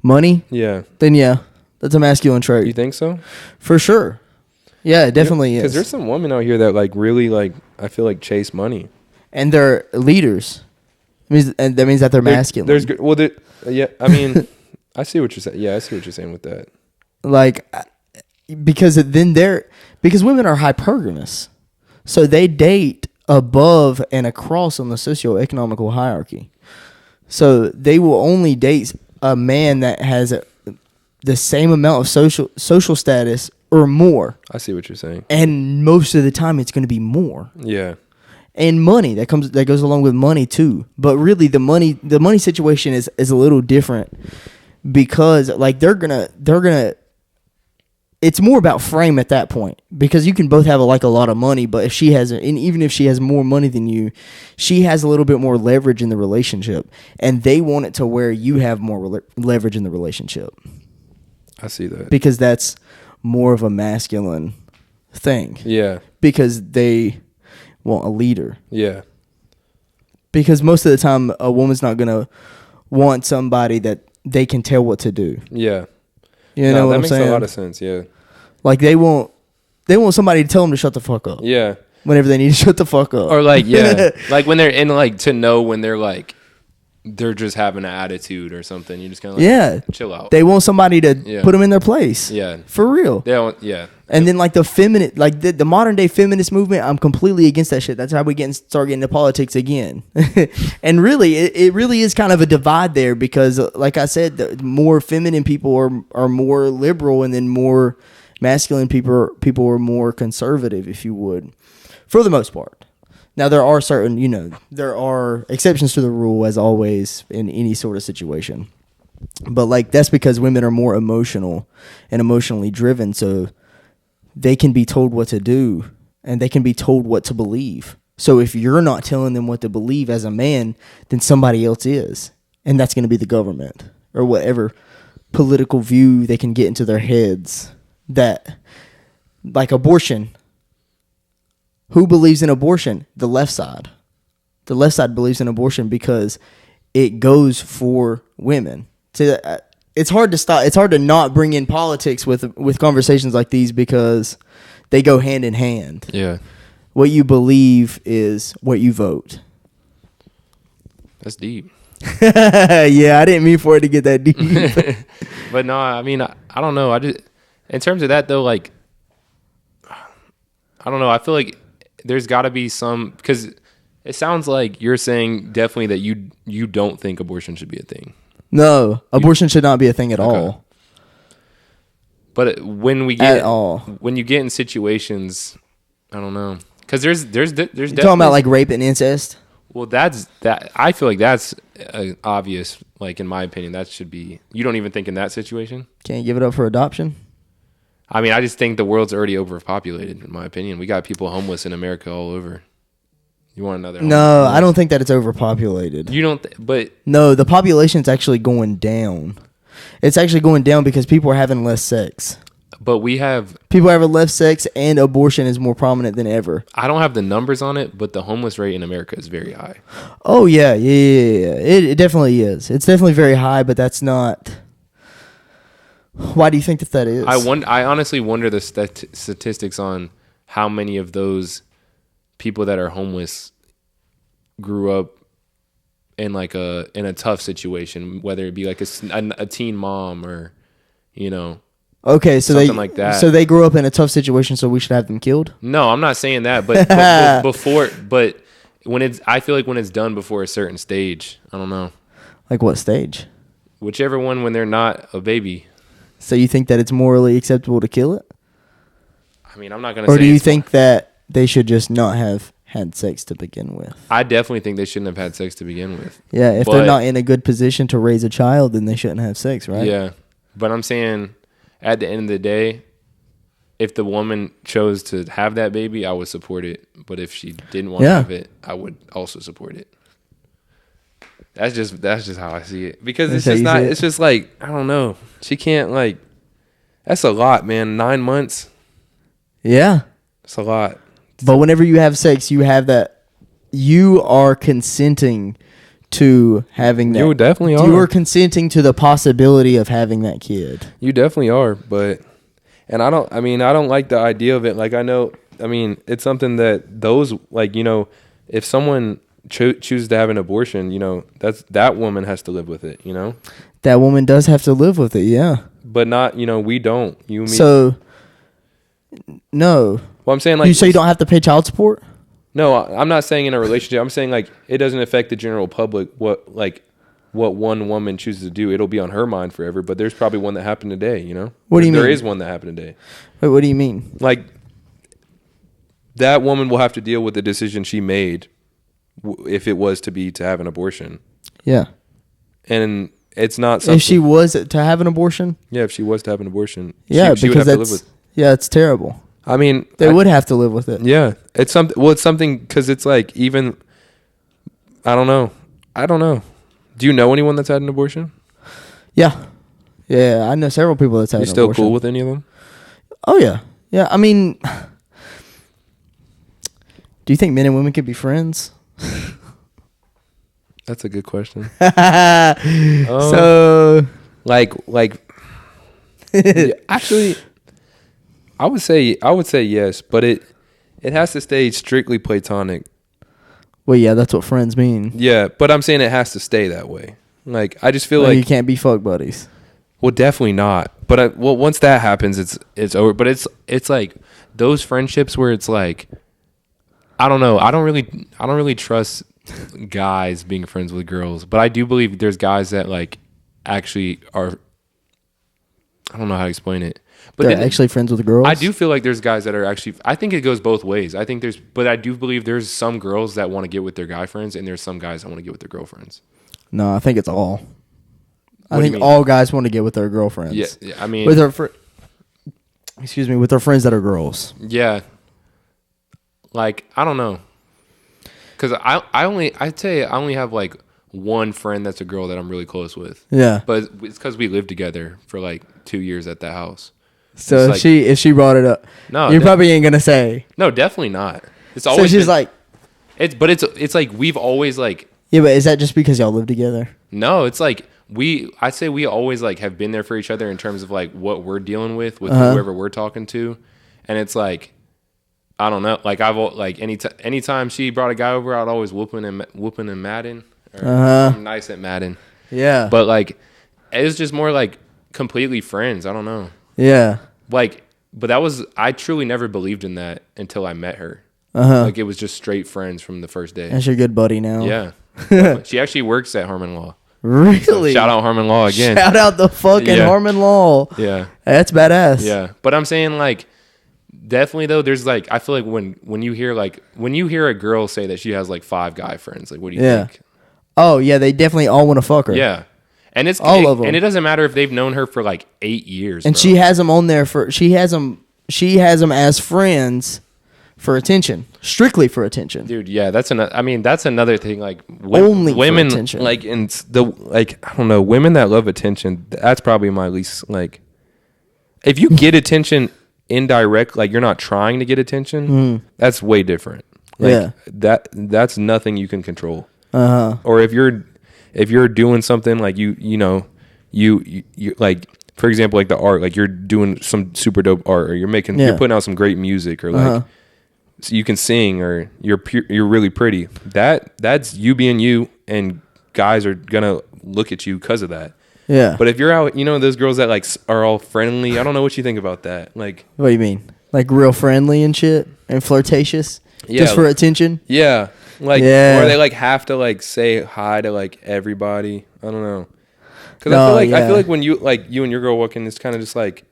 Money? Yeah. Then yeah, that's a masculine trait. You think so? For sure. Yeah, it definitely is. Because there's some women out here that like really like, I feel like chase money. And they're leaders. That means that they're masculine. Yeah, I mean, I see what you're saying. Yeah, I see what you're saying with that. Like, because women are hypergamous. So they date above and across on the socioeconomical hierarchy. So they will only date a man that has the same amount of social status or more. I see what you're saying. And most of the time it's going to be more. Yeah. And money that goes along with money too. But really the money situation is a little different, because like they're gonna it's more about frame at that point, because you can both have a lot of money, but if she has, and even if she has more money than you, she has a little bit more leverage in the relationship, and they want it to where you have more leverage in the relationship. I see that. Because that's more of a masculine thing. Yeah. Because they want a leader. Yeah. Because most of the time a woman's not going to want somebody that they can tell what to do. Yeah. You know what I'm saying? That makes a lot of sense, yeah. Like they want somebody to tell them to shut the fuck up. Yeah. Whenever they need to shut the fuck up. Or like, yeah. Like when they're in, like, to know when they're like, they're just having an attitude or something. You just kind of like, chill out. They want somebody to put them in their place. Yeah. For real. They don't, yeah. And then like the modern day feminist movement, I'm completely against that shit. That's how we start getting into politics again. And really, it really is kind of a divide there, because like I said, the more feminine people are more liberal, and then more masculine people are more conservative, if you would, for the most part. Now, there are there are exceptions to the rule, as always, in any sort of situation. But, like, that's because women are more emotional and emotionally driven, so they can be told what to do, and they can be told what to believe. So if you're not telling them what to believe as a man, then somebody else is. And that's going to be the government or whatever political view they can get into their heads. That, like abortion. Who believes in abortion? The left side. The left side believes in abortion because it goes for women. So it's hard to stop. It's hard to not bring in politics with conversations like these because they go hand in hand. Yeah. What you believe is what you vote. That's deep. Yeah, I didn't mean for it to get that deep. But no, I mean, I don't know. I just, in terms of that though, like, I don't know. I feel like there's got to be some, because it sounds like you're saying definitely that you don't think abortion should be a thing. No, abortion should not be a thing at all. But when you get in situations, I don't know, because there's definitely, you're talking about like rape and incest. Well, that I feel like that's obvious. Like in my opinion, that should be. You don't even think in that situation. Can't give it up for adoption. I mean, I just think the world's already overpopulated. In my opinion, we got people homeless in America all over. You want another? No, I don't think that it's overpopulated. You don't, but no, the population's actually going down. It's actually going down because people are having less sex. But people having less sex, and abortion is more prominent than ever. I don't have the numbers on it, but the homeless rate in America is very high. Oh yeah. It definitely is. It's definitely very high, but that's not. Why do you think that is? I honestly wonder the statistics on how many of those people that are homeless grew up in like in a tough situation, whether it be like a teen mom or, you know. Okay, so something like that. So they grew up in a tough situation, so we should have them killed? No, I'm not saying that, but I feel like when it's done before a certain stage, I don't know. Like what stage? Whichever one, when they're not a baby. So you think that it's morally acceptable to kill it? I mean, I'm not going to say. Or do you think that they should just not have had sex to begin with? I definitely think they shouldn't have had sex to begin with. Yeah, if they're not in a good position to raise a child, then they shouldn't have sex, right? Yeah, but I'm saying at the end of the day, if the woman chose to have that baby, I would support it. But if she didn't want to have it, I would also support it. That's just how I see it. Because it's just not. It's just like, I don't know. She can't like. That's a lot, man. 9 months. Yeah, it's a lot. But whenever you have sex, you have that. You are consenting to having that. You definitely are. You are consenting to the possibility of having that kid. You definitely are, and I don't like the idea of it. Like, it's something that those, like, you know, if someone chooses to have an abortion, you know, that woman has to live with it, you know? That woman does have to live with it, yeah. But not, you know, we don't. You, me. So, no. Well, I'm saying, like, so you don't have to pay child support? No, I'm not saying in a relationship. I'm saying, like, it doesn't affect the general public what one woman chooses to do. It'll be on her mind forever, but there's probably one that happened today, you know? What do you mean? There is one that happened today. Wait, what do you mean? Like, that woman will have to deal with the decision she made if it was to have an abortion. Yeah. And it's not something... If she was to have an abortion? Yeah, if she was to have an abortion. Yeah, she would have to live with... Yeah, it's terrible. I mean... They would have to live with it. Yeah. It's something... Well, it's something... Because it's like, even... I don't know. Do you know anyone that's had an abortion? Yeah. Yeah, I know several people that's had an abortion. You still cool with any of them? Oh, yeah. Yeah, I mean... Do you think men and women could be friends? That's a good question. So... Like... Actually... I would say yes, but it has to stay strictly platonic. Well, yeah, that's what friends mean. Yeah, but I'm saying it has to stay that way. Like, I just feel like you can't be fuck buddies. Well, definitely not. But once that happens, it's over. But it's like those friendships where it's like, I don't know. I don't really trust guys being friends with girls, but I do believe there's guys that like actually are. I don't know how to explain it. But they're actually friends with girls? I do feel like there's guys that are actually... I think it goes both ways. But I do believe there's some girls that want to get with their guy friends, and there's some guys that want to get with their girlfriends. No, I think it's all. I think all guys want to get with their girlfriends. Yeah, I mean... with their friends that are girls. Yeah. Like, I don't know. Because I'd say I only have like one friend that's a girl that I'm really close with. Yeah. But it's because we lived together for like 2 years at that house. So like, if she brought it up, no, you probably ain't gonna say. No, definitely not. It's always. So she's like, it's like we've always like. Yeah, but is that just because y'all live together? No, it's like I'd say we always like have been there for each other in terms of like what we're dealing with whoever we're talking to, and it's like, I don't know, like I've like anytime she brought a guy over, I'd always whooping and Madden. I'm nice at Madden. Yeah. But like, it was just more like completely friends. I don't know. Yeah. Like, but I truly never believed in that until I met her. Like it was just straight friends from the first day. That's your good buddy now. Yeah. She actually works at Harmon Law. Really? So shout out Harmon Law again. Shout out the fucking Harmon Law. Yeah. That's badass. Yeah. But I'm saying like, definitely though, there's like, I feel like when you hear a girl say that she has like 5 guy friends, like what do you think? Oh yeah, they definitely all want to fuck her. Yeah. And it's all of them. And it doesn't matter if they've known her for like 8 years. And she has them on there she has them as friends for attention, strictly for attention. Dude, yeah, that's another thing. Like only women, for attention. like in I don't know, women that love attention. That's probably my least like. If you get attention indirect, like you're not trying to get attention, that's way different. Like, that's nothing you can control. Or if you're doing something like you like, for example, like the art, like you're doing some super dope art, or you're putting out some great music, or like so you can sing, or you're really pretty. That's you being you, and guys are gonna look at you because of that. Yeah. But if you're out, those girls that like are all friendly, I don't know what you think about that. Like, what do you mean? Like real friendly and shit, and flirtatious, just for attention. Yeah. Like, or they like have to like say hi to like everybody. I don't know. Because I feel like when you and your girl walk in, it's kind of just like,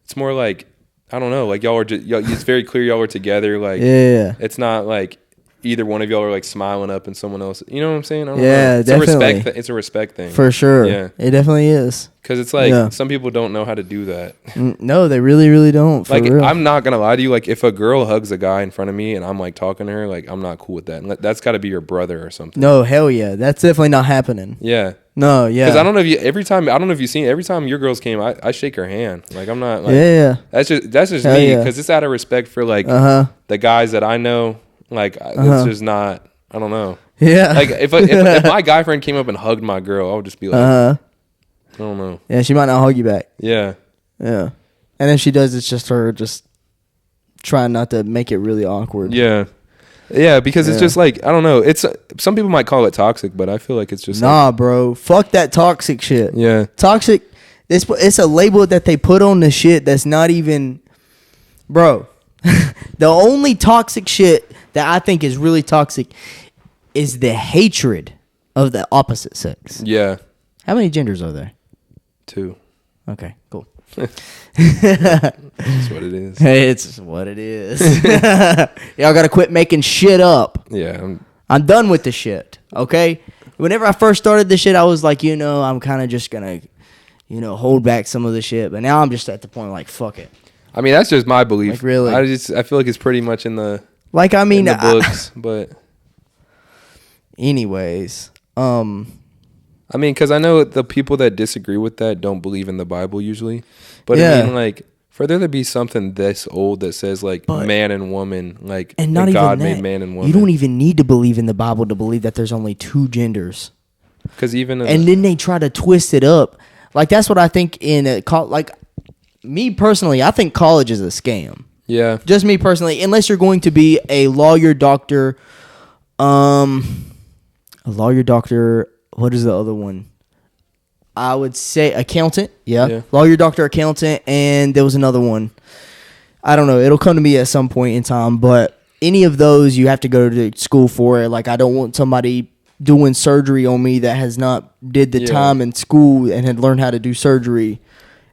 it's more like, I don't know, like y'all are just, it's very clear y'all are together. Like, it's not like either one of y'all are like smiling up and someone else. You know what I'm saying? I don't know. It's definitely. It's a respect thing. For sure. Yeah. It definitely is. Because it's like, some people don't know how to do that. No, they really, really don't. For real. I'm not going to lie to you. Like, if a girl hugs a guy in front of me and I'm like talking to her, like, I'm not cool with that. And that's got to be your brother or something. No, hell yeah. That's definitely not happening. Yeah. No, yeah. Because I don't know if you've seen, every time your girls came, I shake her hand. Like, I'm not like, That's just hell me. Because it's out of respect for like the guys that I know. Like, it's just not, I don't know. Yeah. Like, if my guy friend came up and hugged my girl, I would just be like, I don't know. Yeah, she might not hug you back. Yeah. Yeah. And if she does, it's just her just trying not to make it really awkward. Yeah. Yeah, because it's just like, I don't know. It's some people might call it toxic, but I feel like it's just bro. Fuck that toxic shit. Yeah. Toxic, it's a label that they put on the shit that's not even, bro. The only toxic shit that I think is really toxic is the hatred of the opposite sex. Yeah. How many genders are there? 2. Okay, cool. It's what it is. Hey, it's what it is. Y'all gotta quit making shit up. Yeah. I'm done with the shit, okay? Whenever I first started this shit, I was like, I'm kind of just gonna, hold back some of the shit. But now I'm just at the point like, fuck it. I mean, that's just my belief. Like, really? I feel like it's pretty much in the in the books, but anyways, I mean, because I know the people that disagree with that don't believe in the Bible usually. But I mean, like, for there to be something this old that says, like, man and woman, like, and not God even made man and woman. You don't even need to believe in the Bible to believe that there's only 2 genders. Because even... And then they try to twist it up. Like, that's what I think like, me personally, I think college is a scam. Yeah. Just me personally. Unless you're going to be a lawyer, doctor, what is the other one? I would say accountant. Yeah. Lawyer, doctor, accountant. And there was another one. I don't know. It'll come to me at some point in time. But any of those, you have to go to school for it. Like, I don't want somebody doing surgery on me that has not did the time in school and had learned how to do surgery.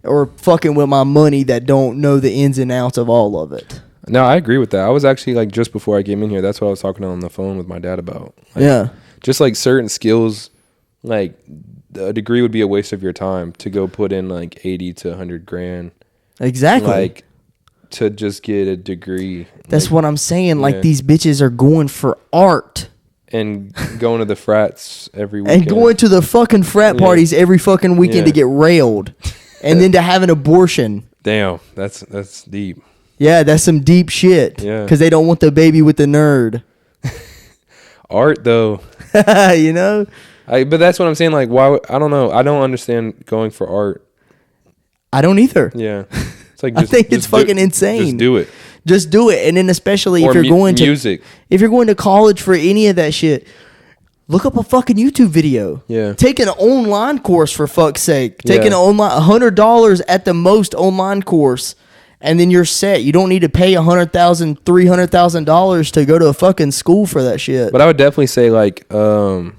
Or fucking with my money that don't know the ins and outs of all of it. No, I agree with that. I was actually, like, just before I came in here, that's what I was talking on the phone with my dad about. Like, just, like, certain skills, like, a degree would be a waste of your time to go put in, like, 80 to 100 grand. Exactly. Like, to just get a degree. That's what I'm saying. Like, these bitches are going for art. And going to the frats every weekend. And going to the fucking frat parties every fucking weekend to get railed. And then to have an abortion. Damn, that's deep. Yeah, that's some deep shit. Yeah. Because they don't want the baby with the nerd. Art, though. You know? But that's what I'm saying. Like, why? I don't know. I don't understand going for art. I don't either. Yeah. It's like I think it's fucking insane. Just do it. Just do it. And then especially or if you're going to music. If you're going to college for any of that shit, look up a fucking YouTube video. Yeah. Take an online course, for fuck's sake. Take an online $100 at the most online course, and then you're set. You don't need to pay $100,000, $300,000 to go to a fucking school for that shit. But I would definitely say like you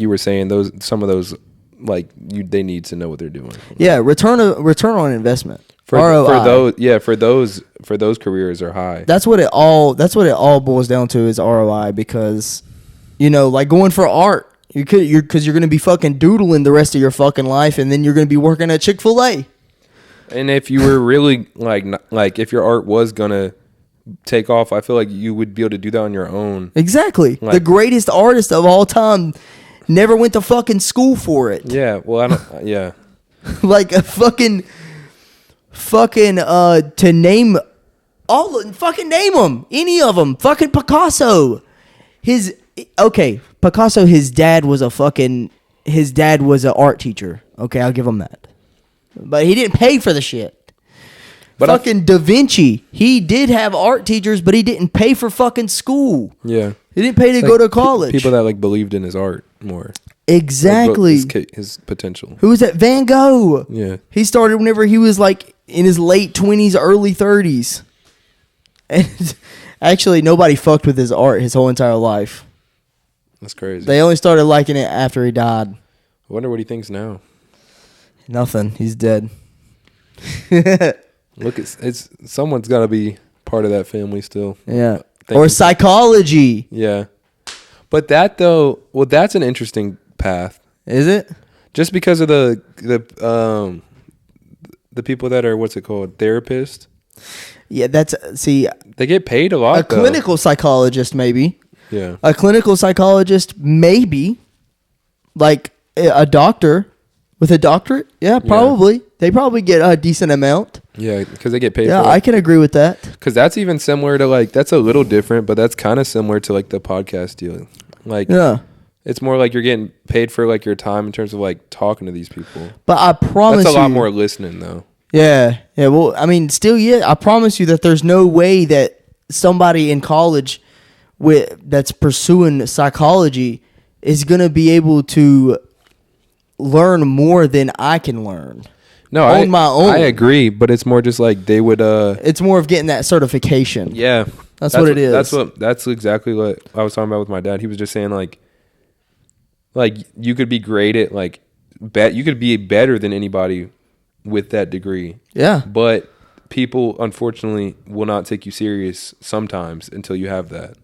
were saying, some of those they need to know what they're doing. Yeah, return on investment. For those careers are high. That's what it all boils down to is ROI, because like going for art, because you're going to be fucking doodling the rest of your fucking life, and then you're going to be working at Chick-fil-A. And if you were really like if your art was going to take off, I feel like you would be able to do that on your own. Exactly. The greatest artist of all time never went to fucking school for it. Yeah, well, I don't yeah. Like a fucking to name name them, any of them. Fucking Picasso. Picasso, his dad was an art teacher. Okay, I'll give him that. But he didn't pay for the shit. But fucking Da Vinci, he did have art teachers, but he didn't pay for fucking school. Yeah. He didn't pay to go to college. People that believed in his art more. Exactly. His potential. Who was that? Van Gogh. Yeah. He started whenever he was in his late 20s, early 30s. And actually, nobody fucked with his art his whole entire life. That's crazy. They only started liking it after he died. I wonder what he thinks now. Nothing. He's dead. Look, someone's got to be part of that family still. Yeah. Or psychology. Yeah. But that though, that's an interesting path. Is it? Just because of the people that are, what's it called, therapists? Yeah, they get paid a lot. Clinical psychologist, maybe. Yeah. A clinical psychologist, maybe. Like a doctor with a doctorate. Yeah, probably. Yeah. They probably get a decent amount. Yeah, because they get paid for it. Yeah, I can agree with that. Because that's even similar to that's a little different, but that's kind of similar to the podcast deal. Yeah. It's more like you're getting paid for your time in terms of talking to these people. But I promise that's a lot more listening though. Yeah. Yeah. Well, I mean, still, I promise you that there's no way that somebody in college that's pursuing psychology is going to be able to learn more than I can learn. No, on my own. I agree, but it's more just they would. It's more of getting that certification. Yeah, that's what it is. That's exactly what I was talking about with my dad. He was just saying you could be great at you could be better than anybody with that degree. Yeah, but people unfortunately will not take you serious sometimes until you have that.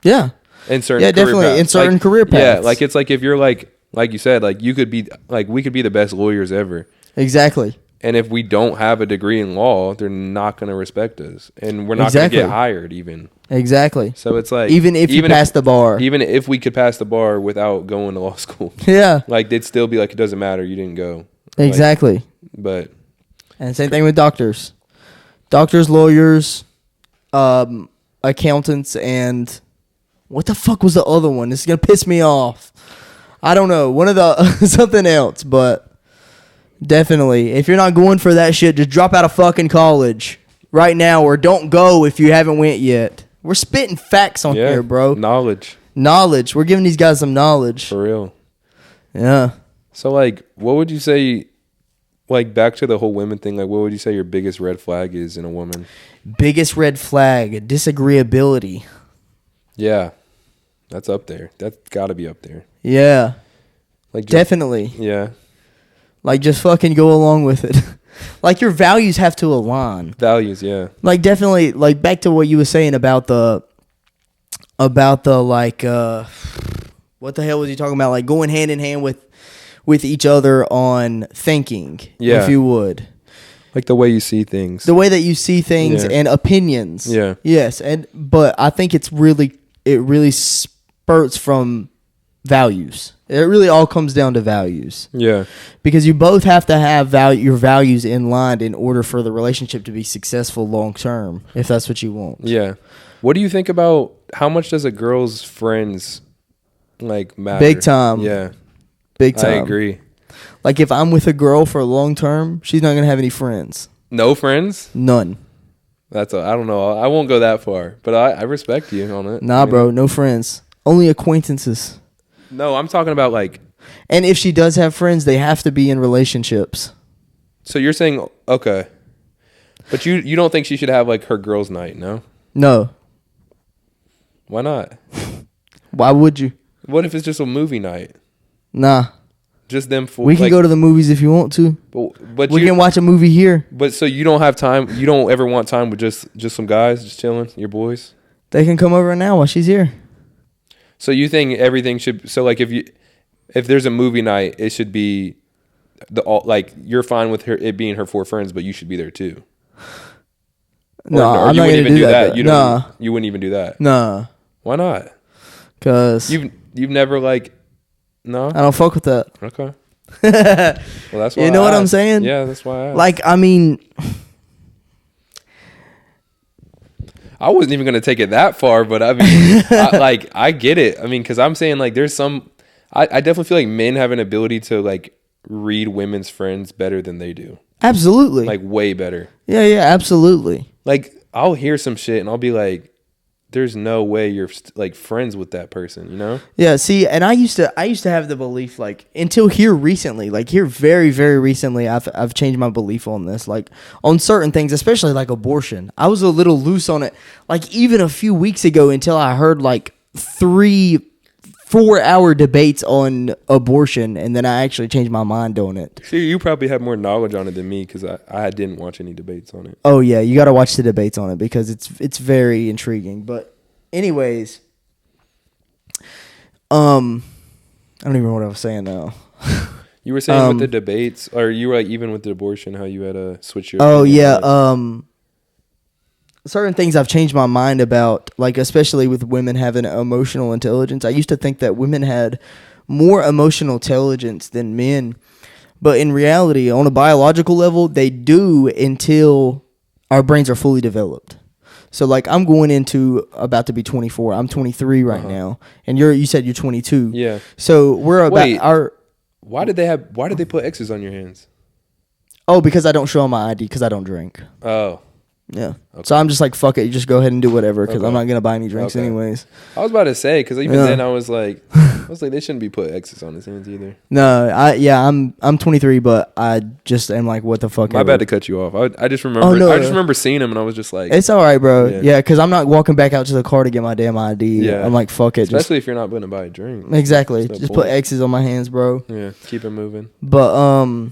Yeah, in certain definitely paths. In certain career paths. Yeah, it's if you're like you said, you could be we could be the best lawyers ever. Exactly. And if we don't have a degree in law, they're not going to respect us. And we're not going to get hired even. Exactly. So it's even if you pass the bar. Even if we could pass the bar without going to law school. Yeah. They'd still be it doesn't matter. You didn't go. Exactly. And same thing with doctors. Doctors, lawyers, accountants, and what the fuck was the other one? This is going to piss me off. I don't know. One of the something else, but definitely, if you're not going for that shit, just drop out of fucking college right now, or don't go if you haven't went yet. We're spitting facts on here, bro. Knowledge. We're giving these guys some knowledge. For real. Yeah. So, what would you say, back to the whole women thing, what would you say your biggest red flag is in a woman? Biggest red flag, disagreeability. Yeah. That's up there. That's got to be up there. Yeah. Definitely. Yeah. Just fucking go along with it. Your values have to align. Values, yeah. Definitely, back to what you were saying about the what the hell was he talking about? Going hand in hand with each other on thinking, if you would. Like the way you see things. The way that you see things and opinions. Yeah. Yes, but I think it really spurts from values. It really all comes down to values. Yeah. Because you both have to have your values in line in order for the relationship to be successful long term, if that's what you want. Yeah. What do you think about how much does a girl's friends like matter? Big time. Yeah. Big time. I agree. Like if I'm with a girl for a long term, she's not gonna have any friends. No friends? None. I don't know. I won't go that far, but I respect you on it. Nah, bro, no friends. Only acquaintances. No, I'm talking about like. And if she does have friends, they have to be in relationships. So you're saying okay, but you don't think she should have like her girls' night? No. No. Why not? Why would you? What if it's just a movie night? Nah. Just them four. We can go to the movies if you want to. But we can watch a movie here. But so you don't have time. You don't ever want time with just some guys just chilling, your boys. They can come over now while she's here. So you think everything should? So like if there's a movie night, it should be like you're fine with it being her four friends, but you should be there too. No, I'm not gonna do that. You wouldn't even do that. Nah. Why not? Cause you've never like. No, I don't fuck with that. Okay. Well, that's why. You know what I'm saying? Yeah, that's why. Like, I mean, I wasn't even gonna take it that far, but I mean, I get it. I mean, because I'm saying like, there's some. I definitely feel like men have an ability to like read women's friends better than they do. Absolutely. Like way better. Yeah, absolutely. Like I'll hear some shit and I'll be like, there's no way you're like friends with that person, you know? Yeah, see, and I used to have the belief like until here recently, like here very, very recently, I've changed my belief on this, like on certain things, especially like abortion. I was a little loose on it, like even a few weeks ago until I heard like 3-4 hour debates on abortion, and then I actually changed my mind on it. See, you probably have more knowledge on it than me because I didn't watch any debates on it. Oh yeah, you got to watch the debates on it because it's very intriguing. But anyways, I don't even know what I was saying now. You were saying with the debates, or you were like even with the abortion, how you had to switch your. Oh yeah, certain things I've changed my mind about, like especially with women having emotional intelligence. I used to think that women had more emotional intelligence than men, but in reality, on a biological level, they do until our brains are fully developed. So like I'm going into about to be 24. I'm 23 right now, and you said you're 22. Yeah. So we're about Why did they put X's on your hands? Oh, because I don't show them my ID because I don't drink. Oh. Yeah. Okay. So I'm just like, fuck it. You just go ahead and do whatever because I'm not going to buy any drinks anyways. I was about to say, because even then I was like, they shouldn't be put X's on his hands either. No, I'm 23, but I just am like, what the fuck? My bad to cut you off. I just remember. Oh, no, I just remember seeing him and I was just like, it's all right, bro. Yeah, because I'm not walking back out to the car to get my damn ID. Yeah. I'm like, fuck it. Especially if you're not going to buy a drink. Exactly. Just put X's on my hands, bro. Yeah. Keep it moving. But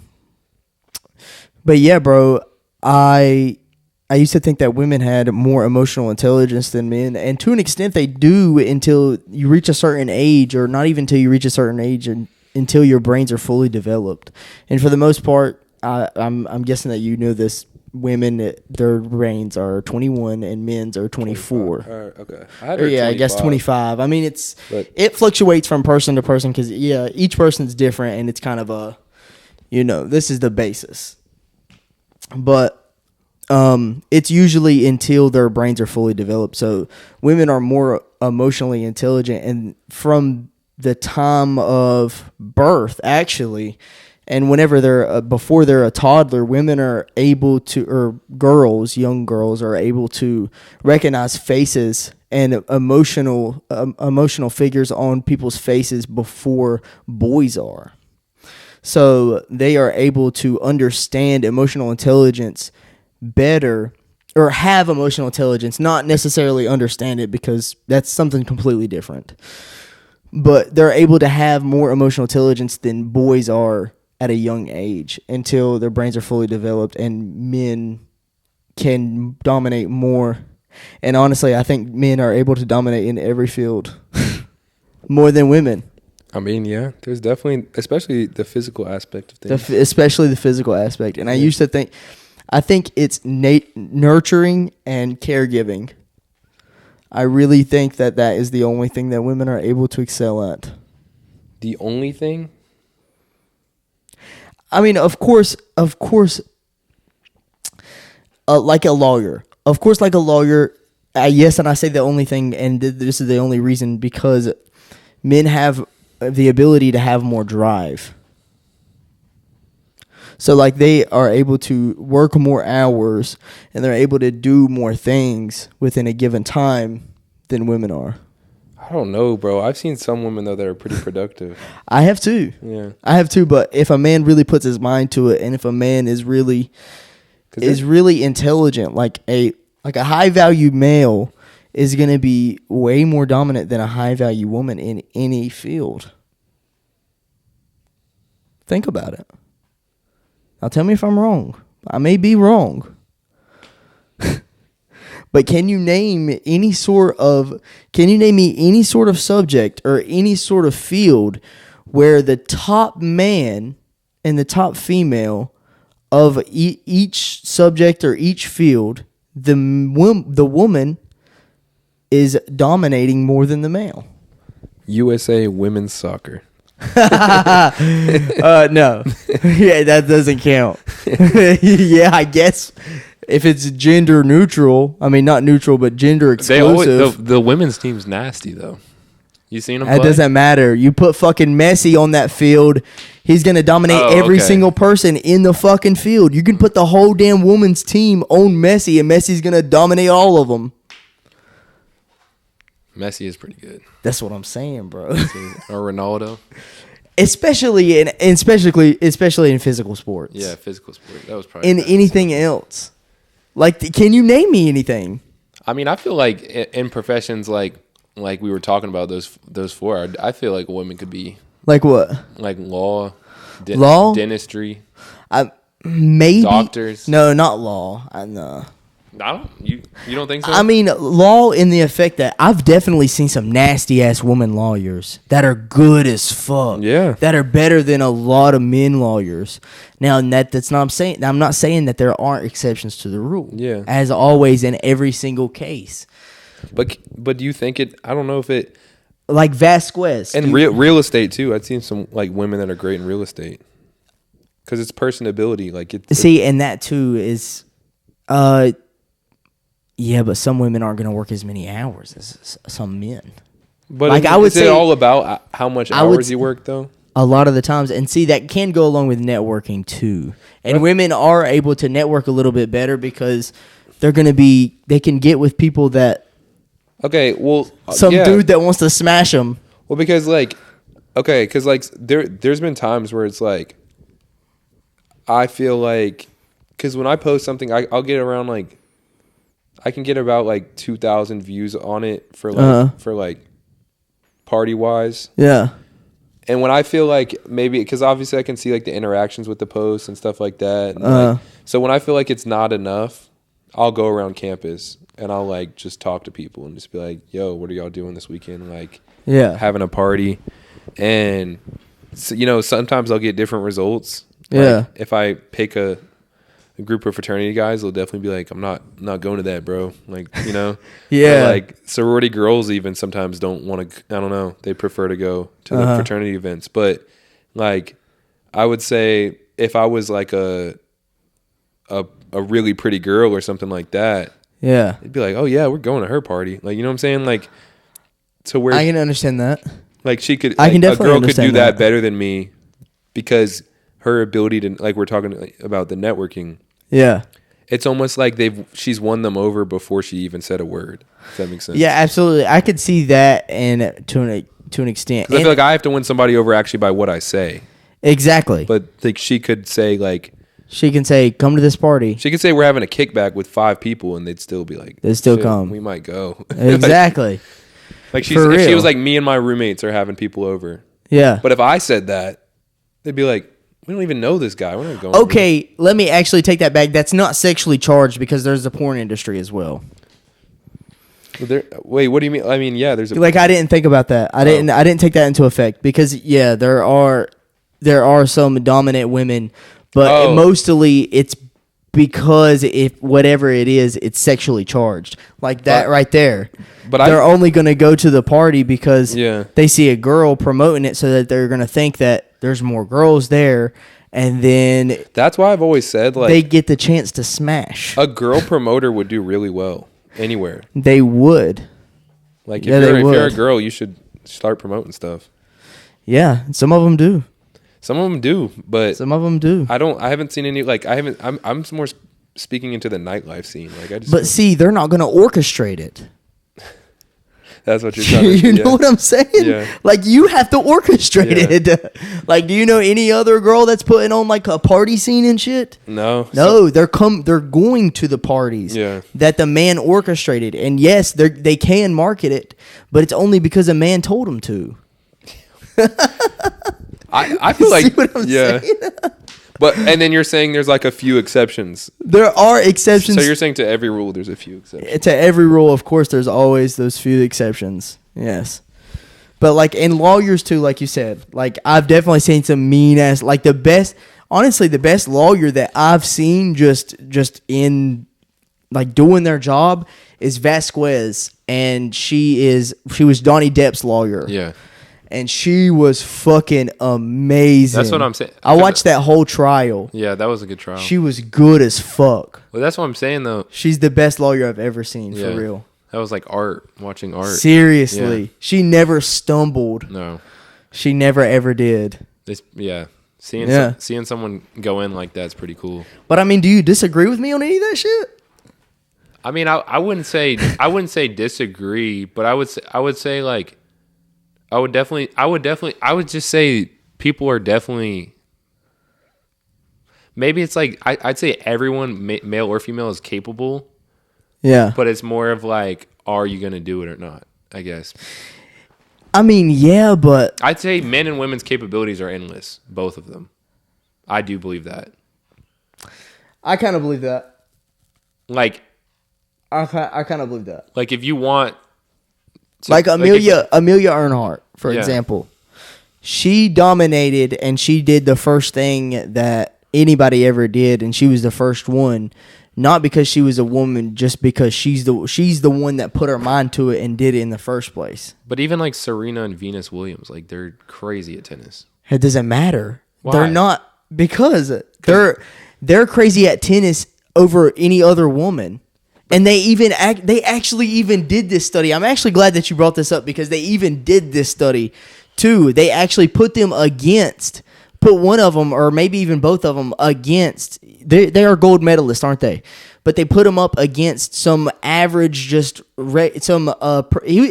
yeah, bro. I used to think that women had more emotional intelligence than men, and to an extent they do until you reach a certain age, or not even until you reach a certain age, and until your brains are fully developed. And for the most part, I'm guessing that you know this. Women, their brains are 21, and men's are 24. Okay. I guess 25. I mean, it fluctuates from person to person because each person's different, and it's kind of a, this is the basis, but. It's usually until their brains are fully developed. So women are more emotionally intelligent, and from the time of birth, actually, and whenever before they're a toddler, women are able to, or young girls are able to recognize faces and emotional figures on people's faces before boys are. So they are able to understand emotional intelligence better, or have emotional intelligence, not necessarily understand it because that's something completely different. But they're able to have more emotional intelligence than boys are at a young age until their brains are fully developed, and men can dominate more. And honestly, I think men are able to dominate in every field more than women. I mean, yeah, there's definitely, especially the physical aspect of things. Especially the physical aspect. And I used to think, I think it's nurturing and caregiving. I really think that is the only thing that women are able to excel at. The only thing? I mean, of course, like a lawyer. Of course, like a lawyer, yes, and I say the only thing, and this is the only reason, because men have the ability to have more drive. So, like, they are able to work more hours, and they're able to do more things within a given time than women are. I don't know, bro. I've seen some women, though, that are pretty productive. I have too. Yeah. I have too, but if a man really puts his mind to it, and if a man is really intelligent, like a high-value male is going to be way more dominant than a high-value woman in any field. Think about it. Now tell me if I'm wrong. I may be wrong. But can you name me any sort of subject or any sort of field where the top man and the top female of each subject or each field, the woman is dominating more than the male? USA women's soccer. No. Yeah, that doesn't count. Yeah, I guess if it's gender neutral, I mean not neutral, but gender exclusive. The women's team's nasty though. You seen them play? That doesn't matter. You put fucking Messi on that field, he's gonna dominate every single person in the fucking field. You can put the whole damn women's team on Messi, and Messi's gonna dominate all of them. Messi is pretty good. That's what I'm saying, bro. Or Ronaldo. Especially in physical sports. Yeah, physical sport. That was probably in anything else. Like, can you name me anything? I mean, I feel like in professions like we were talking about those four, I feel like a woman could be like what? Like law, dentistry, maybe doctors. No, not law. No. I don't. You don't think so? I mean, law in the effect that I've definitely seen some nasty ass woman lawyers that are good as fuck. Yeah, that are better than a lot of men lawyers. Now, that's not I'm not saying that there aren't exceptions to the rule. Yeah, as always in every single case. But do you think it? I don't know if it. Like Vasquez and real estate too. I've seen some like women that are great in real estate because it's personability. Like and that too is, yeah, but some women aren't going to work as many hours as some men. But like I would say, all about how much hours you work, though. A lot of the times, and see, that can go along with networking too. And women are able to network a little bit better because they can get with people that. Okay, well, dude that wants to smash them. Well, because there's been times where it's like, I feel like, because when I post something, I'll get around like. I can get about like 2,000 views on it for party wise. Yeah. And when I feel like maybe, because obviously I can see like the interactions with the posts and stuff like that. And so when I feel like it's not enough, I'll go around campus and I'll like just talk to people and just be like, yo, what are y'all doing this weekend? Like, having a party. And, so, sometimes I'll get different results. Yeah. Like, if I pick a group of fraternity guys, will definitely be like, I'm not going to that, bro. Like, Yeah. But like sorority girls even sometimes don't want to. I don't know. They prefer to go to the fraternity events. But like, I would say if I was like a really pretty girl or something like that, yeah, it'd be like, oh yeah, we're going to her party. Like, you know what I'm saying? Like, to where I can understand that. Like she could. I can definitely a girl could do that better than me because her ability to, like, we're talking about the networking. Yeah. It's almost like she's won them over before she even said a word. If that makes sense. Yeah, absolutely. I could see that, and to an extent. I feel like I have to win somebody over actually by what I say. Exactly. But like she could say like. She can say, "Come to this party." She could say we're having a kickback with 5 people, and they'd still be like, "They'd still come. We might go." Exactly. If she was like, me and my roommates are having people over. Yeah. But if I said that, they'd be like, we don't even know this guy. We're not going. Okay, let me actually take that back. That's not sexually charged because there's the porn industry as well. Wait, what do you mean? I mean, yeah, there's I didn't think about that. I didn't take that into effect because there are some dominant women, but mostly it's because if whatever it is, it's sexually charged. Like that right there. But they're only going to go to the party because yeah. they see a girl promoting it, so that they're going to think that there's more girls there, and then that's why I've always said like they get the chance to smash. A girl promoter would do really well anywhere. They would. Like if you're a girl, you should start promoting stuff. Yeah, some of them do. Some of them do, but some of them do. I haven't seen any. Like I'm more speaking into the nightlife scene. Like I just. But see, they're not going to orchestrate it. That's what you're trying to do. You know what I'm saying? Yeah. Like, you have to orchestrate it. Like, do you know any other girl that's putting on, like, a party scene and shit? No. No, they're going to the parties that the man orchestrated. And, yes, they can market it, but it's only because a man told them to. I feel like... See what I'm saying? But and then you're saying there's like a few exceptions. There are exceptions. So you're saying to every rule there's a few exceptions. To every rule, of course, there's always those few exceptions. Yes. But like in lawyers too, like you said, like I've definitely seen some mean ass, like the best lawyer that I've seen just in like doing their job is Vasquez, and she was Johnny Depp's lawyer. Yeah. And she was fucking amazing. That's what I'm saying. I watched that whole trial. Yeah, that was a good trial. She was good as fuck. Well, that's what I'm saying, though. She's the best lawyer I've ever seen, for real. That was like art, watching art. Seriously. Yeah. She never stumbled. No. She never, ever did. Seeing someone go in like that's pretty cool. But, I mean, do you disagree with me on any of that shit? I mean, I wouldn't say disagree, but I would say like, I would just say people are definitely, maybe it's like, I'd say everyone, male or female, is capable. Yeah. But it's more of like, are you going to do it or not, I guess. I mean, yeah, but. I'd say men and women's capabilities are endless, both of them. I do believe that. I kind of believe that. Like. I kind of believe that. Like if you want. Like Amelia Earhart, for example. She dominated and she did the first thing that anybody ever did, and she was the first one. Not because she was a woman, just because she's the one that put her mind to it and did it in the first place. But even like Serena and Venus Williams, like they're crazy at tennis. It doesn't matter. Why? They're not, because they're crazy at tennis over any other woman. And they actually even did this study. I'm actually glad that you brought this up, because they even did this study too. They actually put one of them, or maybe even both of them, against. They are gold medalists, aren't they? But they put them up against some average, he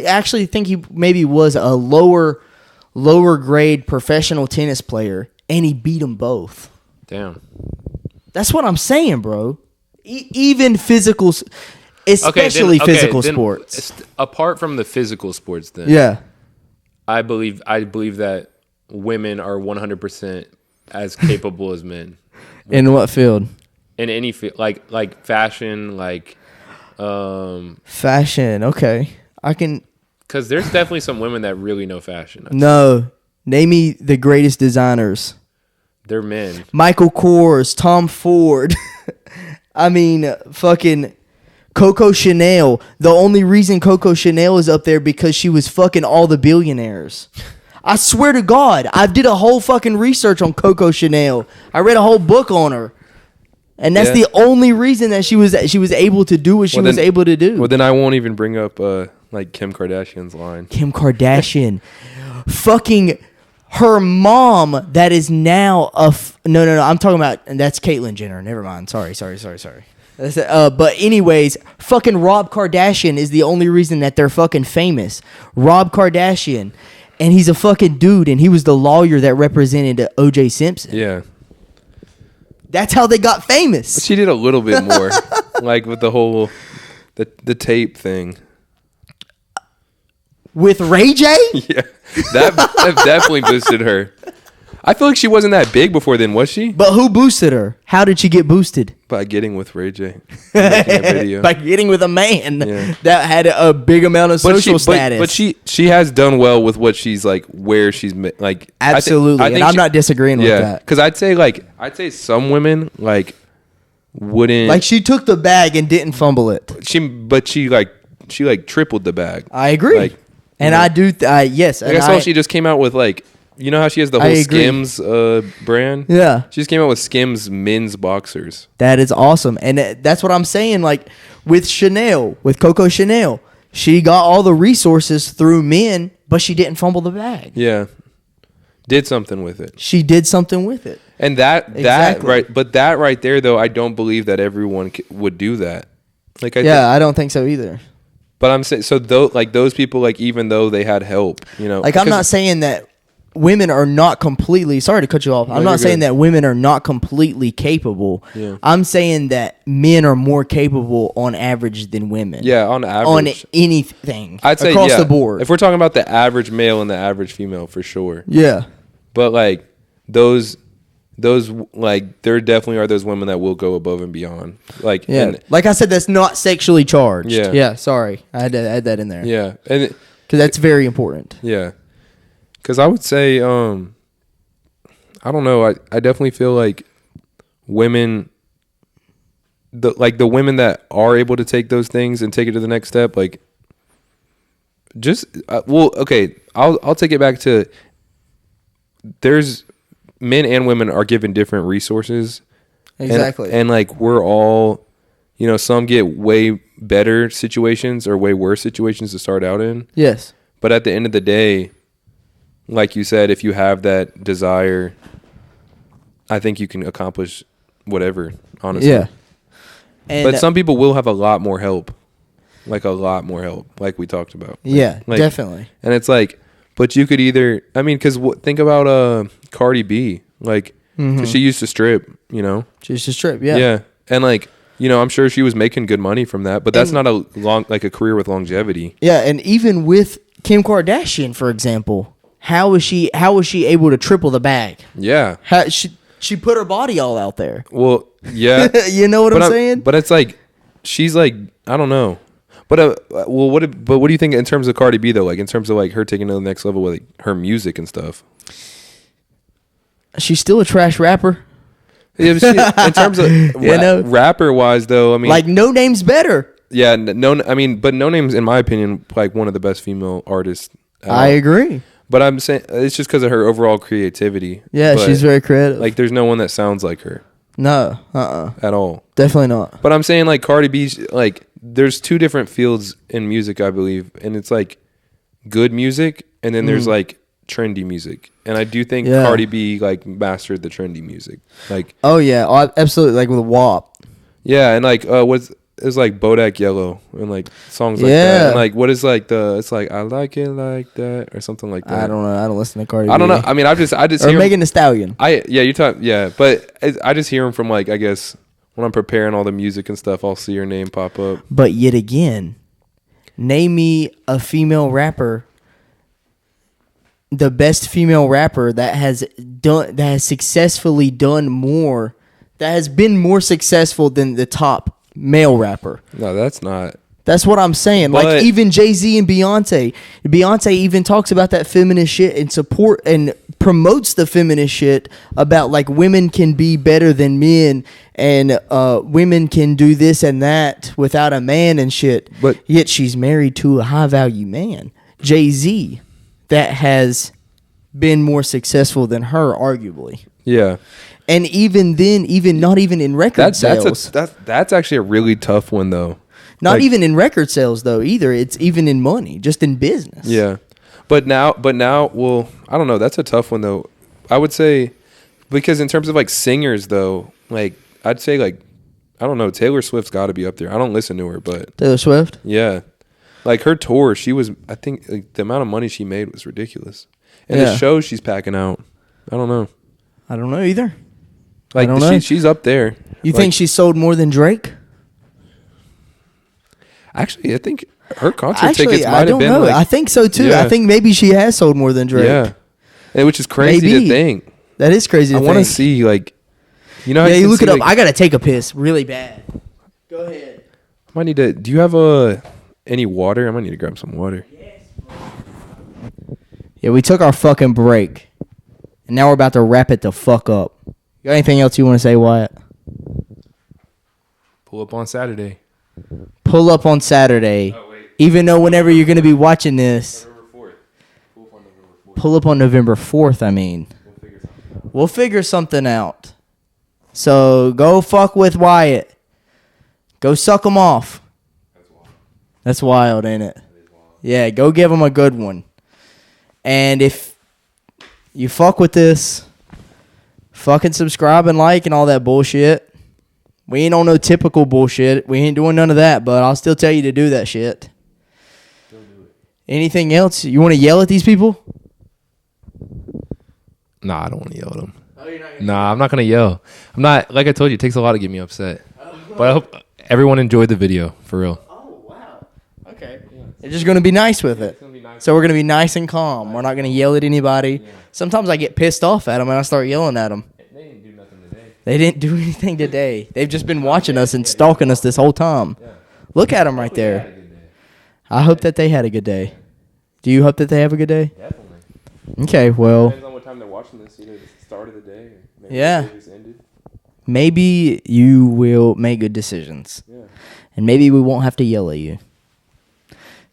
actually think he maybe was a lower grade professional tennis player, and he beat them both. Damn. That's what I'm saying, bro. Even physical, especially physical sports. Apart from the physical sports, then. Yeah. I believe that women are 100% as capable as men. In what field? In any field, like fashion, like fashion. Okay, I can. Because there's definitely some women that really know fashion. No, name me the greatest designers. They're men. Michael Kors, Tom Ford. I mean, fucking Coco Chanel. The only reason Coco Chanel is up there because she was fucking all the billionaires. I swear to God, I did a whole fucking research on Coco Chanel. I read a whole book on her, and that's the only reason that she was able to do what she was able to do. Well, then I won't even bring up like Kim Kardashian's line. Kim Kardashian, fucking her mom. That is now no. I'm talking about, and that's Caitlyn Jenner. Never mind. Sorry. But anyways, fucking Rob Kardashian is the only reason that they're fucking famous. Rob Kardashian. And he's a fucking dude, and he was the lawyer that represented O.J. Simpson. Yeah. That's how they got famous. But she did a little bit more, like with the whole, the tape thing. With Ray J? Yeah. That definitely boosted her. I feel like she wasn't that big before then, was she? But who boosted her? How did she get boosted? By getting with Ray J. Making a video. By getting with a man that had a big amount of social status. But she has done well with what she's like, where she's like. Absolutely. I'm not disagreeing with that. Because I'd say some women, like wouldn't like she took the bag and didn't fumble it. She tripled the bag. I agree, like, and I do. Yes, like I saw she just came out with like, you know how she has the whole Skims brand. Yeah, she just came out with Skims men's boxers. That is awesome, and that's what I'm saying. Like with Chanel, with Coco Chanel, she got all the resources through men, but she didn't fumble the bag. Yeah, did something with it. She did something with it, and that right. But that right there, though, I don't believe that everyone would do that. Like, I don't think so either. But I'm saying, so those people, like, even though they had help, you know, like I'm not saying that women are not completely. Sorry to cut you off. I'm not saying that women are not completely capable. Yeah. I'm saying that men are more capable on average than women. Yeah, on average. On anything. I'd say across the board. If we're talking about the average male and the average female, for sure. Yeah. But like those like there definitely are those women that will go above and beyond. Like like I said, that's not sexually charged. Yeah. Yeah. Sorry, I had to add that in there. Yeah, and because that's very important. Yeah. Because I would say, I don't know. I definitely feel like women, the women that are able to take those things and take it to the next step, like, just okay. I'll take it back to. There's men and women are given different resources. Exactly. And like we're all, you know, some get way better situations or way worse situations to start out in. Yes. But at the end of the day, like you said, if you have that desire, I think you can accomplish whatever, honestly. Yeah. But some people will have a lot more help. Like a lot more help, like we talked about. Yeah, definitely. And it's like, but you could either, I mean, because think about Cardi B. Like, 'cause she used to strip, you know? She used to strip, yeah. Yeah. And like, you know, I'm sure she was making good money from that, but that's not a career with longevity. Yeah, and even with Kim Kardashian, for example, how was she able to triple the bag? Yeah. She put her body all out there. Well, yeah. You know what I'm saying? But it's like, she's like, I don't know. But what do you think in terms of Cardi B though? Like in terms of like her taking to the next level with like, her music and stuff. She's still a trash rapper. Yeah, in terms of rapper wise though, I mean, like No Name's better. Yeah, but No Name's in my opinion like one of the best female artists. I agree. But I'm saying it's just because of her overall creativity. Yeah, she's very creative. Like there's no one that sounds like her. No, at all. Definitely not. But I'm saying like Cardi B's like there's two different fields in music, I believe, and it's like good music, and then there's like trendy music, and I do think Cardi B like mastered the trendy music. Like, oh yeah, absolutely, like with WAP. Yeah, and like it's like Bodak Yellow and like songs like that. And like what is like it's like I like it like that or something like that. I don't know. I don't listen to Cardi B. I don't know. I mean, I just or hear Megan Thee Stallion. But I just hear him from like I guess when I'm preparing all the music and stuff, I'll see her name pop up. But yet again, name me a female rapper, the best female rapper that has successfully done more, that has been more successful than the top male rapper. No, that's not. That's what I'm saying. But like even Jay-Z and Beyonce. Beyonce even talks about that feminist shit and support and promotes the feminist shit about like women can be better than men and women can do this and that without a man and shit. But yet she's married to a high value man, Jay-Z, that has been more successful than her, arguably. Yeah. And even then, not even in record sales. That's actually a really tough one, though. Not like, even in record sales, though, either. It's even in money, just in business. Yeah. But now, well, I don't know. That's a tough one, though. I would say, because in terms of, like, singers, though, like, I'd say, like, I don't know. Taylor Swift's got to be up there. I don't listen to her, but. Taylor Swift? Yeah. Like, her tour, I think, like, the amount of money she made was ridiculous. And the shows she's packing out, I don't know. I don't know either. Like, she's up there. You think she sold more than Drake? Actually, I think her concert tickets might have been. I think so too. Yeah. I think maybe she has sold more than Drake. Yeah, and which is crazy to think. That is crazy. I want to see like, you know. Yeah, you look it up. Like, I gotta take a piss really bad. Go ahead. I might need to. Do you have any water? I might need to grab some water. Yes. Yeah, we took our fucking break, and now we're about to wrap it the fuck up. You got anything else you want to say, Wyatt? Pull up on Saturday. Pull up on Saturday. Oh, wait. Even though whenever you're going to be watching this. November 4th. Pull up on November 4th. Pull up on November 4th, I mean. We'll figure something out. So go fuck with Wyatt. Go suck him off. That's wild, ain't it? Yeah, go give him a good one. And if you fuck with this, fucking subscribe and like and all that bullshit. We ain't on no typical bullshit. We ain't doing none of that, but I'll still tell you to do that shit. Don't do it. Anything else? You want to yell at these people? Nah, I don't want to yell at them. Nah, I'm not going to yell. I'm not, like I told you, it takes a lot to get me upset. But I hope everyone enjoyed the video, for real. Oh, wow. Okay. They're just going to be nice with it. So we're going to be nice and calm. We're not going to yell at anybody. Yeah. Sometimes I get pissed off at them and I start yelling at them. They didn't do nothing today. They didn't do anything today. They've just been watching us and stalking us this whole time. Yeah. Look at them right there. I hope that they had a good day. Do you hope that they have a good day? Definitely. Okay, well. Depends on what time they're watching this. Either the start of the day or maybe yeah. the day just ended. Maybe you will make good decisions. Yeah. And maybe we won't have to yell at you.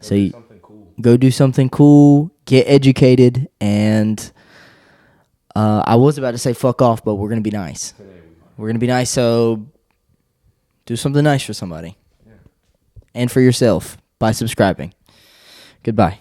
So you go do something cool, get educated, and I was about to say fuck off, but we're going to be nice. We're going to be nice, so do something nice for somebody. Yeah. And for yourself by subscribing. Goodbye.